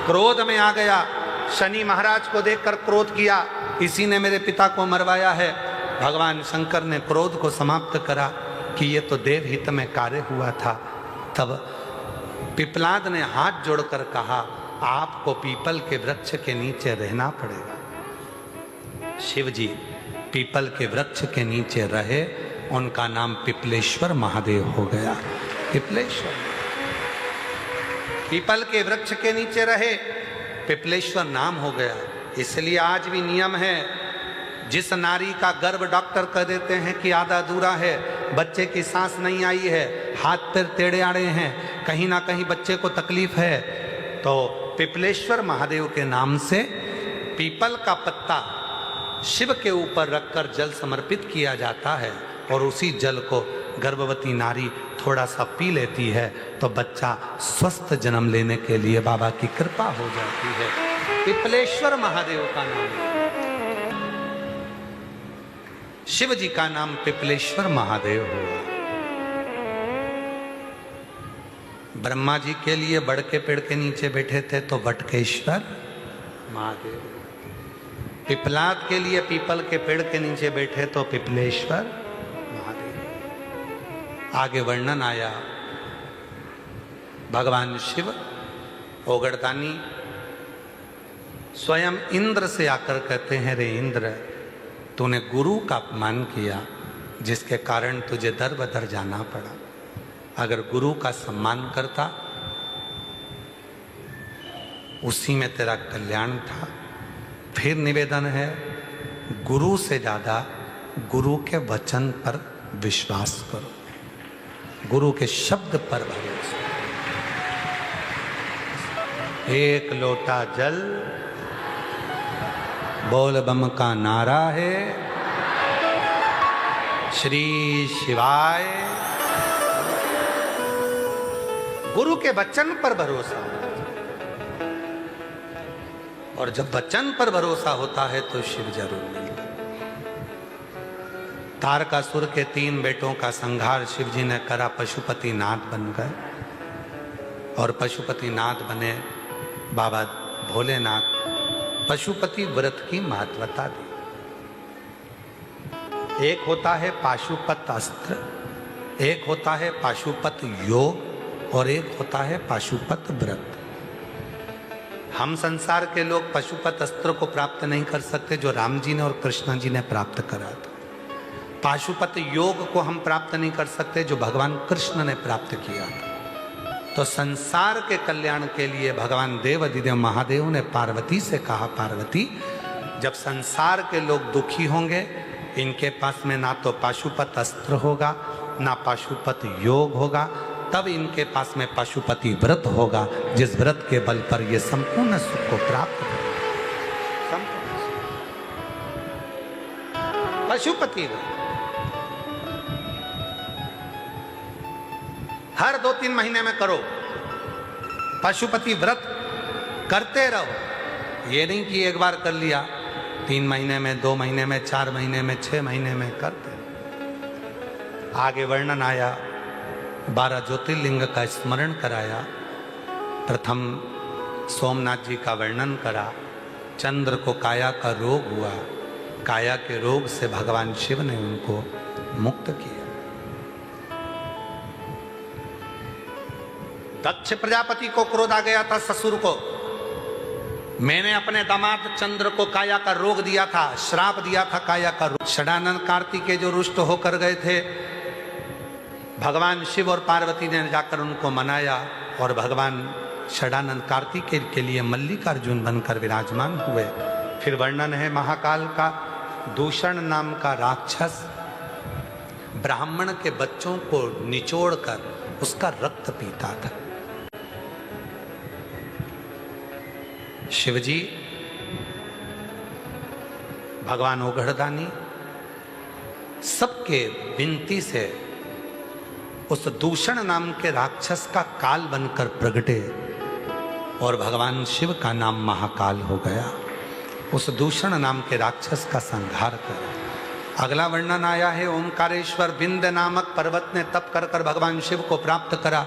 क्रोध में आ गया, शनि महाराज को देखकर क्रोध किया, इसी ने मेरे पिता को मरवाया है। भगवान शंकर ने क्रोध को समाप्त करा कि ये तो देव हित में कार्य हुआ था। तब पिपलाद ने हाथ जोड़कर कहा, आपको पीपल के वृक्ष के नीचे रहना पड़ेगा। शिव जी पीपल के वृक्ष के नीचे रहे, उनका नाम पिपलेश्वर महादेव हो गया। पिपलेश्वर, पीपल के वृक्ष के नीचे रहे, पिपलेश्वर नाम हो गया। इसलिए आज भी नियम है, जिस नारी का गर्भ डॉक्टर कह देते हैं कि आधा अधूरा है, बच्चे की सांस नहीं आई है, हाथ पैर टेढ़े आड़े हैं, कहीं ना कहीं बच्चे को तकलीफ है, तो पिपलेश्वर महादेव के नाम से पीपल का पत्ता शिव के ऊपर रखकर जल समर्पित किया जाता है और उसी जल को गर्भवती नारी थोड़ा सा पी लेती है तो बच्चा स्वस्थ जन्म लेने के लिए बाबा की कृपा हो जाती है। पिपलेश्वर महादेव का नाम है। शिव जी का नाम पिपलेश्वर महादेव हुआ। ब्रह्मा जी के लिए बड़ के पेड़ के नीचे बैठे थे तो बटकेश्वर महादेव। पिपलाद के लिए पीपल के पेड़ के नीचे बैठे तो पिपलेश्वर महादेव। आगे वर्णन आया, भगवान शिव ओगड़दानी स्वयं इंद्र से आकर कहते हैं, रे इंद्र, तूने गुरु का अपमान किया जिसके कारण तुझे दर बदर जाना पड़ा। अगर गुरु का सम्मान करता उसी में तेरा कल्याण था। फिर निवेदन है, गुरु से ज्यादा गुरु के वचन पर विश्वास करो, गुरु के शब्द पर भरोसा। एक लोटा जल, बोल बम का नारा है, श्री शिवाय। गुरु के वचन पर भरोसा, और जब वचन पर भरोसा होता है तो शिव जरूर मिलता। तारकासुर के 3 बेटों का संहार शिव जी ने करा, पशुपति नाथ बन गए और पशुपति नाथ बने बाबा भोलेनाथ। पशुपति व्रत की महत्वता दी। एक होता है पाशुपत अस्त्र, एक होता है पाशुपत योग और एक होता है पाशुपत व्रत। हम संसार के लोग पशुपत अस्त्र को प्राप्त नहीं कर सकते जो राम जी ने और कृष्ण जी ने प्राप्त करा था। पाशुपत योग को हम प्राप्त नहीं कर सकते जो भगवान कृष्ण ने प्राप्त किया था। तो संसार के कल्याण के लिए भगवान देव अधिदेव महादेव ने पार्वती से कहा, पार्वती, जब संसार के लोग दुखी होंगे, इनके पास में ना तो पाशुपत अस्त्र होगा ना पाशुपत योग होगा, तब इनके पास में पशुपति व्रत होगा, जिस व्रत के बल पर ये संपूर्ण सुख को प्राप्त करेंगे। पशुपति व्रत हर 2-3 महीने में करो, पशुपति व्रत करते रहो। ये नहीं कि एक बार कर लिया, 3 महीने में, 2 महीने में, 4 महीने में, 6 महीने में करते। आगे वर्णन आया, 12 ज्योतिर्लिंग का स्मरण कराया। प्रथम सोमनाथ जी का वर्णन करा। चंद्र को काया का रोग हुआ, काया के रोग से भगवान शिव ने उनको मुक्त किया। दक्ष प्रजापति को क्रोध आ गया था ससुर को, मैंने अपने दामाद चंद्र को काया का रोग दिया था, श्राप दिया था काया का रोग। षडानंद कार्तिकेय जो रुष्ट होकर गए थे, भगवान शिव और पार्वती ने जाकर उनको मनाया और भगवान षडानंद कार्तिकेय के लिए मल्लिकार्जुन बनकर विराजमान हुए। फिर वर्णन है महाकाल का, दूषण नाम का राक्षस ब्राह्मण के बच्चों को निचोड़कर उसका रक्त पीता था। शिवजी भगवान ओघड़दानी सबके विनती से उस दूषण नाम के राक्षस का काल बनकर प्रगटे और भगवान शिव का नाम महाकाल हो गया। उस दूषण नाम के राक्षस का संहार कर अगला वर्णन आया है, ओमकारेश्वर विंध्य नामक पर्वत ने तप कर कर भगवान शिव को प्राप्त करा।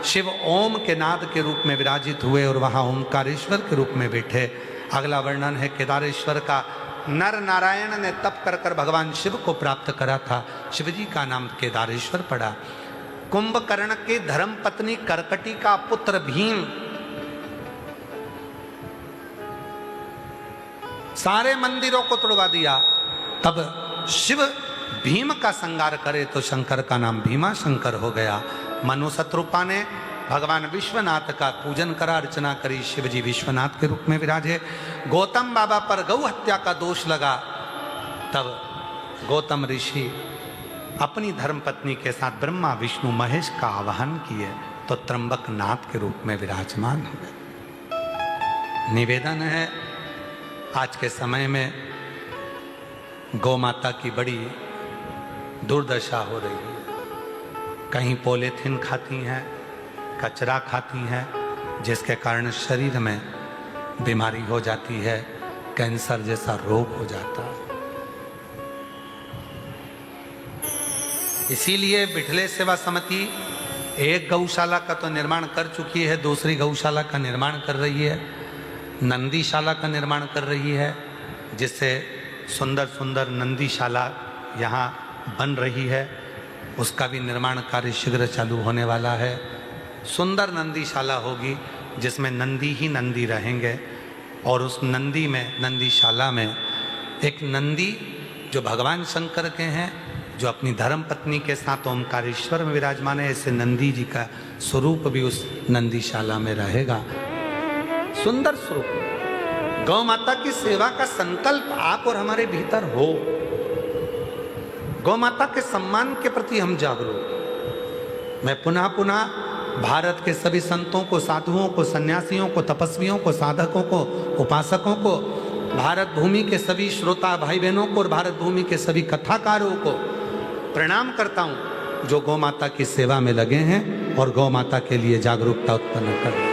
शिव ओम के नाद के रूप में विराजित हुए और वहां ओमकारेश्वर के रूप में बैठे। अगला वर्णन है केदारेश्वर का, नर नारायण ने तप कर कर भगवान शिव को प्राप्त करा था, शिवजी का नाम केदारेश्वर पड़ा। कुंभकर्ण की धर्म पत्नी करकटी का पुत्र भीम सारे मंदिरों को तोड़वा दिया, तब शिव भीम का संहार करे तो शंकर का नाम भीमा शंकर हो गया। मनु शत्रुपा ने भगवान विश्वनाथ का पूजन करा, अर्चना करी, शिवजी विश्वनाथ के रूप में विराजे। गौतम बाबा पर गौ हत्या का दोष लगा, तब गौतम ऋषि अपनी धर्मपत्नी के साथ ब्रह्मा विष्णु महेश का आवाहन किए तो त्र्यंबक नाथ के रूप में विराजमान हुए। निवेदन है, आज के समय में गौ माता की बड़ी दुर्दशा हो रही है। कहीं पॉलीथीन खाती हैं, कचरा खाती हैं, जिसके कारण शरीर में बीमारी हो जाती है, कैंसर जैसा रोग हो जाता है। इसीलिए बिठले सेवा समिति एक गौशाला का तो निर्माण कर चुकी है, दूसरी गौशाला का निर्माण कर रही है, नंदीशाला का निर्माण कर रही है, जिससे सुंदर सुंदर नंदीशाला यहाँ बन रही है। उसका भी निर्माण कार्य शीघ्र चालू होने वाला है। सुंदर नंदीशाला होगी जिसमें नंदी ही नंदी रहेंगे और उस नंदी में, नंदीशाला में एक नंदी जो भगवान शंकर के हैं, जो अपनी धर्म पत्नी के साथ ओमकारेश्वर में विराजमान है, ऐसे नंदी जी का स्वरूप भी उस नंदीशाला में रहेगा। सुंदर स्वरूप। गौ माता की सेवा का संकल्प आप और हमारे भीतर हो। गौ माता के सम्मान के प्रति हम जागरूक। मैं पुनः पुनः भारत के सभी संतों को, साधुओं को, सन्यासियों को, तपस्वियों को, साधकों को, उपासकों को, भारत भूमि के सभी श्रोता भाई बहनों को और भारत भूमि के सभी कथाकारों को प्रणाम करता हूं, जो गौ माता की सेवा में लगे हैं और गौ माता के लिए जागरूकता उत्पन्न कर रहे हैं।